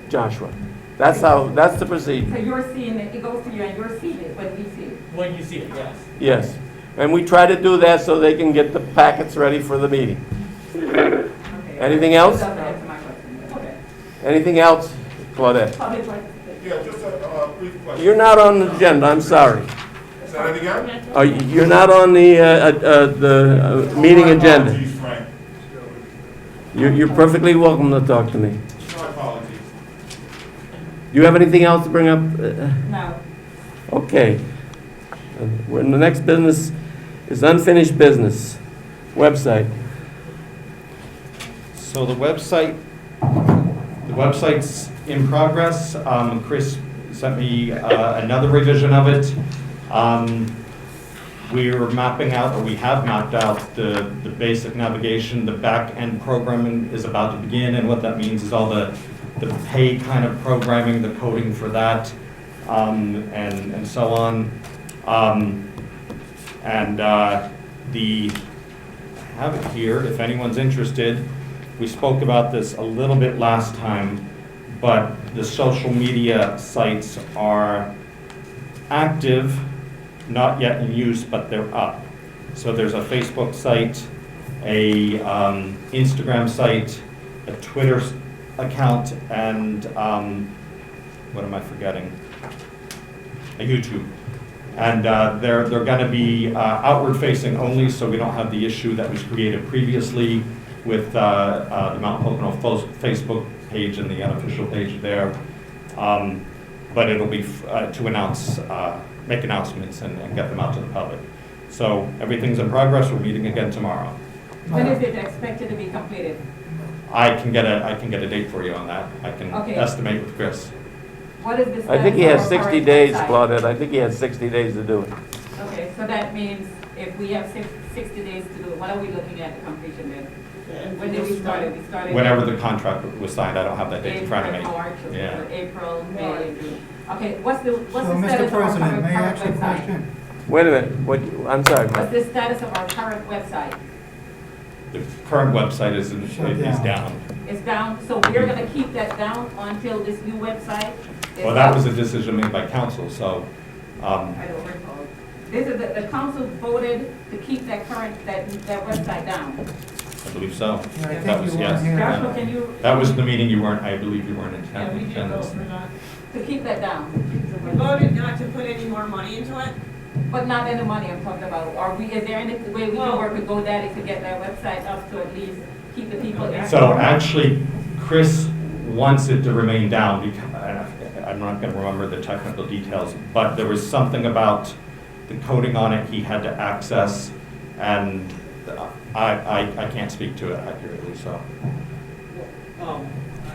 [SPEAKER 3] Joshua. That's the procedure.
[SPEAKER 8] So you're seeing it, it goes to you and you're seeing it when we see it.
[SPEAKER 10] When you see it, yes.
[SPEAKER 3] Yes. And we try to do that so they can get the packets ready for the meeting.
[SPEAKER 8] Okay.
[SPEAKER 3] Anything else?
[SPEAKER 8] That doesn't answer my question. Okay.
[SPEAKER 3] Anything else, Claudette?
[SPEAKER 8] Public participation.
[SPEAKER 14] Yeah, just a brief question.
[SPEAKER 3] You're not on the agenda, I'm sorry.
[SPEAKER 14] Say that again?
[SPEAKER 3] You're not on the meeting agenda.
[SPEAKER 14] Apologies, Frank.
[SPEAKER 3] You're perfectly welcome to talk to me.
[SPEAKER 14] My apologies.
[SPEAKER 3] Do you have anything else to bring up?
[SPEAKER 8] No.
[SPEAKER 3] Okay. We're in the next business is unfinished business. Website.
[SPEAKER 5] so the website's in progress. Chris sent me another revision of it. We're mapping out, or we have mapped out the basic navigation. The back-end programming is about to begin, and what that means is all the pay kind of programming, the coding for that, and so on. I have it here, if anyone's interested. We spoke about this a little bit last time, but the social media sites are active, not yet in use, but they're up. So there's a Facebook site, a Instagram site, a Twitter account, and what am I forgetting? A YouTube. And they're going to be outward facing only, so we don't have the issue that was created previously with the Mount Pocono Facebook page and the unofficial page there. But it'll be to announce, make announcements and get them out to the public. So everything's in progress. We're meeting again tomorrow.
[SPEAKER 8] When is it expected to be completed?
[SPEAKER 5] I can get a date for you on that. I can
[SPEAKER 8] Okay.
[SPEAKER 5] estimate with Chris.
[SPEAKER 8] What is the status
[SPEAKER 3] I think he has
[SPEAKER 8] of our
[SPEAKER 3] 60
[SPEAKER 8] current
[SPEAKER 3] days,
[SPEAKER 8] website?
[SPEAKER 3] Claudette. I think he has 60 days to do it.
[SPEAKER 8] Okay, so that means if we have 60 days to do it, what are we looking at the completion then? When did we start it? We started.
[SPEAKER 5] Whenever the contract was signed, I don't have that date in front of me.
[SPEAKER 8] April, March,
[SPEAKER 5] Yeah.
[SPEAKER 8] April, May, June. Okay, what's the
[SPEAKER 7] So,
[SPEAKER 8] status
[SPEAKER 7] Mr.
[SPEAKER 8] of our
[SPEAKER 7] President, may I
[SPEAKER 8] current
[SPEAKER 7] ask you a
[SPEAKER 8] website?
[SPEAKER 7] question?
[SPEAKER 3] Wait a minute. I'm sorry,
[SPEAKER 8] What's
[SPEAKER 3] Mike.
[SPEAKER 8] the status of our current website?
[SPEAKER 5] The current website is down.
[SPEAKER 8] It's down, so we're gonna keep that down until this new website is
[SPEAKER 5] Well, that
[SPEAKER 8] up?
[SPEAKER 5] was a decision made by council, so,
[SPEAKER 8] I don't recall. this is, the council voted to keep that website down.
[SPEAKER 5] I believe so.
[SPEAKER 7] Yeah, I
[SPEAKER 5] That
[SPEAKER 7] think
[SPEAKER 5] was,
[SPEAKER 7] you
[SPEAKER 5] yes.
[SPEAKER 7] weren't here.
[SPEAKER 8] Joshua, can you?
[SPEAKER 5] That was the meeting you weren't, I believe you weren't in
[SPEAKER 2] Yeah, we did vote
[SPEAKER 5] attendance.
[SPEAKER 2] for that.
[SPEAKER 8] To keep that down.
[SPEAKER 2] We voted not to put any more money into it.
[SPEAKER 8] But not any money I'm talking about. Is there any way we can work with GoDaddy to get that website up to at least keep the people in?
[SPEAKER 5] So actually, Chris wants it to remain down because, I'm not gonna remember the technical details, but there was something about the coding on it he had to access, and I can't speak to it accurately, so.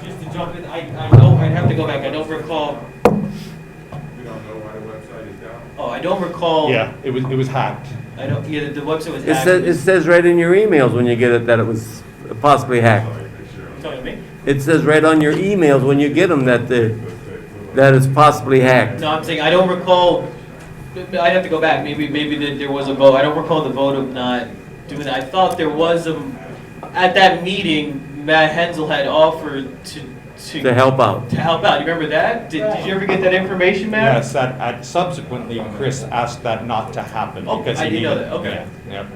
[SPEAKER 10] Just to jump in, I'd have to go back, I don't recall,
[SPEAKER 14] We don't know why the website is down.
[SPEAKER 10] I don't recall.
[SPEAKER 5] Yeah, it was hacked.
[SPEAKER 10] I don't, yeah, the website was
[SPEAKER 3] It
[SPEAKER 10] hacked.
[SPEAKER 3] says right in your emails when you get it that it was possibly hacked.
[SPEAKER 14] Sorry, make sure.
[SPEAKER 10] Talking to me?
[SPEAKER 3] It says right on your emails when you get them that it's possibly hacked.
[SPEAKER 10] No, I'm saying, I don't recall, I'd have to go back, maybe there was a vote, I don't recall the vote of not doing that. I thought there was at that meeting, Matt Hensel had offered
[SPEAKER 3] To help out.
[SPEAKER 10] to help out. You remember that? Did you ever get that information, Matt?
[SPEAKER 5] Yes, subsequently, Chris asked that not to happen
[SPEAKER 10] Oh,
[SPEAKER 5] because
[SPEAKER 10] I
[SPEAKER 5] he
[SPEAKER 10] didn't know
[SPEAKER 5] needed.
[SPEAKER 10] that. Okay.
[SPEAKER 5] Yeah.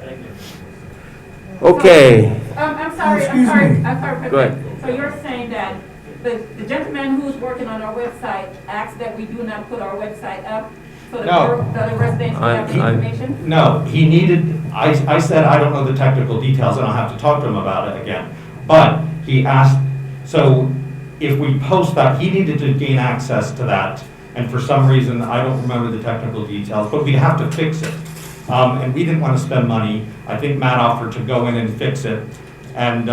[SPEAKER 3] Okay.
[SPEAKER 8] I'm sorry,
[SPEAKER 7] Excuse me.
[SPEAKER 8] President.
[SPEAKER 3] Go ahead.
[SPEAKER 8] So you're saying that the gentleman who's working on our website asked that we do not put our website up so
[SPEAKER 5] No.
[SPEAKER 8] the residents can have the information?
[SPEAKER 5] No, he needed, I said, I don't know the technical details, and I'll have to talk to him about it again. But he asked, so if we post that, he needed to gain access to that. And for some reason, I don't remember the technical details, but we'd have to fix it. And we didn't want to spend money. I think Matt offered to go in and fix it. And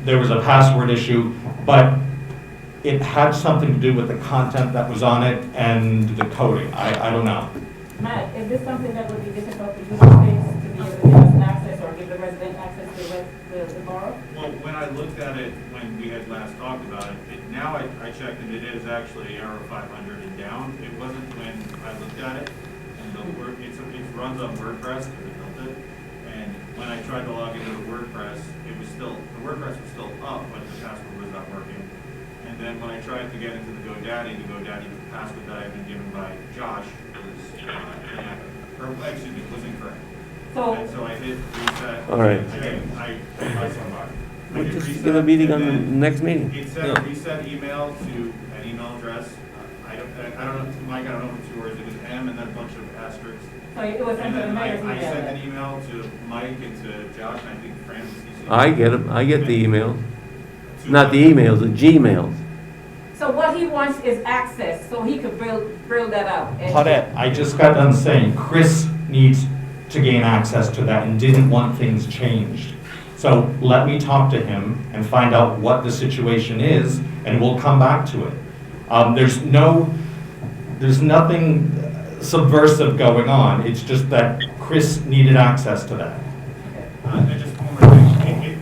[SPEAKER 5] there was a password issue, but it had something to do with the content that was on it and the coding. I don't know.
[SPEAKER 8] Matt, is this something that would be difficult for you to fix to be able to give us an access or give the resident access to the borough?
[SPEAKER 15] Well, when I looked at it, when we had last talked about it, now I checked and it is actually error 500 and down. It wasn't when I looked at it, and it runs on WordPress, because I built it. And when I tried to log into the WordPress, the WordPress was still up, but the password was not working. And then when I tried to get into the GoDaddy password that I had been given by Josh was incorrect. And so I hit reset.
[SPEAKER 3] All right.
[SPEAKER 15] I
[SPEAKER 3] We'll
[SPEAKER 15] hit
[SPEAKER 3] just
[SPEAKER 15] reset,
[SPEAKER 3] get a meeting on
[SPEAKER 15] and
[SPEAKER 3] the
[SPEAKER 15] then
[SPEAKER 3] next meeting.
[SPEAKER 15] it said a reset email to an email address. I don't know, Mike, I don't know if it's yours. It was M and then a bunch of asterisks.
[SPEAKER 8] So it was sent
[SPEAKER 15] And
[SPEAKER 8] to the
[SPEAKER 15] then
[SPEAKER 8] mayor's
[SPEAKER 15] I sent
[SPEAKER 8] email?
[SPEAKER 15] an email to Mike and to Josh, and I think Fran was CC'd.
[SPEAKER 3] I get them. I get the emails.
[SPEAKER 15] To
[SPEAKER 3] Not the emails, the Gmails.
[SPEAKER 8] So what he wants is access, so he could build that out. And-
[SPEAKER 5] Claudette, I just got done saying, Chris needs to gain access to that and didn't want things changed. So let me talk to him and find out what the situation is, and we'll come back to it. There's nothing subversive going on. It's just that Chris needed access to that.
[SPEAKER 15] And just one more thing,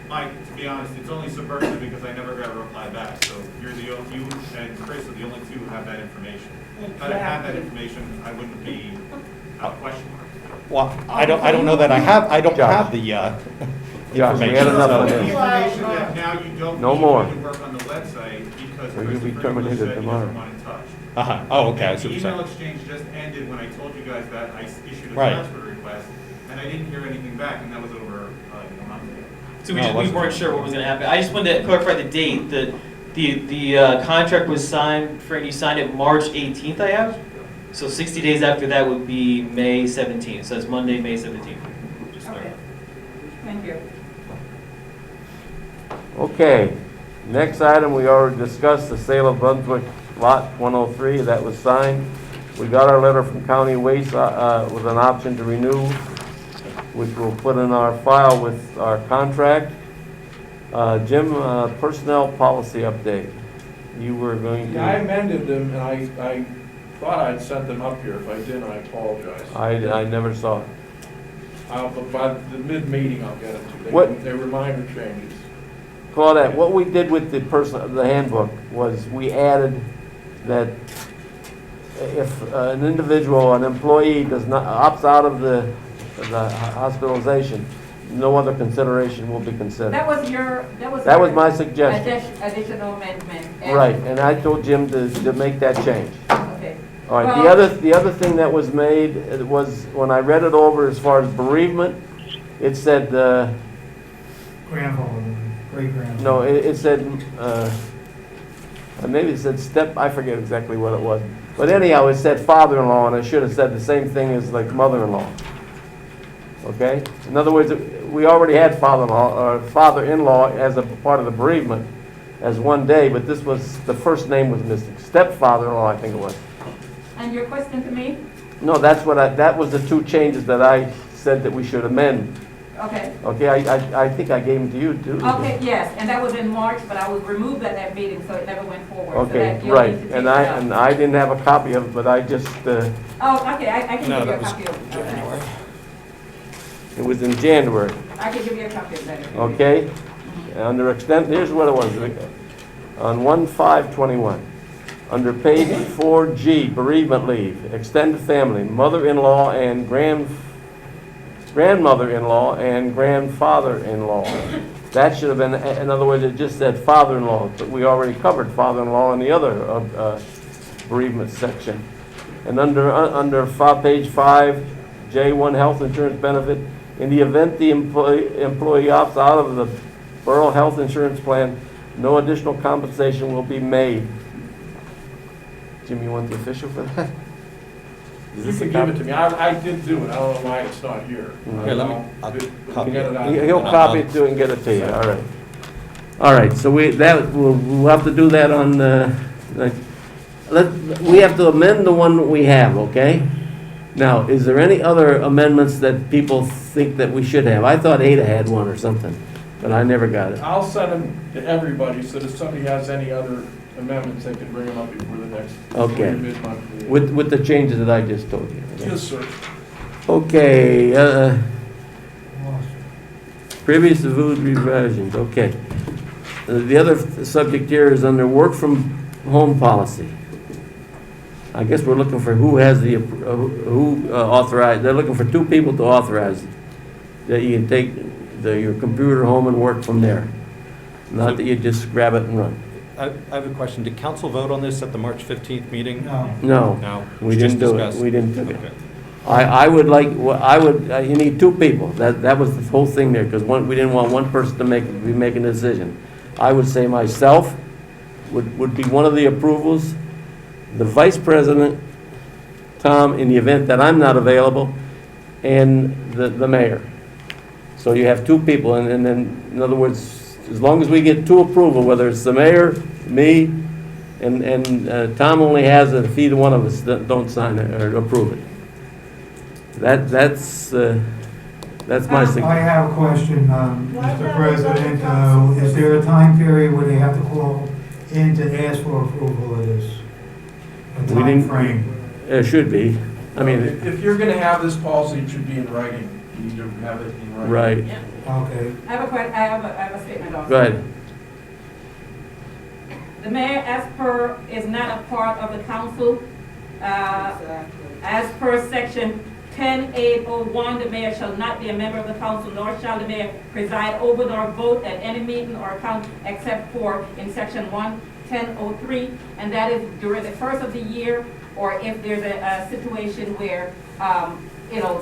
[SPEAKER 15] Mike, to be honest, it's only subversive because I never got a reply back. So you and Chris are the only two who have that information. If I had that information, I wouldn't be a question mark.
[SPEAKER 5] Well, I don't know that I don't have the
[SPEAKER 3] Josh,
[SPEAKER 5] information.
[SPEAKER 3] we had enough
[SPEAKER 5] so-
[SPEAKER 3] of
[SPEAKER 15] The
[SPEAKER 3] this.
[SPEAKER 15] information that now you don't
[SPEAKER 3] No
[SPEAKER 15] need
[SPEAKER 3] more.
[SPEAKER 15] to work on the website because
[SPEAKER 3] Or you'll be
[SPEAKER 15] Christopher
[SPEAKER 3] terminated
[SPEAKER 15] said he
[SPEAKER 3] tomorrow.
[SPEAKER 15] doesn't want it touched.
[SPEAKER 5] Oh, okay, I see
[SPEAKER 15] The
[SPEAKER 5] what you're
[SPEAKER 15] email
[SPEAKER 5] saying.
[SPEAKER 15] exchange just ended when I told you guys that I issued a
[SPEAKER 5] Right.
[SPEAKER 15] password request, and I didn't hear anything back, and that was over a month ago.
[SPEAKER 10] So
[SPEAKER 5] No, it
[SPEAKER 10] we
[SPEAKER 5] wasn't.
[SPEAKER 10] weren't sure what was gonna happen. I just wanted to clarify the date. The contract was signed, Fran, you signed it March 18th, I have? So 60 days after that would be May 17th. So it's Monday, May 17th. Just
[SPEAKER 8] Okay. Thank you.
[SPEAKER 3] Okay, next item, we already discussed the sale of Brunswick Lot 103, that was signed. We got our letter from County Waste with an option to renew, which we'll put in our file with our contract. Jim, personnel policy update. You were going
[SPEAKER 16] Yeah, I
[SPEAKER 3] to,
[SPEAKER 16] amended them, and I thought I'd sent them up here. If I didn't, I apologize.
[SPEAKER 3] I never saw it.
[SPEAKER 16] But by the mid-meeting, I'll get them to you.
[SPEAKER 3] What-
[SPEAKER 16] They were minor changes.
[SPEAKER 3] Claudette, what we did with the handbook was we added that if an individual, an employee opts out of the hospitalization, no other consideration will be considered.
[SPEAKER 8] That was
[SPEAKER 3] That was my suggestion.
[SPEAKER 8] Additional amendment. And-
[SPEAKER 3] Right, and I told Jim to make that change.
[SPEAKER 8] Okay.
[SPEAKER 3] All right,
[SPEAKER 8] Well-
[SPEAKER 3] the other thing that was made, it was, when I read it over as far as bereavement, it said,
[SPEAKER 7] Grandfather, great-grandfather.
[SPEAKER 3] no, it said, maybe it said I forget exactly what it was. But anyhow, it said father-in-law, and it should have said the same thing as like mother-in-law. Okay? In other words, we already had father-in-law, or father-in-law as a part of the bereavement as one day, but this was, the first name was missing. Stepfather-in-law, I think it was.
[SPEAKER 8] And your question to me?
[SPEAKER 3] No, that was the two changes that I said that we should amend.
[SPEAKER 8] Okay.
[SPEAKER 3] Okay, I think I gave them to you too.
[SPEAKER 8] Okay, yes, and that was in March, but I was removed at that meeting, so it never went forward. So
[SPEAKER 3] Okay,
[SPEAKER 8] that you'll
[SPEAKER 3] right,
[SPEAKER 8] need to take
[SPEAKER 3] and
[SPEAKER 8] it up.
[SPEAKER 3] I didn't have a copy of it, but I just,
[SPEAKER 8] Oh, okay, I can
[SPEAKER 5] No,
[SPEAKER 8] give you
[SPEAKER 5] that
[SPEAKER 8] a
[SPEAKER 5] was
[SPEAKER 8] copy of
[SPEAKER 5] January.
[SPEAKER 3] it was in January,
[SPEAKER 8] I can give you a copy of that. if you need.
[SPEAKER 3] okay? Under extent, here's what it was, on 1/5/21, under page 4G, bereavement leave, extended family, mother-in-law and grandmother-in-law and grandfather-in-law. That should have been, in other words, it just said father-in-law, but we already covered father-in-law in the other bereavement section. And under page 5, J1 health insurance benefit, in the event the employee opts out of the borough health insurance plan, no additional compensation will be made. Jim, you want the official for that? Is
[SPEAKER 16] You
[SPEAKER 3] this a
[SPEAKER 16] can give it
[SPEAKER 3] copy?
[SPEAKER 16] to me. I did do it. I don't know why it's not here.
[SPEAKER 5] Here, let me, I'll copy
[SPEAKER 16] Get it
[SPEAKER 5] it.
[SPEAKER 16] out.
[SPEAKER 3] He'll copy it to it and get it to you, all right. All right, so we'll have to do that on, we have to amend the one that we have, okay? Now, is there any other amendments that people think that we should have? I thought Ada had one or something, but I never got it.
[SPEAKER 16] I'll send them to everybody, so that if somebody has any other amendments, they can bring them up before the next.
[SPEAKER 3] Okay.
[SPEAKER 16] Mid-month meeting.
[SPEAKER 3] With the changes that I just told you. okay?
[SPEAKER 16] Yes, sir.
[SPEAKER 3] Okay,
[SPEAKER 7] Lost
[SPEAKER 3] previous food revisions, okay. The other subject here is under work from home policy. I guess we're looking for who has the, who authorized, they're looking for two people to authorize it. That you can take your computer home and work from there. Not that you just grab it and run.
[SPEAKER 5] I have a question. Did council vote on this at the March 15th meeting?
[SPEAKER 7] No.
[SPEAKER 3] No.
[SPEAKER 5] No.
[SPEAKER 3] We
[SPEAKER 5] It's
[SPEAKER 3] didn't
[SPEAKER 5] just
[SPEAKER 3] do it,
[SPEAKER 5] discussed.
[SPEAKER 3] we didn't do it.
[SPEAKER 5] Okay.
[SPEAKER 3] I would like, you need two people, that was the whole thing there, because we didn't want one person to be making a decision. I would say myself would be one of the approvals, the vice president, Tom, in the event that I'm not available, and the mayor. So you have two people, and then, in other words, as long as we get two approval, whether it's the mayor, me, and Tom only has it if either one of us don't sign it or approve it. That's my
[SPEAKER 7] I
[SPEAKER 3] suggestion.
[SPEAKER 7] have a question, Mr. President. Is there a time period where they have to call in to ask for approval of this? A
[SPEAKER 3] We
[SPEAKER 7] time
[SPEAKER 3] didn't-
[SPEAKER 7] frame?
[SPEAKER 3] It should be. I mean,
[SPEAKER 16] If you're gonna have this policy, it should be in writing. You need to have it in writing.
[SPEAKER 3] right.
[SPEAKER 7] Okay.
[SPEAKER 8] I have a statement also.
[SPEAKER 3] Go ahead.
[SPEAKER 8] The mayor, as per, is not a part of the council. As per section 10(8)(01), the mayor shall not be a member of the council, nor shall the mayor preside over nor vote at any meeting or account except for in section 110(03), and that is during the first of the year, or if there's a situation where,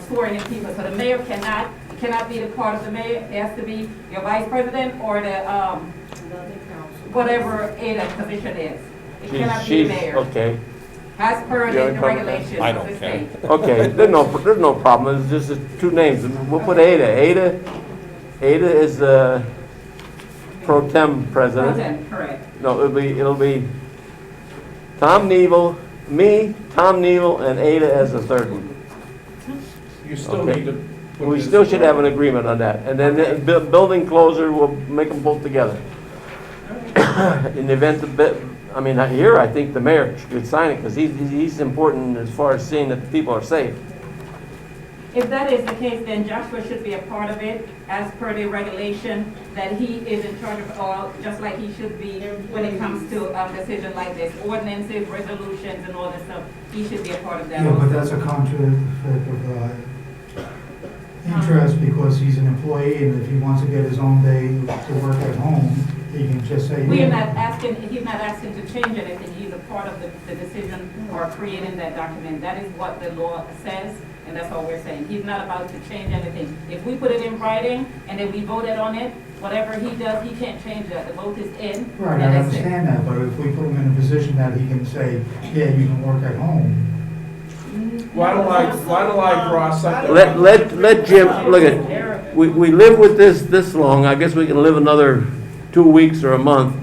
[SPEAKER 8] swearing in people. So the mayor cannot be the part of the mayor. It has to be your vice president or the, whatever Ada position is. It cannot be the mayor,
[SPEAKER 3] Okay,
[SPEAKER 8] as per
[SPEAKER 3] You have a
[SPEAKER 8] the
[SPEAKER 3] problem with that?
[SPEAKER 8] regulations
[SPEAKER 5] I
[SPEAKER 8] of
[SPEAKER 5] don't
[SPEAKER 8] the
[SPEAKER 5] care.
[SPEAKER 8] state.
[SPEAKER 3] okay, there's no problem, it's just two names, we'll put Ada. Ada is the pro tem president.
[SPEAKER 8] President, correct.
[SPEAKER 3] No, it'll be Tom Neville, me, Tom Neville, and Ada as the third one.
[SPEAKER 16] You still
[SPEAKER 3] Okay.
[SPEAKER 16] need to. put
[SPEAKER 3] We
[SPEAKER 16] this
[SPEAKER 3] still
[SPEAKER 16] in
[SPEAKER 3] should have an
[SPEAKER 16] writing.
[SPEAKER 3] agreement on that, and then the building closer, we'll make them both together. In the event here, I think the mayor should sign it, because he's important as far as seeing that the people are safe.
[SPEAKER 8] If that is the case, then Joshua should be a part of it, as per the regulation, that he is in charge of all, just like he should be when it comes to a decision like this, ordinances, resolutions, and all that stuff. He should be a part of that
[SPEAKER 7] Yeah, but
[SPEAKER 8] also.
[SPEAKER 7] that's a conflict of interest because he's an employee, and if he wants to get his own day to work at home, he can just say.
[SPEAKER 8] We are
[SPEAKER 7] yeah.
[SPEAKER 8] not asking, he's not asking to change anything, he's a part of the decision or creating that document. That is what the law says, and that's all we're saying. He's not about to change anything. If we put it in writing and then we voted on it, whatever he does, he can't change that. The vote is in.
[SPEAKER 7] Right,
[SPEAKER 8] and
[SPEAKER 7] I
[SPEAKER 8] that's it.
[SPEAKER 7] understand that, but if we put him in a position that he can say, yeah, you can work at home.
[SPEAKER 16] Why don't I draw something?
[SPEAKER 3] Let Jim, look at, we live with this long, I guess we can live another 2 weeks or a month.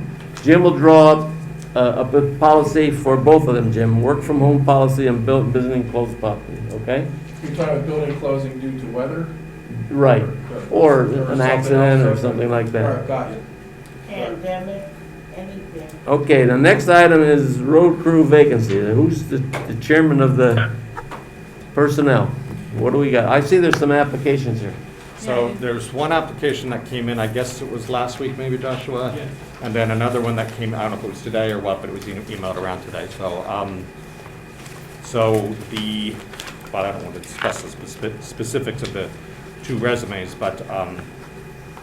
[SPEAKER 3] Jim will draw up a policy for both of them, Jim, work from home policy and visiting closed policy, okay?
[SPEAKER 16] You're talking about building closing due to weather?
[SPEAKER 3] Right, or an
[SPEAKER 16] something
[SPEAKER 3] accident or
[SPEAKER 16] else?
[SPEAKER 3] something like
[SPEAKER 16] All
[SPEAKER 3] that.
[SPEAKER 16] right, got you.
[SPEAKER 4] Pandemic, anything.
[SPEAKER 3] Okay, the next item is road crew vacancy. Who's the chairman of the personnel? What do we got? I see there's some applications here.
[SPEAKER 5] So there's one application that came in, I guess it was last week, maybe, Joshua?
[SPEAKER 15] Yeah.
[SPEAKER 5] And then another one that came, I don't know if it was today or what, but it was emailed around today. So, well, I don't want to discuss the specifics of the two resumes, but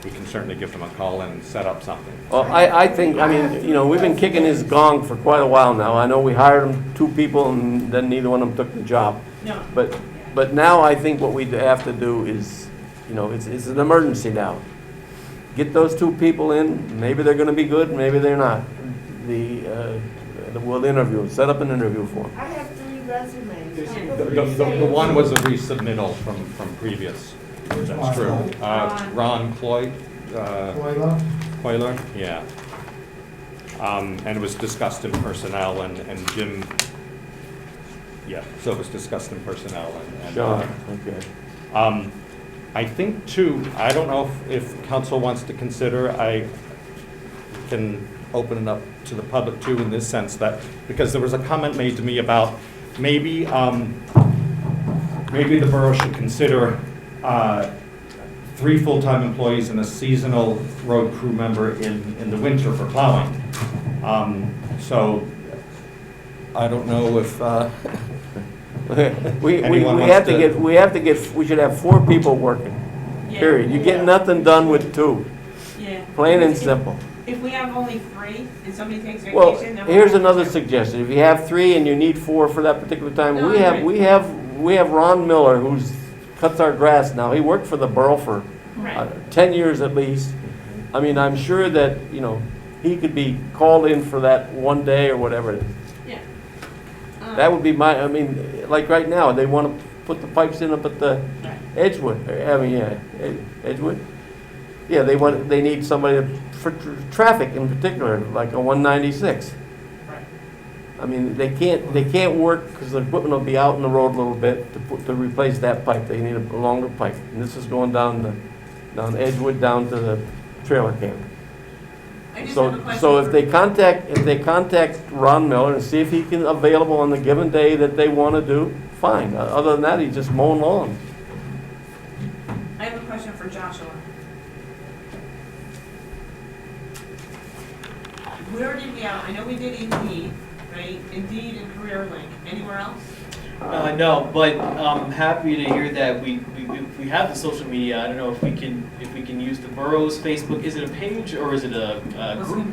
[SPEAKER 5] we can certainly give them a call and set up something.
[SPEAKER 3] Well, I think, I mean, you know, we've been kicking his gong for quite a while now. I know we hired him 2 people and then neither one of them took the job.
[SPEAKER 2] No.
[SPEAKER 3] But now I think what we have to do is, you know, it's an emergency now. Get those 2 people in, maybe they're gonna be good, maybe they're not. We'll interview, set up an interview for them.
[SPEAKER 4] I have 3 resumes.
[SPEAKER 5] The one was a resubmittal from previous. That's true. Ron Cloyd. Coiler, yeah. And it was discussed in personnel and Jim, yeah, so it was discussed in personnel and.
[SPEAKER 3] Sure, okay.
[SPEAKER 5] I think too, I don't know if council wants to consider, I can open it up to the public too in this sense that, because there was a comment made to me about maybe, maybe the borough should consider 3 full-time employees and a seasonal road crew member in the winter for plowing. So I don't know if
[SPEAKER 3] We
[SPEAKER 5] anyone
[SPEAKER 3] have
[SPEAKER 5] wants
[SPEAKER 3] to get, we should have 4 people working,
[SPEAKER 2] Yeah.
[SPEAKER 3] period. You get nothing done with 2,
[SPEAKER 2] Yeah.
[SPEAKER 3] plain and simple.
[SPEAKER 2] If we have only 3 and somebody takes
[SPEAKER 3] Well,
[SPEAKER 2] vacation, then we'll
[SPEAKER 3] here's
[SPEAKER 2] have
[SPEAKER 3] another
[SPEAKER 2] 2.
[SPEAKER 3] suggestion. If you have 3 and you need 4 for that particular time,
[SPEAKER 2] No,
[SPEAKER 3] we
[SPEAKER 2] I
[SPEAKER 3] have,
[SPEAKER 2] agree.
[SPEAKER 3] we have Ron Miller, who's cuts our grass now. He worked for the borough for
[SPEAKER 2] Right.
[SPEAKER 3] 10 years at least. I mean, I'm sure that, you know, he could be called in for that one day or whatever it is.
[SPEAKER 2] Yeah.
[SPEAKER 3] That would be my, I mean, like right now, they want to put the pipes in up at the Edgewood, I mean, yeah, Edgewood. Yeah, they need somebody for traffic in particular, like a 196.
[SPEAKER 2] Right.
[SPEAKER 3] I mean, they can't work because the equipment will be out in the road a little bit to replace that pipe. They need a longer pipe. And this is going down Edgewood down to the trailer camp.
[SPEAKER 2] I just have a
[SPEAKER 3] So
[SPEAKER 2] question
[SPEAKER 3] if they contact Ron Miller and see if he can available on the given day that they want to do, fine. Other than that, he's just mowing lawns.
[SPEAKER 2] I have a question for Joshua. Where did we out? I know we did Indeed, right? Indeed and Career Link. Anywhere else?
[SPEAKER 10] No, but I'm happy to hear that we have the social media. I don't know if we can use the borough's Facebook. Is it a page or is it a group?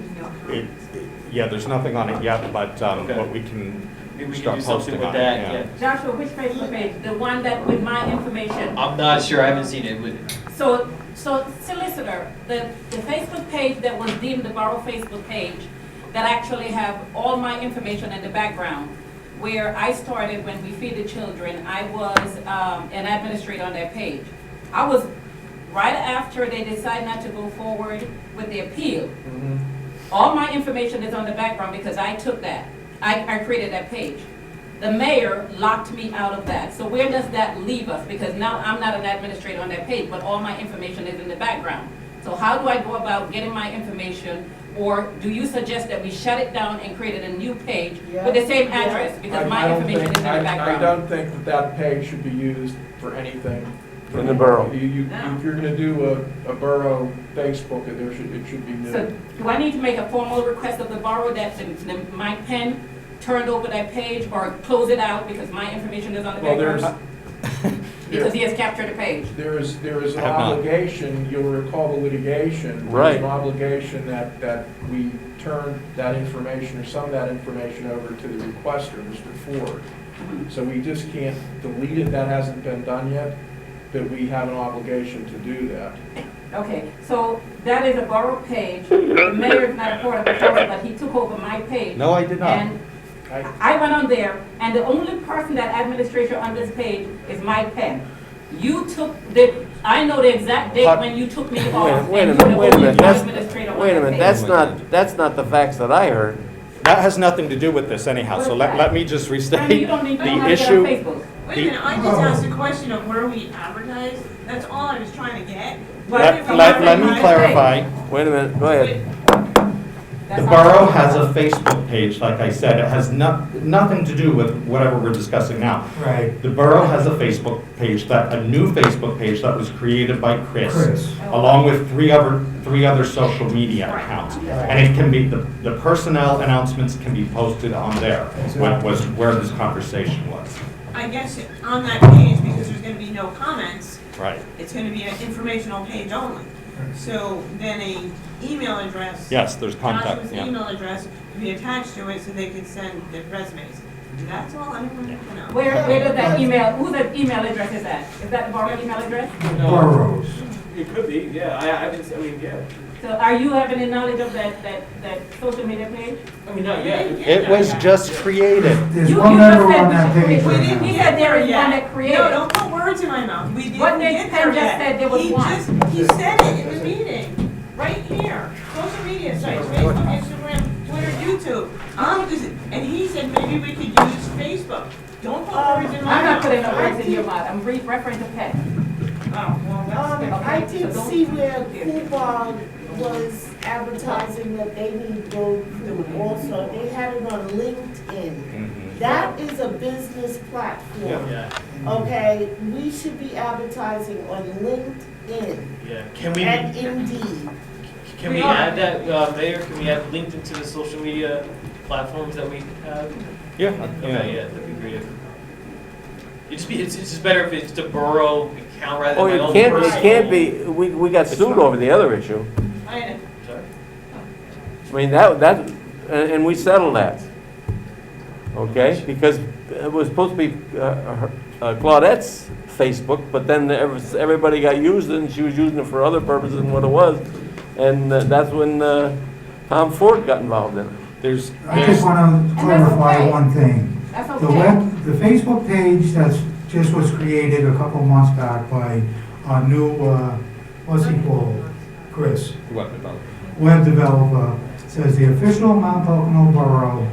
[SPEAKER 5] Yeah, there's nothing on it yet, but
[SPEAKER 10] Okay.
[SPEAKER 5] but we can
[SPEAKER 10] Maybe we can
[SPEAKER 5] start
[SPEAKER 10] do something
[SPEAKER 5] posting
[SPEAKER 10] with
[SPEAKER 5] on
[SPEAKER 10] that.
[SPEAKER 5] it.
[SPEAKER 10] Yeah.
[SPEAKER 8] Joshua, which Facebook page? The one that with my information?
[SPEAKER 10] I'm not sure. I haven't seen it.
[SPEAKER 8] So solicitor, the Facebook page that was deemed the borough Facebook page, that actually have all my information in the background, where I started when we feed the children, I was an administrator on that page. I was, right after they decided not to go forward with the appeal, all my information is on the background because I took that. I created that page. The mayor locked me out of that. So where does that leave us? Because now I'm not an administrator on that page, but all my information is in the background. So how do I go about getting my information? Or do you suggest that we shut it down and create a new page with the same address? Because my information is in the background.
[SPEAKER 16] I don't think that page should be used for anything.
[SPEAKER 3] In the borough.
[SPEAKER 16] If you're gonna do a borough Facebook, it should be new.
[SPEAKER 8] So do I need to make a formal request of the borough that my pen turned over that page or close it out because my information is on the
[SPEAKER 16] Well,
[SPEAKER 8] background? because he has captured the page.
[SPEAKER 16] There is
[SPEAKER 5] I
[SPEAKER 16] an
[SPEAKER 5] have not.
[SPEAKER 16] obligation, you'll recall the litigation.
[SPEAKER 3] Right.
[SPEAKER 16] There's an obligation that we turn that information or some of that information over to the requester, Mr. Ford. So we just can't delete it, that hasn't been done yet, but we have an obligation to do that.
[SPEAKER 8] Okay, so that is a borough page. The mayor's not a part of the council, but he took over my page.
[SPEAKER 5] No, I did not.
[SPEAKER 8] And I went on there, and the only person that administration on this page is Mike Penn. You took I know the exact date when you took me off.
[SPEAKER 3] Wait a
[SPEAKER 8] and you're the
[SPEAKER 3] minute,
[SPEAKER 8] only
[SPEAKER 3] wait
[SPEAKER 8] administrator on
[SPEAKER 3] a
[SPEAKER 8] that
[SPEAKER 3] minute,
[SPEAKER 8] page.
[SPEAKER 3] that's not the facts that I heard.
[SPEAKER 5] That has nothing to do with this anyhow, so let me just
[SPEAKER 8] I mean,
[SPEAKER 5] restate
[SPEAKER 8] you don't need to know
[SPEAKER 5] the
[SPEAKER 8] how to get on
[SPEAKER 5] issue.
[SPEAKER 8] Facebook.
[SPEAKER 2] Wait a minute, I just asked a question of where we advertise. That's all I was trying to get.
[SPEAKER 5] Let me clarify.
[SPEAKER 3] Wait a minute, go ahead.
[SPEAKER 5] The borough has a Facebook page, like I said. It has nothing to do with whatever we're discussing now.
[SPEAKER 7] Right.
[SPEAKER 5] The borough has a Facebook page, a new Facebook page that was created by Chris, along with three other social media accounts. And it can be, the personnel announcements can be posted on there, was where this conversation was.
[SPEAKER 2] I guess on that page, because there's gonna be no comments,
[SPEAKER 5] Right.
[SPEAKER 2] it's gonna be an informational page only. So then a email address.
[SPEAKER 5] Yes, there's contact,
[SPEAKER 2] Joshua's
[SPEAKER 5] yeah.
[SPEAKER 2] email address would be attached to it so they could send the resumes. That's all I want to know.
[SPEAKER 8] Where does that email, whose email address is that? Is that the borough email address?
[SPEAKER 7] Boroughs.
[SPEAKER 1] It could be, yeah, I mean, yeah.
[SPEAKER 8] So are you having any knowledge of that social media page?
[SPEAKER 1] I mean, not yet.
[SPEAKER 5] It was just created.
[SPEAKER 7] There's
[SPEAKER 8] You-
[SPEAKER 7] one
[SPEAKER 8] you just
[SPEAKER 7] member
[SPEAKER 8] said
[SPEAKER 7] on
[SPEAKER 8] we
[SPEAKER 7] that
[SPEAKER 8] should
[SPEAKER 7] page
[SPEAKER 8] create-
[SPEAKER 7] right
[SPEAKER 2] didn't
[SPEAKER 7] now.
[SPEAKER 8] He said there is
[SPEAKER 2] Yeah.
[SPEAKER 8] one that created.
[SPEAKER 2] No, don't put words in my mouth. We didn't
[SPEAKER 8] What Nick
[SPEAKER 2] get
[SPEAKER 8] Penn
[SPEAKER 2] there
[SPEAKER 8] just
[SPEAKER 2] yet.
[SPEAKER 8] said there was one.
[SPEAKER 2] He said it in the meeting, right here. Social media sites, Facebook, Instagram, Twitter, YouTube. And he said maybe we could use Facebook. Don't put words in my
[SPEAKER 8] I'm not
[SPEAKER 2] mouth.
[SPEAKER 8] putting no words in your mouth. I'm referring to Penn.
[SPEAKER 2] Oh, well, that's.
[SPEAKER 4] I did see where Coupon was advertising that they need to go through also. They had it on LinkedIn. That is a business platform.
[SPEAKER 1] Yeah.
[SPEAKER 4] Okay, we should be advertising on LinkedIn
[SPEAKER 1] Yeah.
[SPEAKER 4] and Indeed.
[SPEAKER 1] Can we add that, Mayor, can we add LinkedIn to the social media platforms that we have?
[SPEAKER 5] Yeah.
[SPEAKER 1] Okay, yeah, that'd be great. It's just better if it's the borough account rather
[SPEAKER 3] Oh,
[SPEAKER 1] than my
[SPEAKER 3] it
[SPEAKER 1] own
[SPEAKER 3] can't,
[SPEAKER 1] personal.
[SPEAKER 3] it can't be, we got sued over the other issue.
[SPEAKER 2] I-
[SPEAKER 1] Sorry?
[SPEAKER 3] I mean, and we settled that. Okay, because it was supposed to be Claudette's Facebook, but then everybody got used it, and she was using it for other purposes than what it was. And that's when Tom Ford got involved in it.
[SPEAKER 7] I just want to clarify one thing.
[SPEAKER 8] That's
[SPEAKER 7] The
[SPEAKER 8] okay.
[SPEAKER 7] the Facebook page that's just was created a couple months back by our new, what's he called? Chris. Web developer, says the official Mount Pocono Borough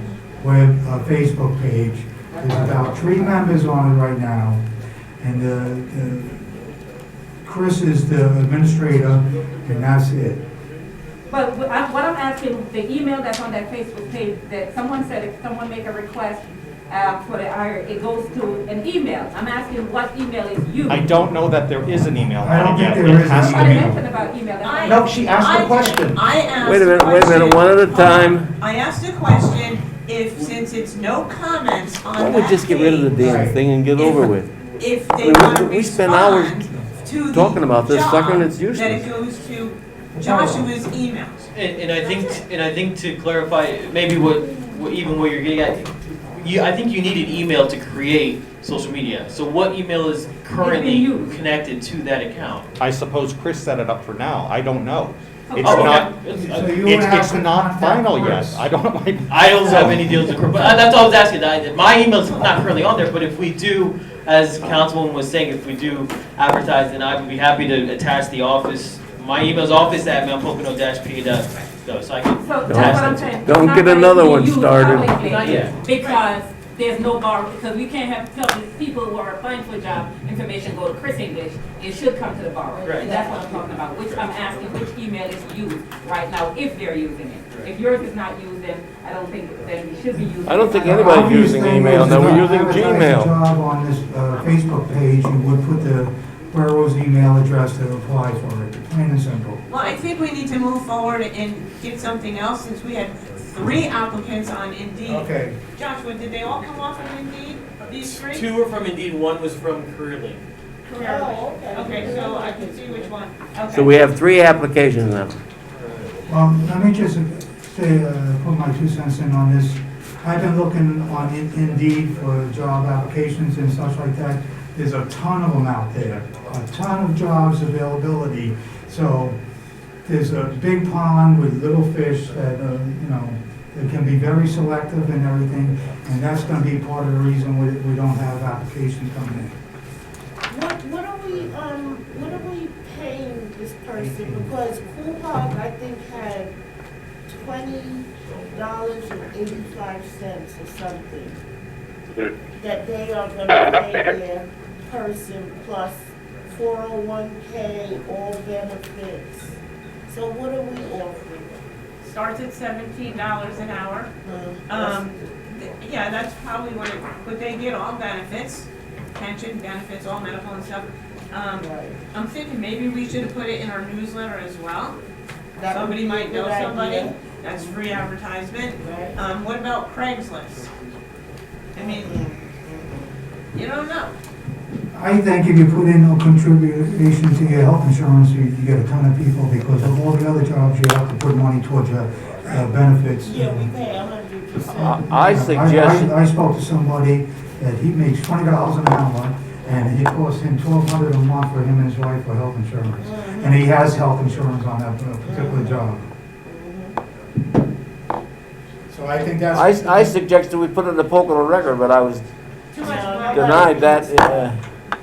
[SPEAKER 7] web Facebook page. There's about 3 members on it right now. And Chris is the administrator, and that's it.
[SPEAKER 8] But what I'm asking, the email that's on that Facebook page, that someone said if someone make a request for the hire, it goes to an email. I'm asking what email is used.
[SPEAKER 5] I don't know that there is an email
[SPEAKER 7] I don't
[SPEAKER 5] on it yet.
[SPEAKER 7] think there
[SPEAKER 5] It
[SPEAKER 7] is.
[SPEAKER 5] has to
[SPEAKER 8] Somebody
[SPEAKER 5] be.
[SPEAKER 8] mentioned about email. That's why-
[SPEAKER 5] No, she asked a question.
[SPEAKER 2] I asked
[SPEAKER 3] Wait a minute, one at a time.
[SPEAKER 2] I asked a question, since it's no comments on
[SPEAKER 3] Why
[SPEAKER 2] that
[SPEAKER 3] don't we just get rid of the damn
[SPEAKER 7] Right.
[SPEAKER 3] thing and get over with?
[SPEAKER 2] If
[SPEAKER 3] I
[SPEAKER 2] they
[SPEAKER 3] mean,
[SPEAKER 2] want to
[SPEAKER 3] we spend hours
[SPEAKER 2] respond to the
[SPEAKER 3] talking about this sucker and it's
[SPEAKER 2] job, then it
[SPEAKER 3] useless.
[SPEAKER 2] goes to Joshua's emails.
[SPEAKER 1] And I think to clarify, maybe what you're getting at, I think you need an email to create social media. So what email is currently
[SPEAKER 8] used.
[SPEAKER 1] connected to that account?
[SPEAKER 5] I suppose Chris set it up for now. I don't know. It's
[SPEAKER 1] Oh,
[SPEAKER 5] not,
[SPEAKER 7] So you would have
[SPEAKER 5] it's
[SPEAKER 7] to
[SPEAKER 5] not
[SPEAKER 7] contact
[SPEAKER 5] final
[SPEAKER 7] Chris.
[SPEAKER 5] yet. I don't know.
[SPEAKER 1] I don't have any deals with, but that's all I was asking. My email's not currently on there, but if we do, as Councilwoman was saying, if we do advertise, then I would be happy to attach the office. My email's office@mountpocono-pa.gov, so I can
[SPEAKER 8] So that's
[SPEAKER 1] attach
[SPEAKER 8] what I'm
[SPEAKER 1] that.
[SPEAKER 8] saying.
[SPEAKER 3] Don't
[SPEAKER 8] It's not
[SPEAKER 3] get
[SPEAKER 8] gonna
[SPEAKER 3] another
[SPEAKER 8] be
[SPEAKER 3] one
[SPEAKER 8] used
[SPEAKER 3] started.
[SPEAKER 8] publicly
[SPEAKER 1] Not yet.
[SPEAKER 8] Because there's no bar, because we can't have, tell the people who are applying for a job, information go to Chris English. It should come to the borough.
[SPEAKER 1] Right.
[SPEAKER 8] And that's what I'm talking about, which I'm asking which email is used right now, if they're using it. If yours is not used, then I don't think, then it should be used.
[SPEAKER 3] I don't think
[SPEAKER 8] by the
[SPEAKER 3] anybody's
[SPEAKER 8] borough.
[SPEAKER 3] using email, now we're using Gmail.
[SPEAKER 7] Job on this Facebook page, you would put the borough's email address to apply for it, plain and simple.
[SPEAKER 2] Well, I think we need to move forward and get something else, since we had 3 applicants on Indeed.
[SPEAKER 7] Okay.
[SPEAKER 2] Joshua, did they all come off of Indeed, these 3?
[SPEAKER 1] 2 were from Indeed, 1 was from Career Link.
[SPEAKER 2] career.
[SPEAKER 4] Oh, okay.
[SPEAKER 2] Okay, so I can see which one. Okay.
[SPEAKER 3] So we have 3 applications now.
[SPEAKER 7] Well, let me just say, put my 2 cents in on this. I've been looking on Indeed for job applications and such like that. There's a ton of them out there, a ton of jobs availability. So there's a big pond with little fish that, it can be very selective and everything. And that's gonna be part of the reason we don't have applications coming in.
[SPEAKER 4] What are we paying this person? Because Cool Hog, I think, had $20.85 or something that they are gonna pay their person plus 401k, all benefits. So what are we offering?
[SPEAKER 2] Starts at $17 an hour. Yeah, that's probably what it, but they get all benefits, pension benefits, all medical and stuff.
[SPEAKER 4] Right.
[SPEAKER 2] I'm thinking maybe we should put it in our newsletter as well.
[SPEAKER 4] That would
[SPEAKER 2] Somebody
[SPEAKER 4] be a
[SPEAKER 2] might know
[SPEAKER 4] good
[SPEAKER 2] somebody,
[SPEAKER 4] idea.
[SPEAKER 2] that's free advertisement.
[SPEAKER 4] Right.
[SPEAKER 2] What about Craigslist? I mean, you don't know.
[SPEAKER 7] I think if you put in no contribution to your health insurance, you get a ton of people because of all the other jobs, you have to put money towards your benefits.
[SPEAKER 4] Yeah, we pay 100%.
[SPEAKER 3] I suggest,
[SPEAKER 7] I spoke to somebody that he makes $20 an hour, and it costs him $1,200 a month for him and his wife for health insurance. And he has health insurance on that particular job. So I think that's.
[SPEAKER 3] I suggested we put it in the Pocono Record, but I was
[SPEAKER 2] Too much money.
[SPEAKER 3] denied that.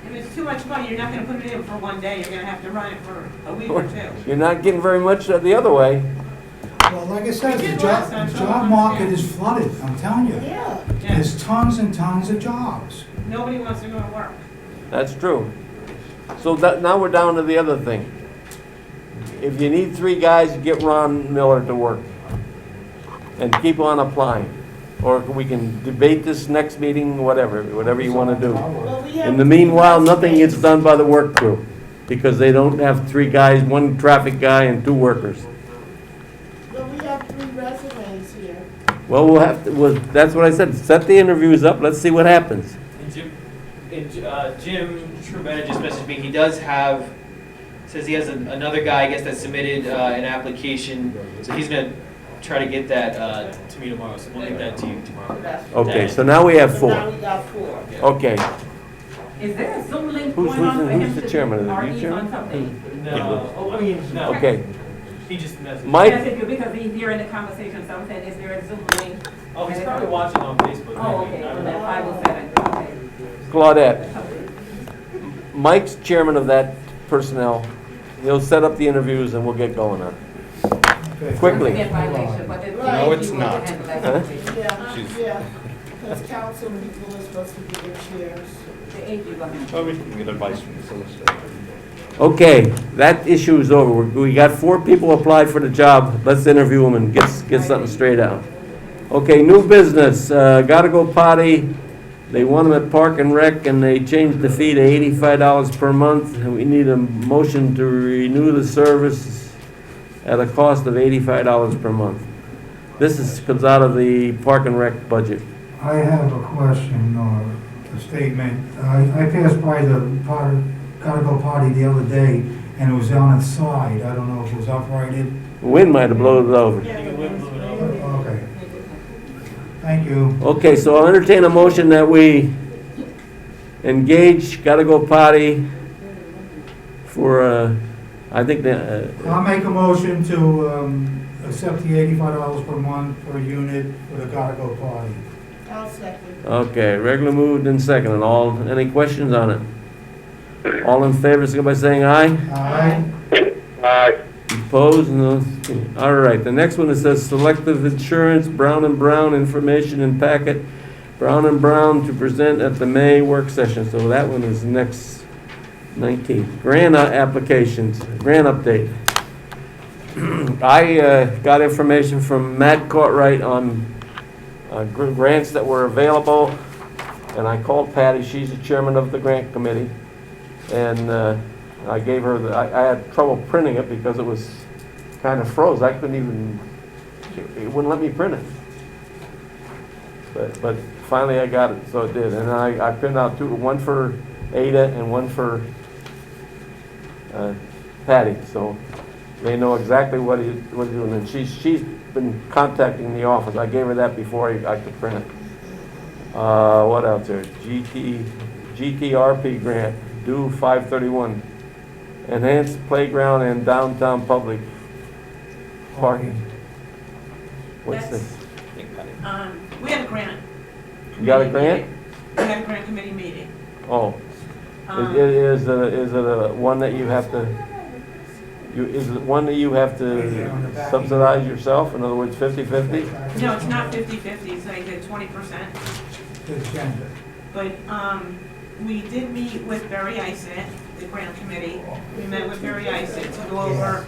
[SPEAKER 2] If it's too much money, you're not gonna put it in for one day, you're gonna have to run it for a week or two.
[SPEAKER 3] You're not getting very much the other way.
[SPEAKER 7] Well, like I said,
[SPEAKER 2] We
[SPEAKER 7] the
[SPEAKER 2] did last time, so I
[SPEAKER 7] job
[SPEAKER 2] don't
[SPEAKER 7] market
[SPEAKER 2] understand.
[SPEAKER 7] is flooded, I'm telling you.
[SPEAKER 4] Yeah.
[SPEAKER 2] Yeah.
[SPEAKER 7] There's tons and tons of jobs.
[SPEAKER 2] Nobody wants to go to work.
[SPEAKER 3] That's true. So now we're down to the other thing. If you need 3 guys, get Ron Miller to work. And keep on applying. Or we can debate this next meeting, whatever you want to do.
[SPEAKER 4] Well, we have
[SPEAKER 3] In the
[SPEAKER 4] three
[SPEAKER 3] meanwhile, nothing
[SPEAKER 4] resumes.
[SPEAKER 3] gets done by the work crew. Because they don't have 3 guys, 1 traffic guy and 2 workers.
[SPEAKER 4] Well, we have 3 resumes here.
[SPEAKER 3] Well, that's what I said. Set the interviews up. Let's see what happens.
[SPEAKER 10] Jim Trubetta just messaged me, he does have, says he has another guy, I guess, that submitted an application, so he's gonna try to get that to me tomorrow, so we'll get that to you tomorrow.
[SPEAKER 3] Okay, so now we have
[SPEAKER 4] So
[SPEAKER 3] 4.
[SPEAKER 4] now we got 4.
[SPEAKER 3] Okay.
[SPEAKER 8] Is there a Zoom link
[SPEAKER 3] Who's-
[SPEAKER 8] going on for him
[SPEAKER 3] who's the
[SPEAKER 8] to
[SPEAKER 3] chairman of
[SPEAKER 8] do,
[SPEAKER 3] it?
[SPEAKER 8] or
[SPEAKER 3] You
[SPEAKER 8] he's
[SPEAKER 3] chairman?
[SPEAKER 8] on something?
[SPEAKER 10] No,
[SPEAKER 3] Okay.
[SPEAKER 10] he just messaged.
[SPEAKER 3] Mike?
[SPEAKER 8] Yes, if you- because he's here in the conversation, so I'm saying, is there a Zoom link?
[SPEAKER 10] Oh, he's probably watching on Facebook.
[SPEAKER 8] Oh, okay, so that's 507, okay.
[SPEAKER 3] Claudette. Mike's chairman of that personnel. He'll set up the interviews and we'll get going on it.
[SPEAKER 7] Okay.
[SPEAKER 3] Quickly.
[SPEAKER 8] Again, violation, but the-
[SPEAKER 4] No,
[SPEAKER 5] it's not.
[SPEAKER 3] Huh?
[SPEAKER 4] Yeah, because council people are supposed to be the chairs.
[SPEAKER 8] The AG gonna-
[SPEAKER 5] Oh, we can get advice from the solicitor.
[SPEAKER 3] Okay, that issue is over. We got 4 people applied for the job. Let's interview them and get something straight out. Okay, new business. Gotta Go Potty. They want them at Park and Rec, and they changed the fee to $85 per month. And we need a motion to renew the service at a cost of $85 per month. This comes out of the Park and Rec budget.
[SPEAKER 7] I have a question or a statement. I passed by the Gotta Go Potty the other day, and it was on its side. I don't know if it was uprighted.
[SPEAKER 3] The wind might have blown it over.
[SPEAKER 7] Okay. Thank you.
[SPEAKER 3] Okay, so I'll entertain a motion that we engage Gotta Go Potty for, I think that,
[SPEAKER 7] I'll make a motion to accept the $85 per month per unit for the Gotta Go Potty.
[SPEAKER 4] I'll second.
[SPEAKER 3] okay, regular moved and second, and all, any questions on it? All in favor, signify by saying aye.
[SPEAKER 7] Aye.
[SPEAKER 6] Aye.
[SPEAKER 3] Opposed? No. All right, the next one, it says Selective Insurance, Brown and Brown, information and packet. Brown and Brown to present at the May work session, so that one is next 19th. Grant applications, grant update. I got information from Matt Cartwright on grants that were available, and I called Patty, she's the chairman of the grant committee, and I gave her, I had trouble printing it because it was kind of froze. I couldn't even, it wouldn't let me print it. But finally I got it, so it did. And I printed out 2, one for Ada and one for Patty, so they know exactly what he's doing. And she's been contacting the office. I gave her that before I could print it. What else there? GTRP grant, due 5/31. Enhanced playground and downtown public parking. What's
[SPEAKER 2] That's-
[SPEAKER 3] this?
[SPEAKER 2] We had a grant.
[SPEAKER 3] You got a
[SPEAKER 2] committee
[SPEAKER 3] grant?
[SPEAKER 2] meeting. We had a grant committee meeting.
[SPEAKER 3] Oh.
[SPEAKER 2] Um,
[SPEAKER 3] Is it a one that you have to, is it one that you have to subsidize yourself? In other words, 50/50?
[SPEAKER 2] No, it's not 50/50, it's like a 20%. But, we did meet with Barry Isett, the grant committee. We met with Barry Isett to go over,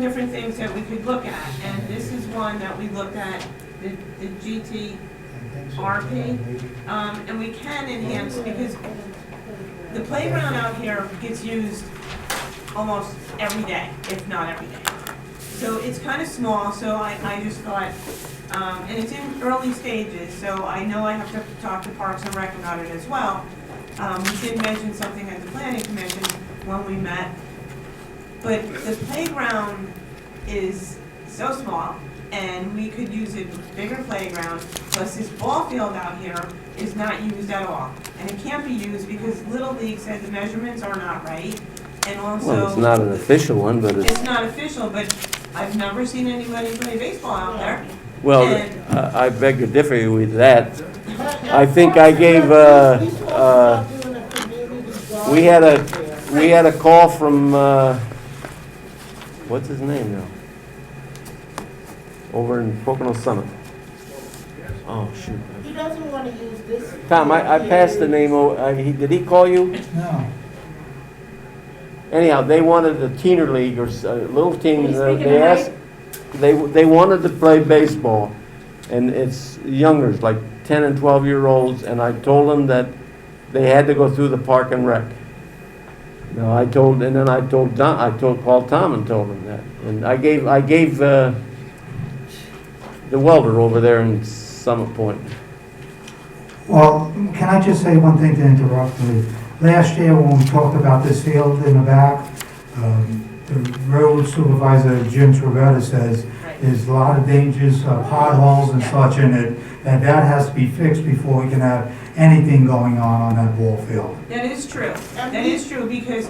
[SPEAKER 2] different things that we could look at. And this is one that we looked at, the GTRP. And we can enhance, because the playground out here gets used almost every day, if not every day. So it's kind of small, so I just thought, and it's in early stages, so I know I have to talk to Parks and Rec about it as well. We did mention something at the planning commission when we met, but the playground is so small, and we could use a bigger playground, plus this ball field out here is not used at all. And it can't be used because Little League said the measurements are not right, and also.
[SPEAKER 3] Well, it's not an official one, but
[SPEAKER 2] It's not official, but I've never seen anybody play baseball out there.
[SPEAKER 3] Well,
[SPEAKER 2] And-
[SPEAKER 3] I beg to differ with that. I think I gave, we had a call from, what's his name now? Over in Pocono Summit. Oh, shoot.
[SPEAKER 4] He doesn't want to use this.
[SPEAKER 3] Tom, I passed the name, did he call you?
[SPEAKER 7] No.
[SPEAKER 3] Anyhow, they wanted a teener league or little team,
[SPEAKER 8] He's speaking
[SPEAKER 3] they asked,
[SPEAKER 8] tonight.
[SPEAKER 3] they wanted to play baseball, and it's youngers, like 10 and 12-year-olds, and I told them that they had to go through the park and rec. No, called Tom and told him that, and I gave the welder over there in Summit Point.
[SPEAKER 7] Well, can I just say one thing to interrupt me? Last year, when we talked about this field in the back, the road supervisor, Jim Trevetta, says there's a lot of dangers, potholes and such in it, and that has to be fixed before we can have anything going on that ball field.
[SPEAKER 2] That is true. That is true, because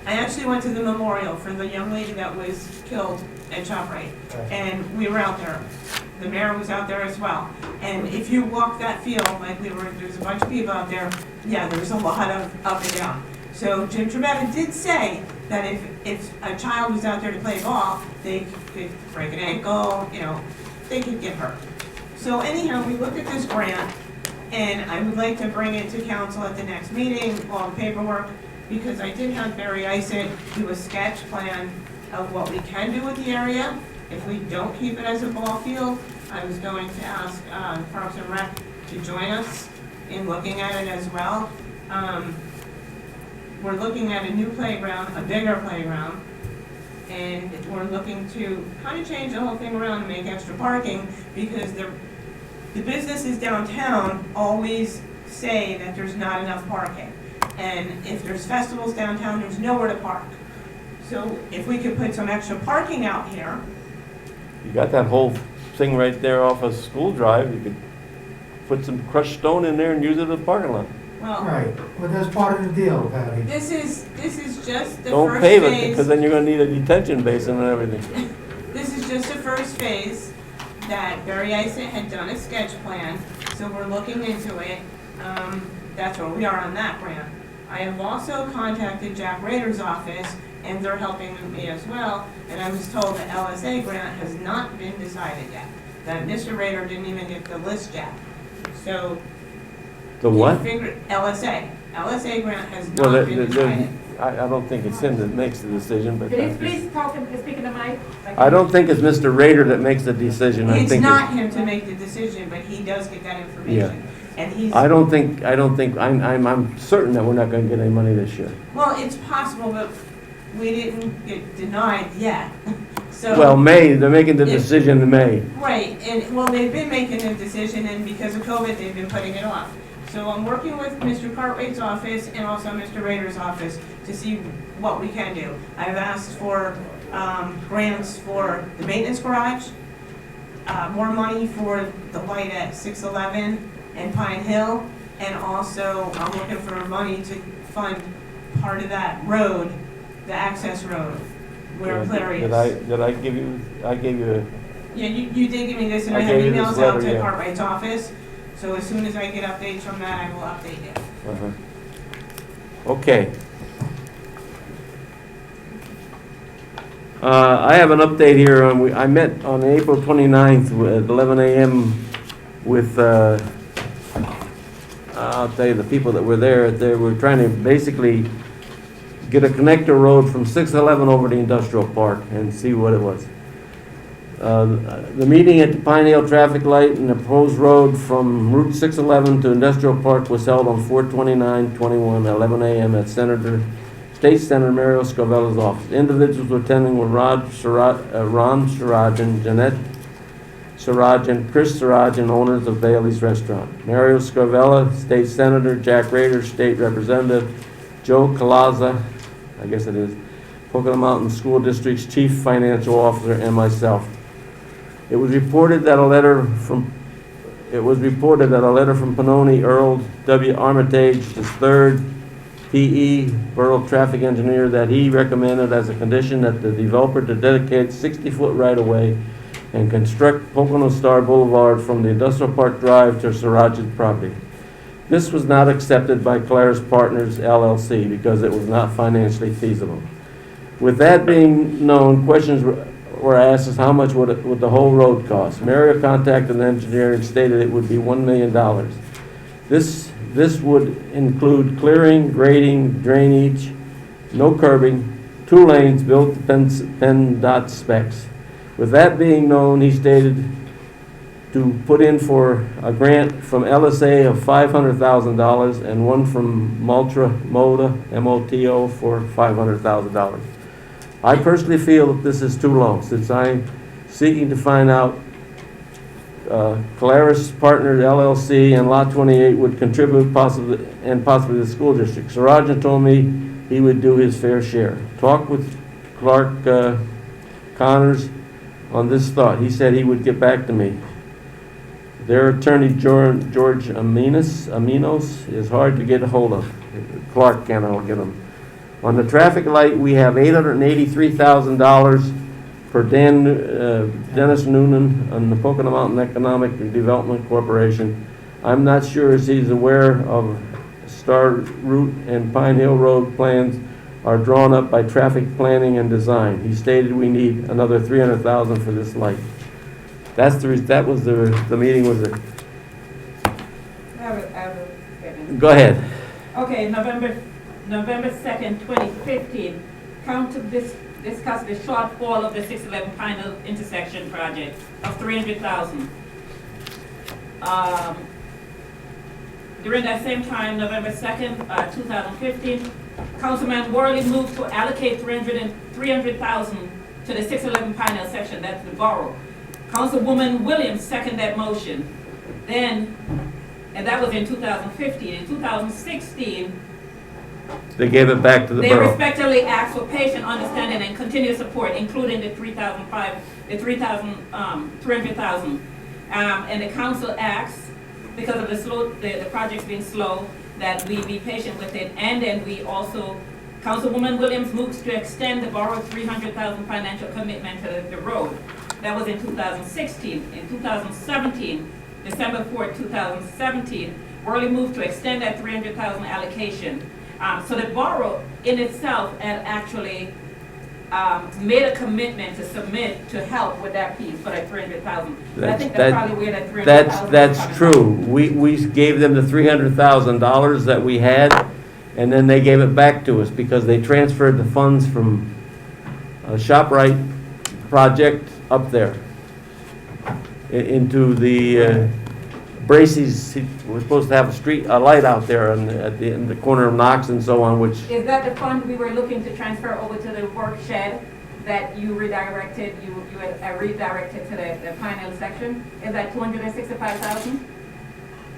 [SPEAKER 2] I actually went to the memorial for the young lady that was killed at ShopRite, and we were out there. The mayor was out there as well. And if you walk that field, like there's a bunch of people out there, yeah, there's a lot of up and down. So Jim Trevetta did say that if a child was out there to play ball, they could break an ankle, they could get hurt. So anyhow, we looked at this grant, and I would like to bring it to council at the next meeting, all the paperwork, because I did have Barry Isett do a sketch plan of what we can do with the area. If we don't keep it as a ball field, I was going to ask Parks and Rec to join us in looking at it as well. We're looking at a new playground, a bigger playground, and we're looking to kind of change the whole thing around and make extra parking, because the businesses downtown always say that there's not enough parking. And if there's festivals downtown, there's nowhere to park. So if we could put some extra parking out here.
[SPEAKER 3] You got that whole thing right there off of School Drive, you could put some crushed stone in there and use it as a parking lot.
[SPEAKER 2] Well,
[SPEAKER 7] Right, well, that's part of the deal, Patty.
[SPEAKER 2] this is just the
[SPEAKER 3] Don't
[SPEAKER 2] first
[SPEAKER 3] pave it,
[SPEAKER 2] phase.
[SPEAKER 3] because then you're gonna need a detention basin and everything.
[SPEAKER 2] This is just the first phase that Barry Isett had done a sketch plan, so we're looking into it. That's where we are on that grant. I have also contacted Jack Rader's office, and they're helping me as well, and I was told the LSA grant has not been decided yet. That Mr. Rader didn't even get the list yet. So.
[SPEAKER 3] The what?
[SPEAKER 2] LSA grant has
[SPEAKER 3] Well,
[SPEAKER 2] not been decided.
[SPEAKER 3] I don't think it's him that makes the decision, but.
[SPEAKER 8] Please, please talk and speak in the mic.
[SPEAKER 3] I don't think it's Mr. Rader that makes the decision. I
[SPEAKER 2] It's
[SPEAKER 3] think
[SPEAKER 2] not him to make the decision, but he does get that information. And he's.
[SPEAKER 3] I don't think, I'm certain that we're not gonna get any money this year.
[SPEAKER 2] Well, it's possible, but we didn't get denied yet, so.
[SPEAKER 3] Well, they're making the
[SPEAKER 2] If-
[SPEAKER 3] decision in May.
[SPEAKER 2] Right, and, well, they've been making a decision, and because of COVID, they've been putting it off. So I'm working with Mr. Cartwright's office and also Mr. Rader's office to see what we can do. I've asked for grants for the maintenance garage, more money for the light at 611 and Pine Hill, and also I'm looking for money to fund part of that road, the access road, where Clary is.
[SPEAKER 3] Did I give you, I gave you,
[SPEAKER 2] Yeah, you did give me this, and I
[SPEAKER 3] I
[SPEAKER 2] have
[SPEAKER 3] gave you this
[SPEAKER 2] emails out
[SPEAKER 3] letter,
[SPEAKER 2] to
[SPEAKER 3] yeah.
[SPEAKER 2] Cartwright's office, so as soon as I get updates from that, I will update you.
[SPEAKER 3] Okay. I have an update here. I met on April 29th at 11 a.m. with, I'll tell you, the people that were there. They were trying to basically get a connector road from 611 over to Industrial Park and see what it was. The meeting at the Pine Hill traffic light and the proposed road from Route 611 to Industrial Park was held on 4/29/21, 11 a.m. at State Senator Mario Scovella's office. Individuals attending were Ron Sirajan, Jeanette Sirajan, Chris Sirajan, owners of Bailey's Restaurant. Mario Scovella, State Senator, Jack Rader, State Representative, Joe Calaza, I guess it is, Pocono Mountain School District's Chief Financial Officer, and myself. It was reported that a letter from Panoni Earl W. Armitage, the third PE Borough Traffic Engineer, that he recommended as a condition that the developer to dedicate 60-foot right-of-way and construct Pocono Star Boulevard from the Industrial Park Drive to Sirajan's property. This was not accepted by Claire's Partners LLC because it was not financially feasible. With that being known, questions were asked as how much would the whole road cost. Mario contacted an engineer and stated it would be $1 million. This would include clearing, grading, drainage, no curbing, 2 lanes built to PennDOT specs. With that being known, he stated to put in for a grant from LSA of $500,000 and one from Moto, M-O-T-O, for $500,000. I personally feel that this is too low, since I'm seeking to find out Claris Partners LLC and Lot 28 would contribute possibly the school district. Sirajan told me he would do his fair share. Talked with Clark Connors on this thought. He said he would get back to me. Their attorney, George Aminos, is hard to get a hold of. Clark can't get him. On the traffic light, we have $883,000 for Dennis Noonan on the Pocono Mountain Economic Development Corporation. I'm not sure if he's aware of Star Route and Pine Hill Road plans are drawn up by traffic planning and design. He stated we need another $300,000 for this light. That was the meeting was it. Go ahead.
[SPEAKER 8] Okay, November 2nd, 2015, council discussed the shortfall of the 611 Pine Hill intersection project of $300,000. During that same time, November 2nd, 2015, Councilman Worley moved to allocate $300,000 to the 611 Pine Hill section, that's the borough. Councilwoman Williams seconded that motion. And that was in 2015. In 2016,
[SPEAKER 3] they gave it back to the
[SPEAKER 8] they
[SPEAKER 3] borough.
[SPEAKER 8] respectfully asked for patient understanding and continued support, including the $300,000. And the council asked, because of the project's being slow, that we be patient with it. And then we also, Councilwoman Williams moves to extend the borough $300,000 financial commitment to the road. That was in 2016. In 2017, December 4th, 2017, Worley moved to extend that $300,000 allocation. So the borough in itself had actually made a commitment to submit to help with that piece for that $300,000. I think that's probably where that $300,000
[SPEAKER 3] That's true. We gave them the $300,000 that we had, and then they gave it back to us because they transferred the funds from a ShopRite project up there into the Bracey's. We're supposed to have a light out there in the corner of Knox and so on, which...
[SPEAKER 8] Is that the fund we were looking to transfer over to the work shed that you redirected, you redirected to the Pine Hill section? Is that $265,000?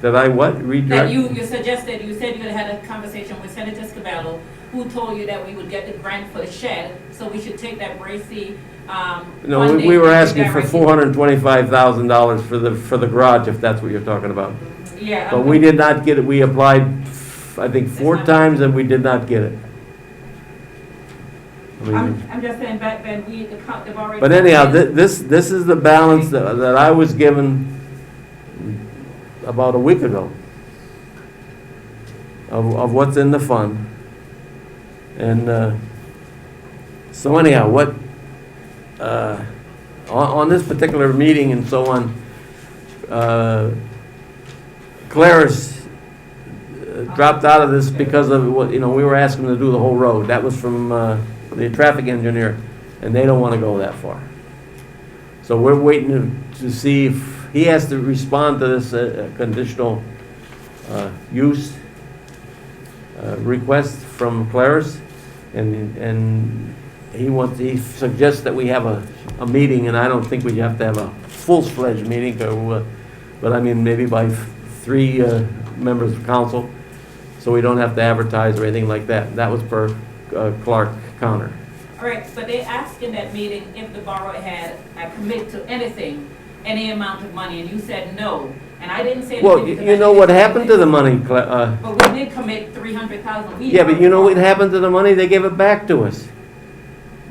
[SPEAKER 3] That I what?
[SPEAKER 8] That
[SPEAKER 3] Redirect?
[SPEAKER 8] you suggested, you said you had a conversation with Senator Scavello, who told you that we would get the grant for the shed, so we should take that Bracy,
[SPEAKER 3] No, we
[SPEAKER 8] funding
[SPEAKER 3] were
[SPEAKER 8] and
[SPEAKER 3] asking for
[SPEAKER 8] redirect it.
[SPEAKER 3] $425,000 for the garage, if that's what you're talking about.
[SPEAKER 8] Yeah.
[SPEAKER 3] But we did not get it. We applied, I think, 4 times, and we did not get it. I mean,
[SPEAKER 8] I'm just saying back then, they've already.
[SPEAKER 3] but anyhow, this is the balance that I was given about a week ago of what's in the fund. And so anyhow, what, on this particular meeting and so on, Claris dropped out of this because of what, we were asking them to do the whole road. That was from the traffic engineer, and they don't want to go that far. So we're waiting to see if he has to respond to this conditional use request from Claris, and he suggests that we have a meeting, and I don't think we have to have a full-fledged meeting, but I mean maybe by 3 members of council, so we don't have to advertise or anything like that. That was per Clark Connor.
[SPEAKER 8] All right, but they asked in that meeting if the borough had committed to anything, any amount of money, and you said no. And I didn't say anything.
[SPEAKER 3] Well,
[SPEAKER 8] because
[SPEAKER 3] you
[SPEAKER 8] I
[SPEAKER 3] know
[SPEAKER 8] didn't
[SPEAKER 3] what
[SPEAKER 8] say
[SPEAKER 3] happened to the
[SPEAKER 8] anything.
[SPEAKER 3] money?
[SPEAKER 8] But we did commit 300,000.
[SPEAKER 3] Yeah, but you know what happened to the money? They gave it back to us.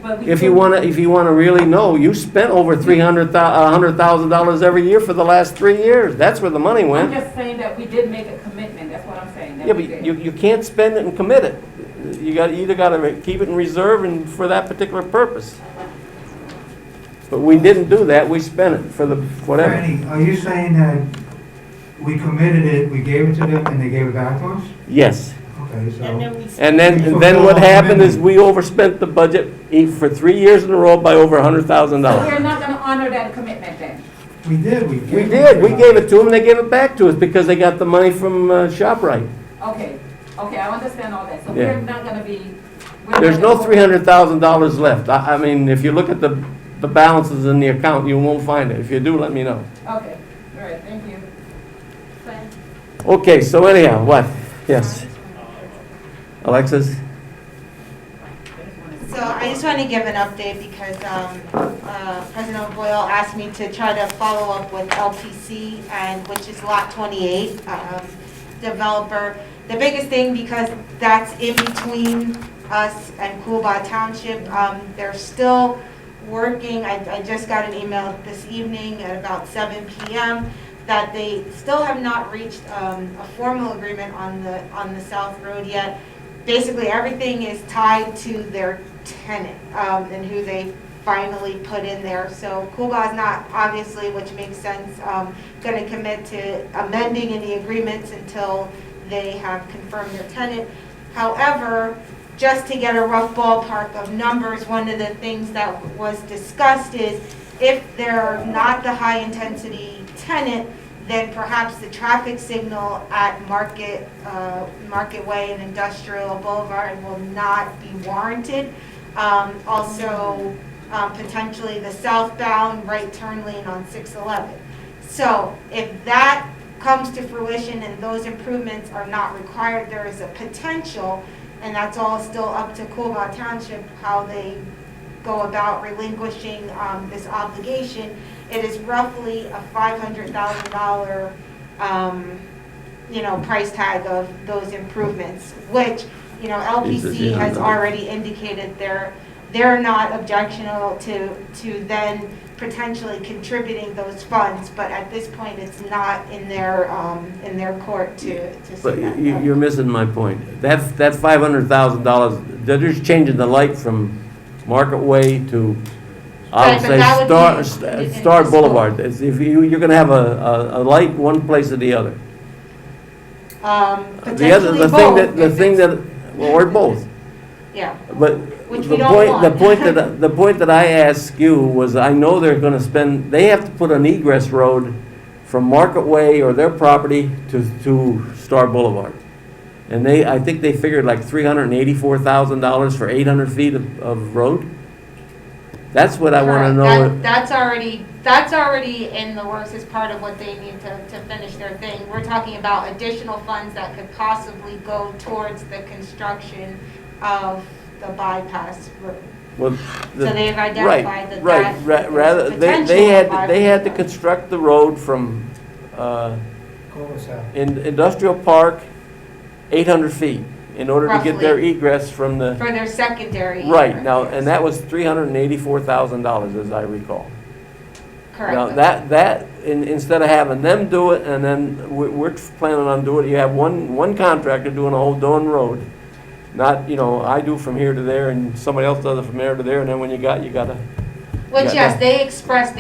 [SPEAKER 8] But we
[SPEAKER 3] If you wanna really know, you spent over $100,000 every year for the last 3 years. That's where the money
[SPEAKER 8] I'm
[SPEAKER 3] went.
[SPEAKER 8] just saying that we did make a commitment, that's what I'm saying. that
[SPEAKER 3] Yeah,
[SPEAKER 8] we
[SPEAKER 3] but
[SPEAKER 8] did.
[SPEAKER 3] you can't spend it and commit it. You either gotta keep it in reserve and for that particular purpose. But we didn't do that. We spent it for the whatever.
[SPEAKER 7] Franny, are you saying that we committed it, we gave it to them, and they gave it back to us?
[SPEAKER 3] Yes.
[SPEAKER 4] And
[SPEAKER 7] Okay, so,
[SPEAKER 4] then we.
[SPEAKER 3] And then what happened is we overspent the budget for 3 years in a row by over
[SPEAKER 8] So
[SPEAKER 3] $100,000.
[SPEAKER 8] we're not gonna honor that commitment then?
[SPEAKER 7] we did, we
[SPEAKER 3] We
[SPEAKER 7] gave it.
[SPEAKER 3] did. We gave it to them, and they gave it back to us because they got the money from ShopRite.
[SPEAKER 8] Okay, I understand all that, so
[SPEAKER 3] Yeah.
[SPEAKER 8] we're not gonna be. we're not
[SPEAKER 3] There's no
[SPEAKER 8] gonna-
[SPEAKER 3] $300,000 left. I mean, if you look at the balances in the account, you won't find it. If you do, let me know.
[SPEAKER 8] Okay, all right, thank you.
[SPEAKER 3] Okay, so anyhow, what? Yes. Alexis?
[SPEAKER 13] So I just want to give an update because President Boyle asked me to try to follow up with LPC, and which is Lot 28 developer. The biggest thing, because that's in between us and Coolbaugh Township, they're still working. I just got an email this evening at about 7 p.m. that they still have not reached a formal agreement on the South Road yet. Basically, everything is tied to their tenant and who they finally put in there. So Coolbaugh is not, obviously, which makes sense, going to commit to amending any agreements until they have confirmed their tenant. However, just to get a rough ballpark of numbers, one of the things that was discussed is if they're not the high-intensity tenant, then perhaps the traffic signal at Market Way and Industrial Boulevard will not be warranted. Also, potentially the southbound right turn lane on 611. So if that comes to fruition and those improvements are not required, there is a potential, and that's all still up to Coolbaugh Township, how they go about relinquishing this obligation. It is roughly a $500,000, price tag of those improvements, which, LPC has already indicated they're not objectionable to then potentially contributing those funds, but at this point, it's not in their court to
[SPEAKER 3] But
[SPEAKER 13] say that.
[SPEAKER 3] you're missing my point. That's $500,000. They're just changing the light from Market Way to, I
[SPEAKER 13] Right,
[SPEAKER 3] would
[SPEAKER 13] but that would be
[SPEAKER 3] say,
[SPEAKER 13] in
[SPEAKER 3] Star
[SPEAKER 13] the
[SPEAKER 3] Boulevard. If you're gonna have a light one place or the other.
[SPEAKER 13] Potentially
[SPEAKER 3] The
[SPEAKER 13] both.
[SPEAKER 3] thing that, well, or both.
[SPEAKER 13] Yeah,
[SPEAKER 3] But
[SPEAKER 13] which
[SPEAKER 3] the
[SPEAKER 13] we don't
[SPEAKER 3] point,
[SPEAKER 13] want.
[SPEAKER 3] the point that I asked you was, I know they're gonna they have to put an egress road from Market Way or their property to Star Boulevard. And I think they figured like $384,000 for 800 feet of road. That's what I want to
[SPEAKER 13] Correct.
[SPEAKER 3] know.
[SPEAKER 13] That's already in the works as part of what they need to finish their thing. We're talking about additional funds that could possibly go towards the construction of the bypass route.
[SPEAKER 3] Well,
[SPEAKER 13] So they've identified that
[SPEAKER 3] right,
[SPEAKER 13] that
[SPEAKER 3] rather,
[SPEAKER 13] is
[SPEAKER 3] they
[SPEAKER 13] potentially
[SPEAKER 3] they had to
[SPEAKER 13] viable.
[SPEAKER 3] construct the road from, in Industrial Park, 800 feet, in order to get their
[SPEAKER 13] Roughly.
[SPEAKER 3] egress from the,
[SPEAKER 13] For their secondary.
[SPEAKER 3] right,
[SPEAKER 13] egress,
[SPEAKER 3] now,
[SPEAKER 13] yes.
[SPEAKER 3] and that was $384,000, as I recall.
[SPEAKER 13] Correct.
[SPEAKER 3] Now, instead of having them do it, and then we're planning on doing it, you have one contractor doing a whole darn road. Not, I do from here to there, and somebody else does it from there to there, and then when you gotta.
[SPEAKER 13] Which,
[SPEAKER 3] Yeah,
[SPEAKER 13] yes,
[SPEAKER 3] no.
[SPEAKER 13] they expressed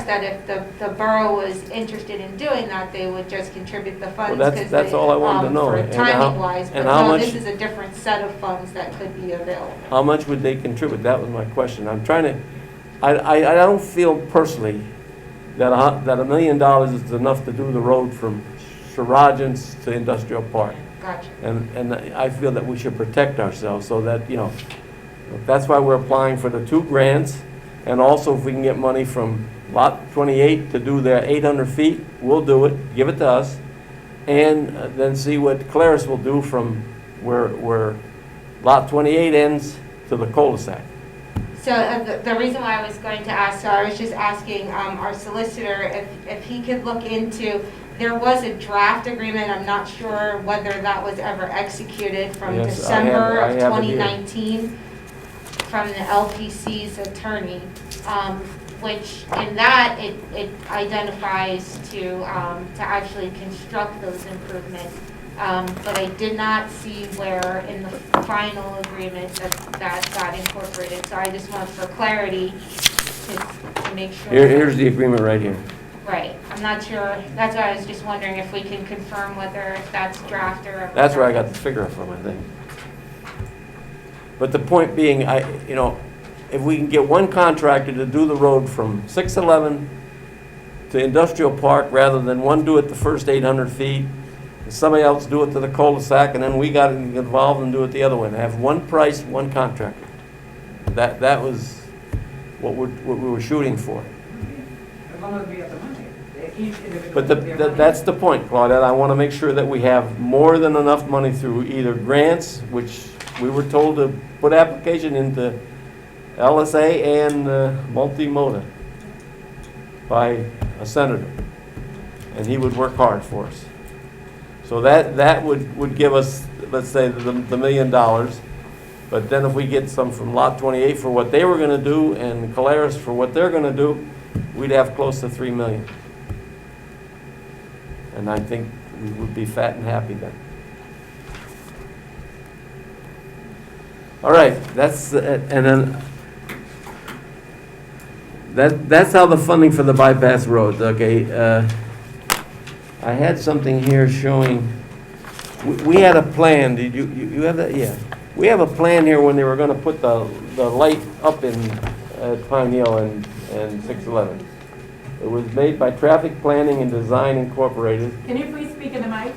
[SPEAKER 13] that if the borough was interested in doing that, they would just contribute the funds.
[SPEAKER 3] Well, that's all I wanted to know.
[SPEAKER 13] For
[SPEAKER 3] And how-
[SPEAKER 13] timing wise, but
[SPEAKER 3] and how
[SPEAKER 13] no,
[SPEAKER 3] much-
[SPEAKER 13] this is a different set of funds that could be available.
[SPEAKER 3] How much would they contribute? That was my question. I'm trying to, I don't feel personally that $1 million is enough to do the road from Sargent's to Industrial Park.
[SPEAKER 13] Gotcha.
[SPEAKER 3] And I feel that we should protect ourselves so that, that's why we're applying for the 2 grants. And also if we can get money from Lot 28 to do their 800 feet, we'll do it, give it to us. And then see what Claris will do from where Lot 28 ends to the cul-de-sac.
[SPEAKER 13] So the reason why I was going to ask, so I was just asking our solicitor if he could look into, there was a draft agreement, I'm not sure whether that was ever executed from
[SPEAKER 3] Yes,
[SPEAKER 13] December
[SPEAKER 3] I
[SPEAKER 13] of
[SPEAKER 3] have it here.
[SPEAKER 13] 2019 from the LPC's attorney, which in that it identifies to actually construct those improvements. But I did not see where in the final agreement that got incorporated. So I just want for clarity to make sure.
[SPEAKER 3] Here's the agreement right here.
[SPEAKER 13] Right, I'm not sure, that's why I was just wondering if we can confirm whether that's draft or.
[SPEAKER 3] That's where I got the figure from, I think. But the point being, if we can get one contractor to do the road from 611 to Industrial Park, rather than one do it the first 800 feet, and somebody else do it to the cul-de-sac, and then we got involved and do it the other way, and have one price, one contractor. That was what we were shooting for.
[SPEAKER 1] As long as we have the money. Each individual
[SPEAKER 3] But
[SPEAKER 1] has their money.
[SPEAKER 3] that's the point, Claudette. I want to make sure that we have more than enough money through either grants, which we were told to put application into LSA and Multimodal by a senator. And he would work hard for us. So that would give us, let's say, the $1 million. But then if we get some from Lot 28 for what they were going to do and Caleres for what they're going to do, we'd have close to $3 million. And I think we would be fat and happy then. All right, that's, and then, that's how the funding for the bypass roads, okay? I had something here showing, we had a plan, did you have that? Yeah. We have a plan here when they were gonna put the light up in Pine Hill and 611. It was made by Traffic Planning and Design Incorporated.
[SPEAKER 8] Can you please speak in the mic?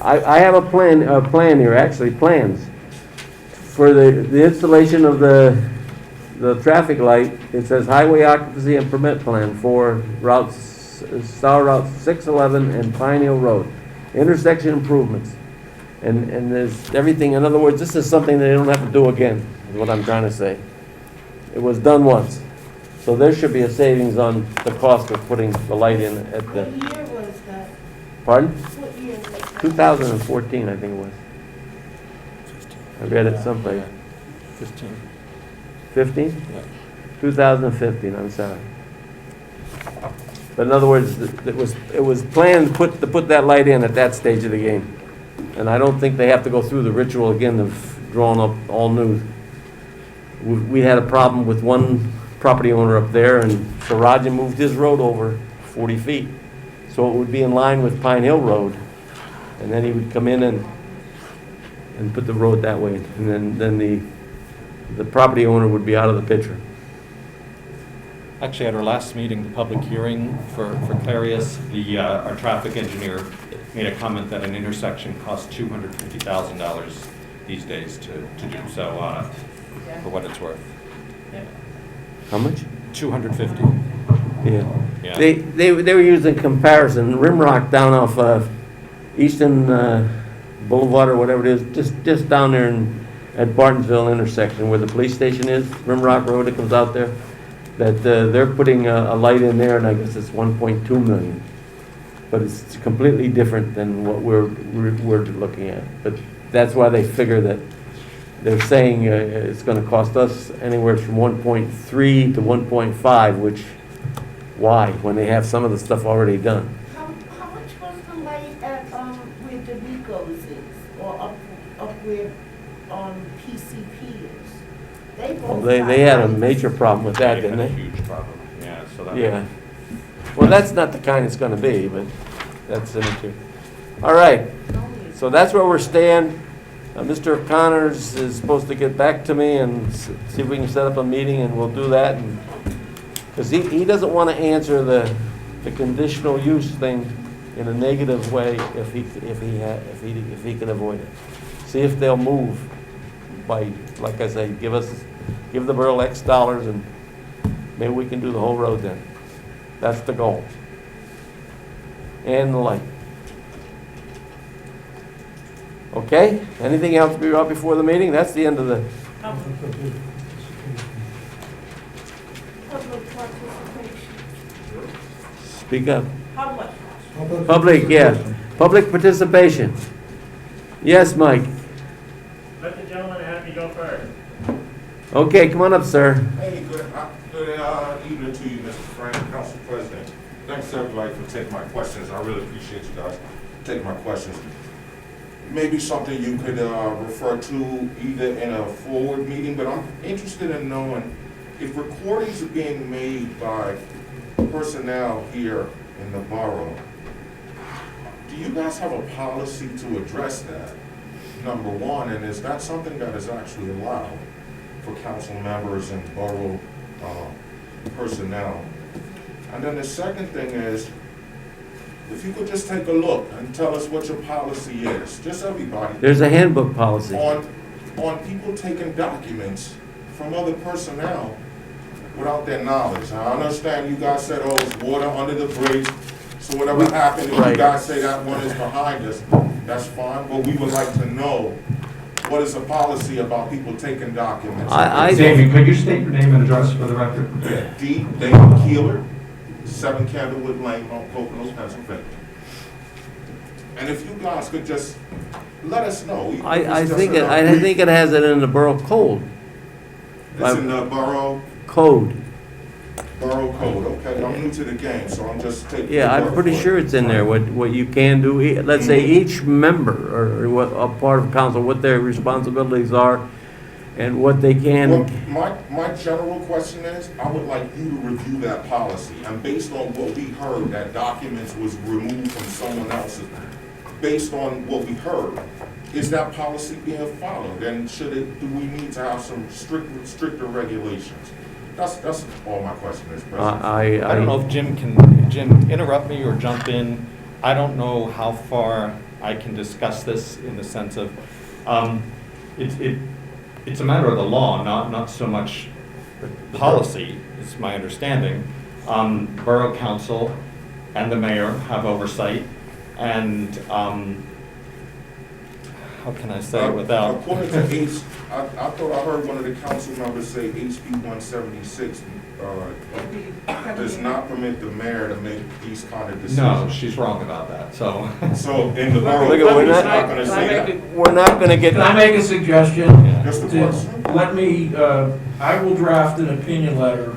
[SPEAKER 3] I have a plan here, actually, plans. For the installation of the traffic light, it says highway occupancy and permit plan for Star Route 611 and Pine Hill Road. Intersection improvements. And there's everything, in other words, this is something they don't have to do again, is what I'm trying to say. It was done once. So there should be a savings on the cost of putting the light in at the,
[SPEAKER 4] What year was that?
[SPEAKER 3] pardon?
[SPEAKER 4] What year was that?
[SPEAKER 3] 2014, I think it was. I read it someplace.
[SPEAKER 16] 15.
[SPEAKER 3] 15?
[SPEAKER 16] Yeah.
[SPEAKER 3] 2015, I'm sorry. But in other words, it was planned to put that light in at that stage of the game. And I don't think they have to go through the ritual again of drawing up all new. We had a problem with one property owner up there, and Sarajan moved his road over 40 feet. So it would be in line with Pine Hill Road. And then he would come in and put the road that way. And then the property owner would be out of the picture.
[SPEAKER 5] Actually, at our last meeting, the public hearing for Clarius, our traffic engineer made a comment that an intersection costs $250,000 these days to do, so for what it's worth.
[SPEAKER 3] How much?
[SPEAKER 5] 250.
[SPEAKER 3] Yeah.
[SPEAKER 5] Yeah.
[SPEAKER 3] They were using comparison, Rimrock down off Easton Boulevard or whatever it is, just down there at Bartonsville intersection where the police station is, Rimrock Road that comes out there, that they're putting a light in there, and I guess it's 1.2 million. But it's completely different than what we're looking at. But that's why they figure that they're saying it's going to cost us anywhere from 1.3 to 1.5, which, why, when they have some of the stuff already done?
[SPEAKER 4] How much was the light at, where the Rico's is, or up where, PCP is? They
[SPEAKER 3] Well,
[SPEAKER 4] both
[SPEAKER 3] they
[SPEAKER 4] got
[SPEAKER 3] had a
[SPEAKER 4] lights.
[SPEAKER 3] major problem with that, didn't
[SPEAKER 5] Had a
[SPEAKER 3] they?
[SPEAKER 5] huge problem, yeah, so that.
[SPEAKER 3] Yeah. Well, that's not the kind it's going to be, but that's an issue. All right, so that's where we're staying. Mr. Connors is supposed to get back to me and see if we can set up a meeting, and we'll do that. Because he doesn't want to answer the conditional use thing in a negative way if he can avoid it. See if they'll move by, like I say, give the borough X dollars, and maybe we can do the whole road then. That's the goal. And the light. Okay, anything else to be brought before the meeting? That's the end of the,
[SPEAKER 4] Public participation.
[SPEAKER 3] speak up.
[SPEAKER 2] Public.
[SPEAKER 3] Public, yeah. Public participation. Yes, Mike.
[SPEAKER 6] Let the gentleman have me go first.
[SPEAKER 3] Okay, come on up, sir.
[SPEAKER 14] Hey, good evening to you, Mr. Frank, Council President. Thanks everybody for taking my questions. I really appreciate you guys taking my questions. Maybe something you could refer to either in a forward meeting, but I'm interested in knowing if recordings are being made by personnel here in the borough, do you guys have a policy to address that, number one, and is that something that is actually allowed for council members and borough personnel? And then the second thing is, if you could just take a look and tell us what your policy is, just everybody,
[SPEAKER 3] There's a handbook policy.
[SPEAKER 14] on people taking documents from other personnel without their knowledge. Now, I understand you guys said, oh, it's water under the bridge, so whatever happened, if you
[SPEAKER 3] Right.
[SPEAKER 14] guys say that one is behind us, that's fine, but we would like to know, what is the policy about people taking documents?
[SPEAKER 5] Damien, could you state your name and address for the record?
[SPEAKER 14] Yeah, D. David Keeler, 7 Candlewood Lane, Mount Pocono, Pennsylvania. And if you guys could just let us know. even if
[SPEAKER 3] I
[SPEAKER 14] it's just
[SPEAKER 3] think
[SPEAKER 14] in a brief-
[SPEAKER 3] it has it in the borough code.
[SPEAKER 14] It's in the borough
[SPEAKER 3] Code.
[SPEAKER 14] code, okay, I'm new to the game, so I'm just taking.
[SPEAKER 3] Yeah,
[SPEAKER 14] your
[SPEAKER 3] I'm
[SPEAKER 14] word
[SPEAKER 3] pretty
[SPEAKER 14] for
[SPEAKER 3] sure
[SPEAKER 14] it.
[SPEAKER 3] it's in there, what you can do. Let's say each member or what, a part of council, what their responsibilities are and what they
[SPEAKER 14] Well,
[SPEAKER 3] can.
[SPEAKER 14] my general question is, I would like you to review that policy, and based on what we heard, that documents was removed from someone else's, based on what we heard, is that policy being followed, and do we need to have some stricter regulations? That's all my question is, President.
[SPEAKER 5] I don't know if Jim, interrupt me or jump in. I don't know how far I can discuss this in the sense of, it's a matter of the law, not so much policy, is my understanding. Borough council and the mayor have oversight, and, how can I say it without?
[SPEAKER 14] According to I thought I heard one of the council members say HB 176 does not permit the mayor to make these kind of decisions.
[SPEAKER 5] No, she's wrong about that, so.
[SPEAKER 14] So in the borough,
[SPEAKER 3] Look at- we're
[SPEAKER 14] it's
[SPEAKER 3] not-
[SPEAKER 14] not gonna say that.
[SPEAKER 3] We're not gonna get.
[SPEAKER 16] Can I make a suggestion?
[SPEAKER 14] Just a question.
[SPEAKER 16] Let me, I will draft an opinion letter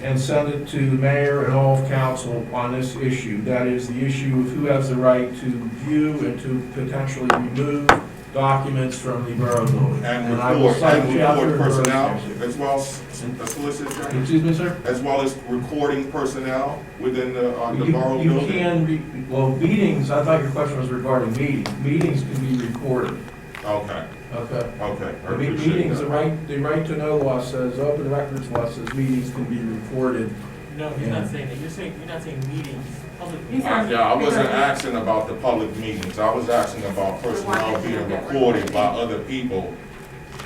[SPEAKER 16] and send it to the mayor and all of council on this issue. That is the issue of who has the right to view and to potentially remove documents from the borough building.
[SPEAKER 14] And
[SPEAKER 16] I will cite chapter
[SPEAKER 14] record
[SPEAKER 16] and verse.
[SPEAKER 14] personnel, as well as a solicitor,
[SPEAKER 16] Excuse me, sir?
[SPEAKER 14] as well as recording personnel within the borough
[SPEAKER 16] You
[SPEAKER 14] building.
[SPEAKER 16] can, well, meetings, I thought your question was regarding meetings. Meetings can be recorded,
[SPEAKER 14] Okay,
[SPEAKER 16] okay?
[SPEAKER 14] okay. I appreciate
[SPEAKER 16] Meetings,
[SPEAKER 14] that.
[SPEAKER 16] the right to know law says, open records law says meetings can be recorded.
[SPEAKER 10] No,
[SPEAKER 16] you're not
[SPEAKER 10] saying that. You're not saying meetings, public
[SPEAKER 14] Yeah, I wasn't asking about the public meetings. I was asking about personnel being recorded by other people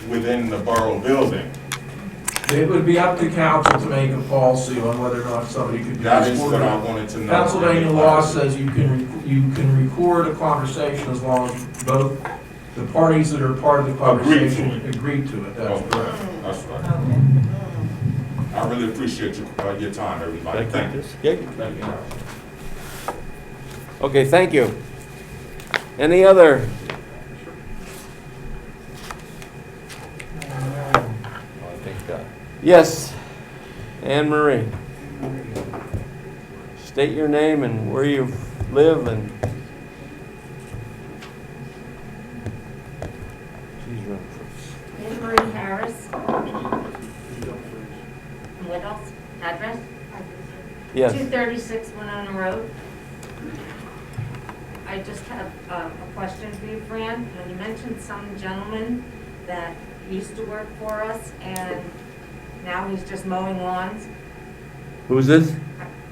[SPEAKER 14] within the borough building.
[SPEAKER 16] It would be up to council to make a policy on whether or not somebody could be
[SPEAKER 14] That is
[SPEAKER 16] recorded.
[SPEAKER 14] what I wanted to know.
[SPEAKER 16] Pennsylvania law says you can record a conversation as long as both the parties that are part of the conversation agree to it. That's correct.
[SPEAKER 14] That's right. I really appreciate your time, everybody. Thank you. Thank you.
[SPEAKER 3] Okay, thank you. Any other? Yes, Anne Marie. State your name and where you live and.
[SPEAKER 17] Anne Marie Harris. And what else? Address?
[SPEAKER 3] Yes.
[SPEAKER 17] 236 Winona Road. I just have a question for you, Fran. You mentioned some gentleman that used to work for us and now he's just mowing lawns.
[SPEAKER 3] Who's this?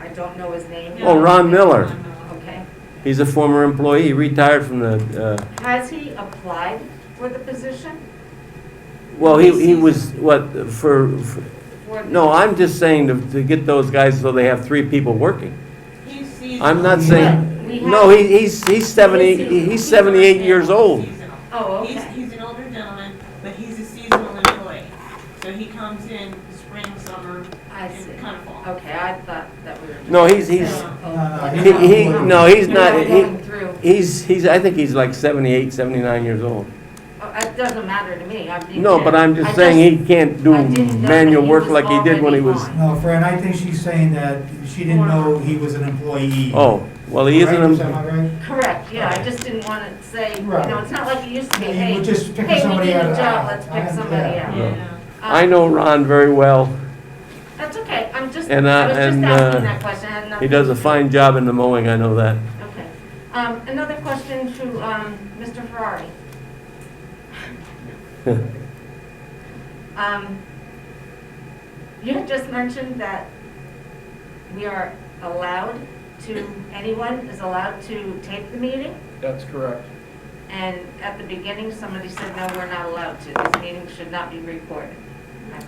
[SPEAKER 17] I don't know his name.
[SPEAKER 3] Oh, Ron Miller.
[SPEAKER 17] Okay.
[SPEAKER 3] He's a former employee. He retired from the.
[SPEAKER 17] Has he applied for the position?
[SPEAKER 3] Well, he was what for no, I'm just saying to get those guys so they have 3 people working. I'm not saying. No, he's 70. He's 78 years old.
[SPEAKER 17] Oh, okay.
[SPEAKER 2] He's an older gentleman, but he's a seasonal employee. So he comes in spring, summer, and kind of fall.
[SPEAKER 17] Okay, I thought that we were.
[SPEAKER 3] No, he's not. He's I think he's like 78, 79 years old.
[SPEAKER 17] It doesn't matter to me.
[SPEAKER 3] No, but I'm just saying he can't do manual work like he did when he was.
[SPEAKER 7] No, Fran, I think she's saying that she didn't know he was an employee.
[SPEAKER 3] Oh, well, he isn't.
[SPEAKER 7] Am I right?
[SPEAKER 17] Correct, yeah, I just didn't want to say, you
[SPEAKER 7] Right.
[SPEAKER 17] know, it's not like it used to be,
[SPEAKER 7] Yeah, you
[SPEAKER 17] hey,
[SPEAKER 7] were just picking
[SPEAKER 17] hey, we
[SPEAKER 7] somebody
[SPEAKER 17] need
[SPEAKER 7] out
[SPEAKER 17] a
[SPEAKER 7] of the
[SPEAKER 17] job,
[SPEAKER 7] hat.
[SPEAKER 17] let's pick somebody out.
[SPEAKER 2] Yeah.
[SPEAKER 3] I know Ron very well,
[SPEAKER 17] That's okay, I was just
[SPEAKER 3] and
[SPEAKER 17] asking that question. I had
[SPEAKER 3] he
[SPEAKER 17] nothing
[SPEAKER 3] does a
[SPEAKER 17] to do-
[SPEAKER 3] fine job in the mowing. I know that.
[SPEAKER 17] Okay. Another question to Mr. Ferrari. You had just mentioned that we are allowed to, anyone is allowed to tape the meeting?
[SPEAKER 16] That's correct.
[SPEAKER 17] And at the beginning, somebody said, no, we're not allowed to. This meeting should not be recorded.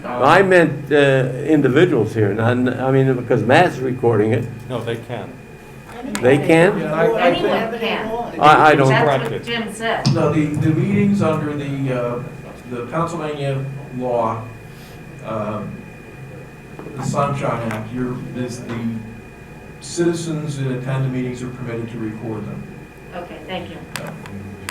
[SPEAKER 3] I meant individuals here, not, I mean, because Matt's recording it.
[SPEAKER 5] No, they can.
[SPEAKER 3] They can?
[SPEAKER 17] Anyone can.
[SPEAKER 3] I don't.
[SPEAKER 17] That's what Jim said.
[SPEAKER 16] No, the meetings under the Pennsylvania law, the Sunshine Act, the citizens that attend the meetings are permitted to record them.
[SPEAKER 17] Okay, thank you.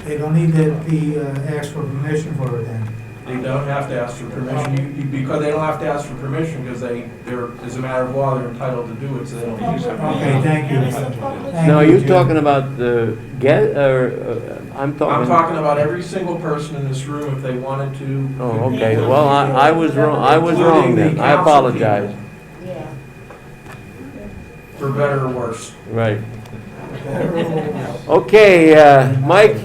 [SPEAKER 7] They don't need to be asked for permission for it then.
[SPEAKER 16] They don't have to ask for permission, because they don't have to ask for permission, because they're, as a matter of law, they're entitled to do it, so they don't use it.
[SPEAKER 7] Okay, thank you.
[SPEAKER 3] Now, are you talking about the I'm
[SPEAKER 16] talking about every single person in this room, if they wanted to.
[SPEAKER 3] Oh, okay. Well, I was wrong. I was wrong then. I apologize.
[SPEAKER 4] Yeah.
[SPEAKER 16] For better or worse.
[SPEAKER 3] Right. Okay, Mike.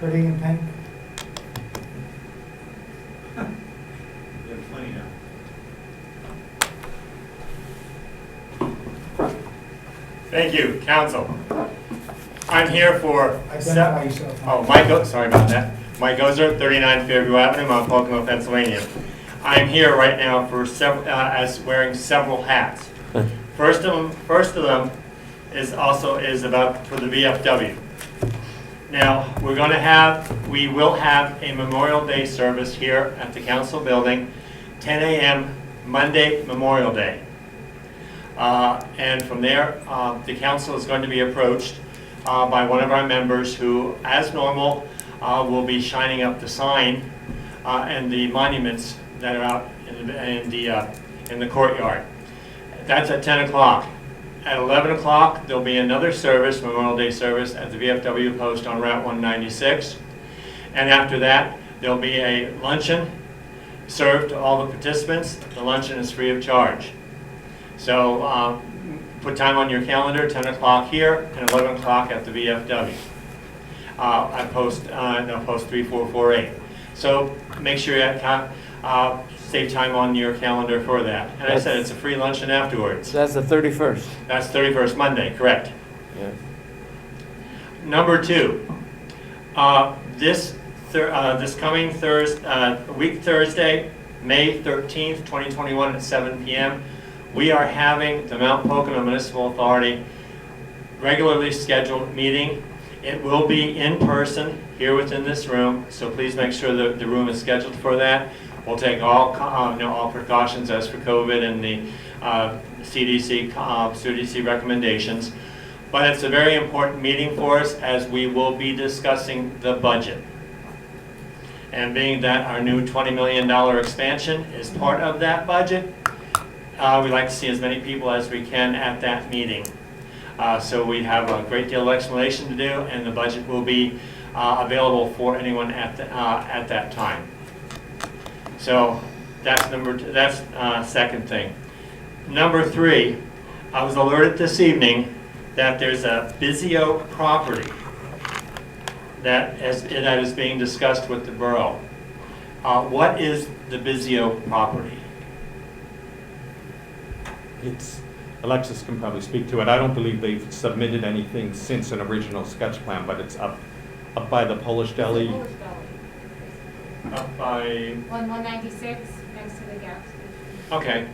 [SPEAKER 7] Pretty in pink?
[SPEAKER 15] There's plenty now.
[SPEAKER 6] Thank you, council. I'm here for.
[SPEAKER 7] Identify yourself.
[SPEAKER 6] Oh, sorry about that. Mike Ozer, 39 Fairview Avenue, Mount Pocono, Pennsylvania. I'm here right now for as wearing several hats. First of them is about for the VFW. Now, we will have a Memorial Day service here at the council building, 10 a.m. Monday, Memorial Day. And from there, the council is going to be approached by one of our members who, as normal, will be shining up the sign and the monuments that are out in the courtyard. That's at 10 o'clock. At 11 o'clock, there'll be another service, Memorial Day service, at the VFW post on Route 196. And after that, there'll be a luncheon served to all the participants. The luncheon is free of charge. So put time on your calendar, 10 o'clock here and 11 o'clock at the VFW. They'll post 3448. So make sure you save time on your calendar for that. And I said it's a free luncheon afterwards.
[SPEAKER 3] That's the 31st.
[SPEAKER 6] That's 31st Monday, correct.
[SPEAKER 3] Yeah.
[SPEAKER 6] Number two, This coming Thursday, May 13th, 2021 at 7 p.m., we are having the Mount Pocono Municipal Authority regularly scheduled meeting. It will be in person here within this room, so please make sure that the room is scheduled for that. We'll take all precautions as for COVID and the CDC recommendations. But it's a very important meeting for us as we will be discussing the budget. And being that our new $20 million expansion is part of that budget, we'd like to see as many people as we can at that meeting. So we have a great deal of explanation to do, and the budget will be available for anyone at that time. So that's second thing. Number 3, I was alerted this evening that there's a Bizio property that is being discussed with the borough. What is the Bizio property?
[SPEAKER 5] Alexis can probably speak to it. I don't believe they've submitted anything since an original sketch plan, but it's up by the Polish Deli.
[SPEAKER 6] Up by...
[SPEAKER 13] 196, next to the gas station.
[SPEAKER 6] Okay.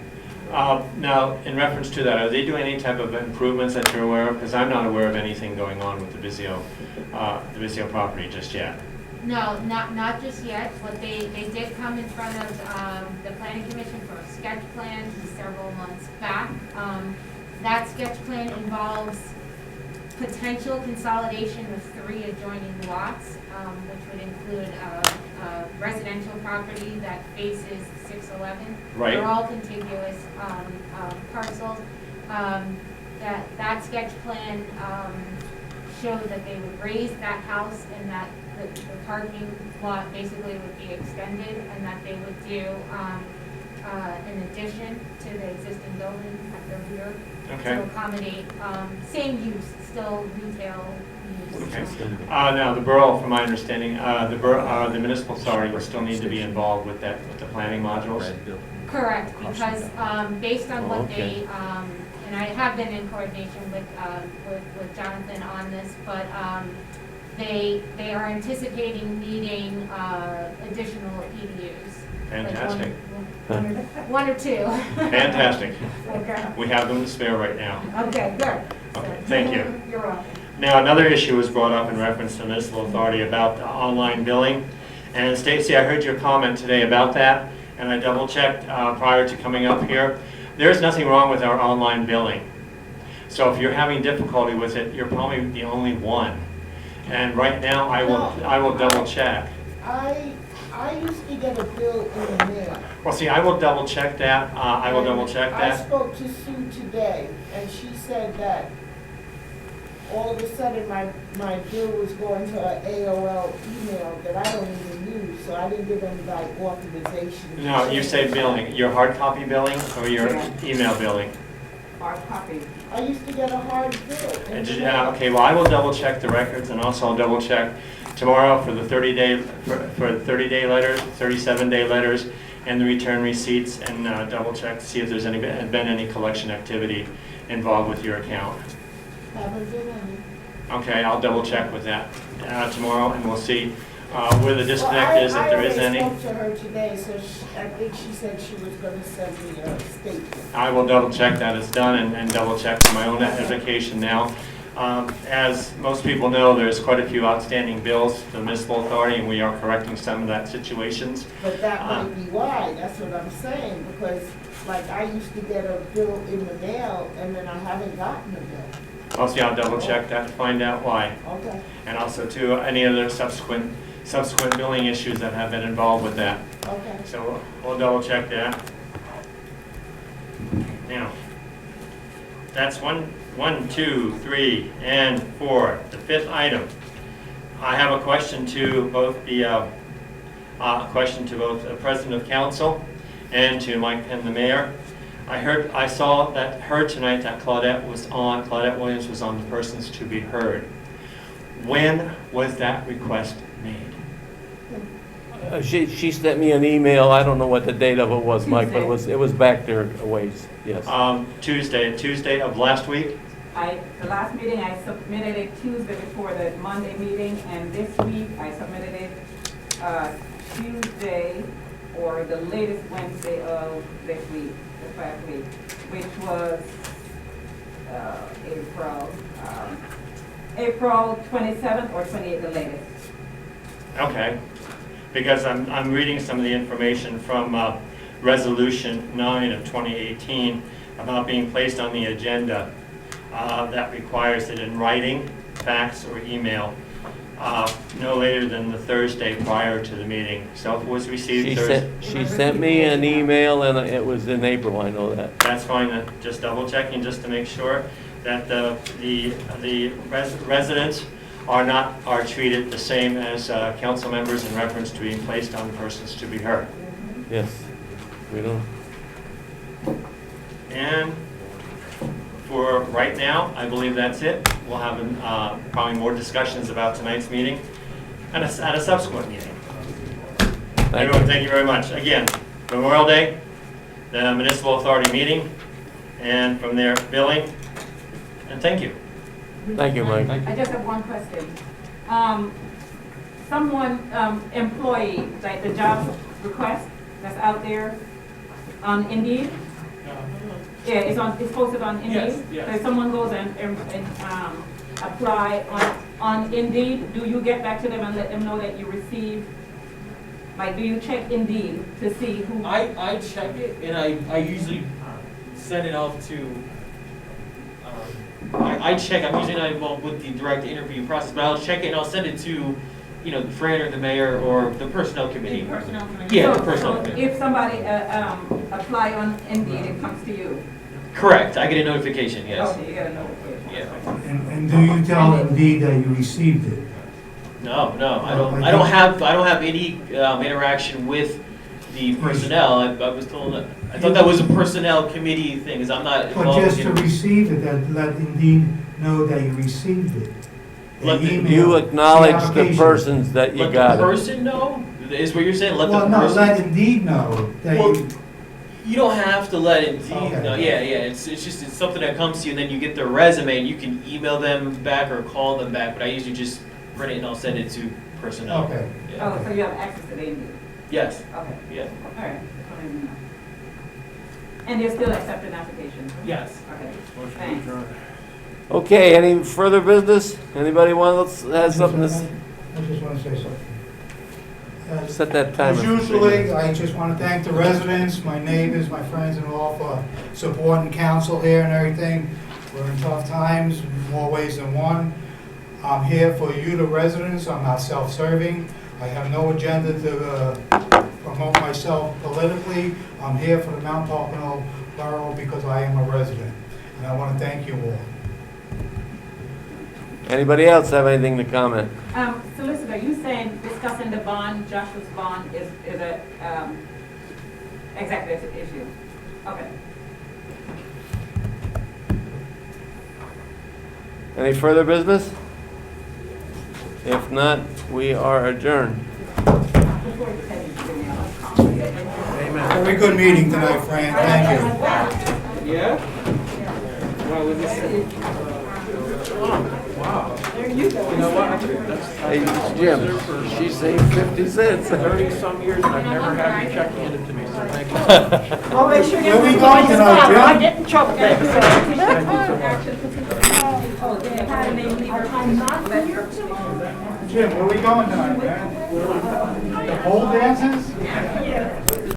[SPEAKER 6] Now, in reference to that, are they doing any type of improvements that you're aware of? Because I'm not aware of anything going on with the Bizio property just yet.
[SPEAKER 13] No, not just yet, but they did come in front of the planning commission for a sketch plan several months back. That sketch plan involves potential consolidation of 3 adjoining lots, which would include a residential property that faces 611.
[SPEAKER 6] Right.
[SPEAKER 13] They're all contiguous parcels. That sketch plan showed that they would raise that house and that the parking lot basically would be extended, and that they would do an addition to the existing building at the rear to accommodate same use, still retail use.
[SPEAKER 6] Okay. Now, the borough, from my understanding, the municipal authority will still need to be involved with the planning modules.
[SPEAKER 13] Correct, because based on what they, and I have been in coordination with Jonathan on this, but they are anticipating needing additional EDUs.
[SPEAKER 6] Fantastic.
[SPEAKER 13] Like one or 2.
[SPEAKER 6] Fantastic.
[SPEAKER 13] Okay.
[SPEAKER 6] We have them to spare right now.
[SPEAKER 13] Okay, good.
[SPEAKER 6] Okay, thank you.
[SPEAKER 13] You're welcome.
[SPEAKER 6] Now, another issue was brought up in reference to the municipal authority about the online billing. And Stacy, I heard your comment today about that, and I double-checked prior to coming up here. There's nothing wrong with our online billing. So if you're having difficulty with it, you're probably the only one. And right now, I will double-check.
[SPEAKER 4] I used to get a bill in the mail.
[SPEAKER 6] Well, see, I will double-check that. I
[SPEAKER 4] spoke to Sue today, and she said that all of a sudden my bill was going to an AOL email that I don't even use, so I didn't give them like authorization.
[SPEAKER 6] No, you say billing. Your hard copy billing or your email billing?
[SPEAKER 4] Hard copy. I used to get a hard bill.
[SPEAKER 6] Okay, well, I will double-check the records, and also I'll double-check tomorrow for the 30-day letters, 37-day letters, and the return receipts, and double-check to see if there's been any collection activity involved with your account.
[SPEAKER 4] Haven't been any.
[SPEAKER 6] Okay, I'll double-check with that tomorrow, and we'll see where the disconnect is, if there is any.
[SPEAKER 4] I already spoke to her today, so I think she said she was going to send me a statement.
[SPEAKER 6] I will double-check that it's done, and double-check for my own edification now. As most people know, there's quite a few outstanding bills to the municipal authority, and we are correcting some of that situations.
[SPEAKER 4] But that might be why, that's what I'm saying, because like I used to get a bill in the mail, and then I haven't gotten a bill.
[SPEAKER 6] I'll see, I'll double-check that to find out why.
[SPEAKER 4] Okay.
[SPEAKER 6] And also to any other subsequent billing issues that have been involved with that.
[SPEAKER 4] Okay.
[SPEAKER 6] So we'll double-check that. Now, that's 1, 2, 3, and 4. The 5th item. I have a question to both the President of Council and to Mike Penn, the Mayor. I saw that tonight that Claudette Williams was on the persons to be heard. When was that request made?
[SPEAKER 3] She sent me an email. I don't know what the date of it was, Mike, but it was back there a ways. Yes.
[SPEAKER 6] Tuesday of last week.
[SPEAKER 8] The last meeting, I submitted it Tuesday before the Monday meeting, and this week, I submitted it Tuesday or the latest Wednesday of this week, the 5th week, which was April 27th or 28th, the latest.
[SPEAKER 6] Okay, because I'm reading some of the information from Resolution 9 of 2018 about being placed on the agenda that requires it in writing, fax, or email, no later than the Thursday prior to the meeting. So if it was received Thursday.
[SPEAKER 3] She sent me an email, and it was in April, I know that.
[SPEAKER 6] That's fine, just double checking just to make sure that the residents are treated the same as council members in reference to being placed on persons to be heard.
[SPEAKER 3] Yes, we don't.
[SPEAKER 6] And for right now, I believe that's it. We'll have probably more discussions about tonight's meeting at a subsequent meeting. Everyone, thank you very much. Again, Memorial Day, the Municipal Authority meeting, and from there, billing, and thank you.
[SPEAKER 3] Thank you, Mike.
[SPEAKER 8] I just have one question. Someone, employee, like the job request that's out there on Indeed? Yeah, it's posted on Indeed?
[SPEAKER 10] Yes, yes.
[SPEAKER 8] So if someone goes and apply on Indeed, do you get back to them and let them know that you received? Like, do you check Indeed to see who?
[SPEAKER 10] I check it, and I usually send it off to, I check, I'm usually not involved with the direct interview process, but I'll check it and I'll send it to, the Fran or the mayor or the personnel committee.
[SPEAKER 8] Personnel committee?
[SPEAKER 10] Yeah, the
[SPEAKER 8] So
[SPEAKER 10] personnel committee.
[SPEAKER 8] if somebody apply on Indeed, it comes to you?
[SPEAKER 10] Correct, I get a notification, yes.
[SPEAKER 8] Okay, you get a notification.
[SPEAKER 10] Yeah.
[SPEAKER 7] And do you tell Indeed that you received it?
[SPEAKER 10] No, I don't have any interaction with the personnel. I was told that, I thought that was a personnel committee thing, because I'm not
[SPEAKER 7] But
[SPEAKER 10] involved
[SPEAKER 7] just to
[SPEAKER 10] in.
[SPEAKER 7] receive it, that let Indeed know that you received it.
[SPEAKER 10] Let the-
[SPEAKER 7] Email,
[SPEAKER 3] You acknowledge the
[SPEAKER 7] application.
[SPEAKER 3] persons that you
[SPEAKER 10] Let
[SPEAKER 3] got
[SPEAKER 10] the
[SPEAKER 3] it.
[SPEAKER 10] person know, is what you're saying, let the
[SPEAKER 7] Well, no,
[SPEAKER 10] person.
[SPEAKER 7] let Indeed know that
[SPEAKER 10] Well,
[SPEAKER 7] you,
[SPEAKER 10] you don't have to let Indeed
[SPEAKER 7] Okay.
[SPEAKER 10] know, yeah, it's just, it's something that comes to you, and then you get their resume, and you can email them back or call them back, but I usually just print it and I'll send it to personnel.
[SPEAKER 7] okay.
[SPEAKER 10] Yeah.
[SPEAKER 8] Oh, so you have access to the Indeed?
[SPEAKER 10] Yes,
[SPEAKER 8] Okay,
[SPEAKER 10] yeah,
[SPEAKER 8] all right. And you're still accepting applications?
[SPEAKER 10] yes.
[SPEAKER 8] Okay, thanks.
[SPEAKER 3] Okay, any further business? Anybody has something to
[SPEAKER 7] I just want to say something.
[SPEAKER 3] set that timer?
[SPEAKER 7] As usually, I just want to thank the residents, my neighbors, my friends and all for supporting council here and everything. We're in tough times, more ways than one. I'm here for you, the residents. I'm not self-serving. I have no agenda to promote myself politically. I'm here for the Mount Pocono Borough because I am a resident. And I want to thank you all.
[SPEAKER 3] Anybody else have anything to comment?
[SPEAKER 8] Solicitor, you saying discussing the bond, Joshua's bond is a executive issue? Okay.
[SPEAKER 3] Any further business? If not, we are adjourned.
[SPEAKER 7] Very good meeting tonight, Fran. Thank you.
[SPEAKER 10] Yeah? Well, with this. Wow.
[SPEAKER 11] There you go.
[SPEAKER 10] You know what?
[SPEAKER 3] Hey, Jim, she's saying 50 cents.
[SPEAKER 16] 30-some years, and I've never had you check handed to me, so thank you.
[SPEAKER 11] Well, make sure you.
[SPEAKER 7] Where we going tonight, Jim?
[SPEAKER 11] I get in trouble there, so. I'm not here tomorrow.
[SPEAKER 7] Jim, where we going tonight, man? The pole dances?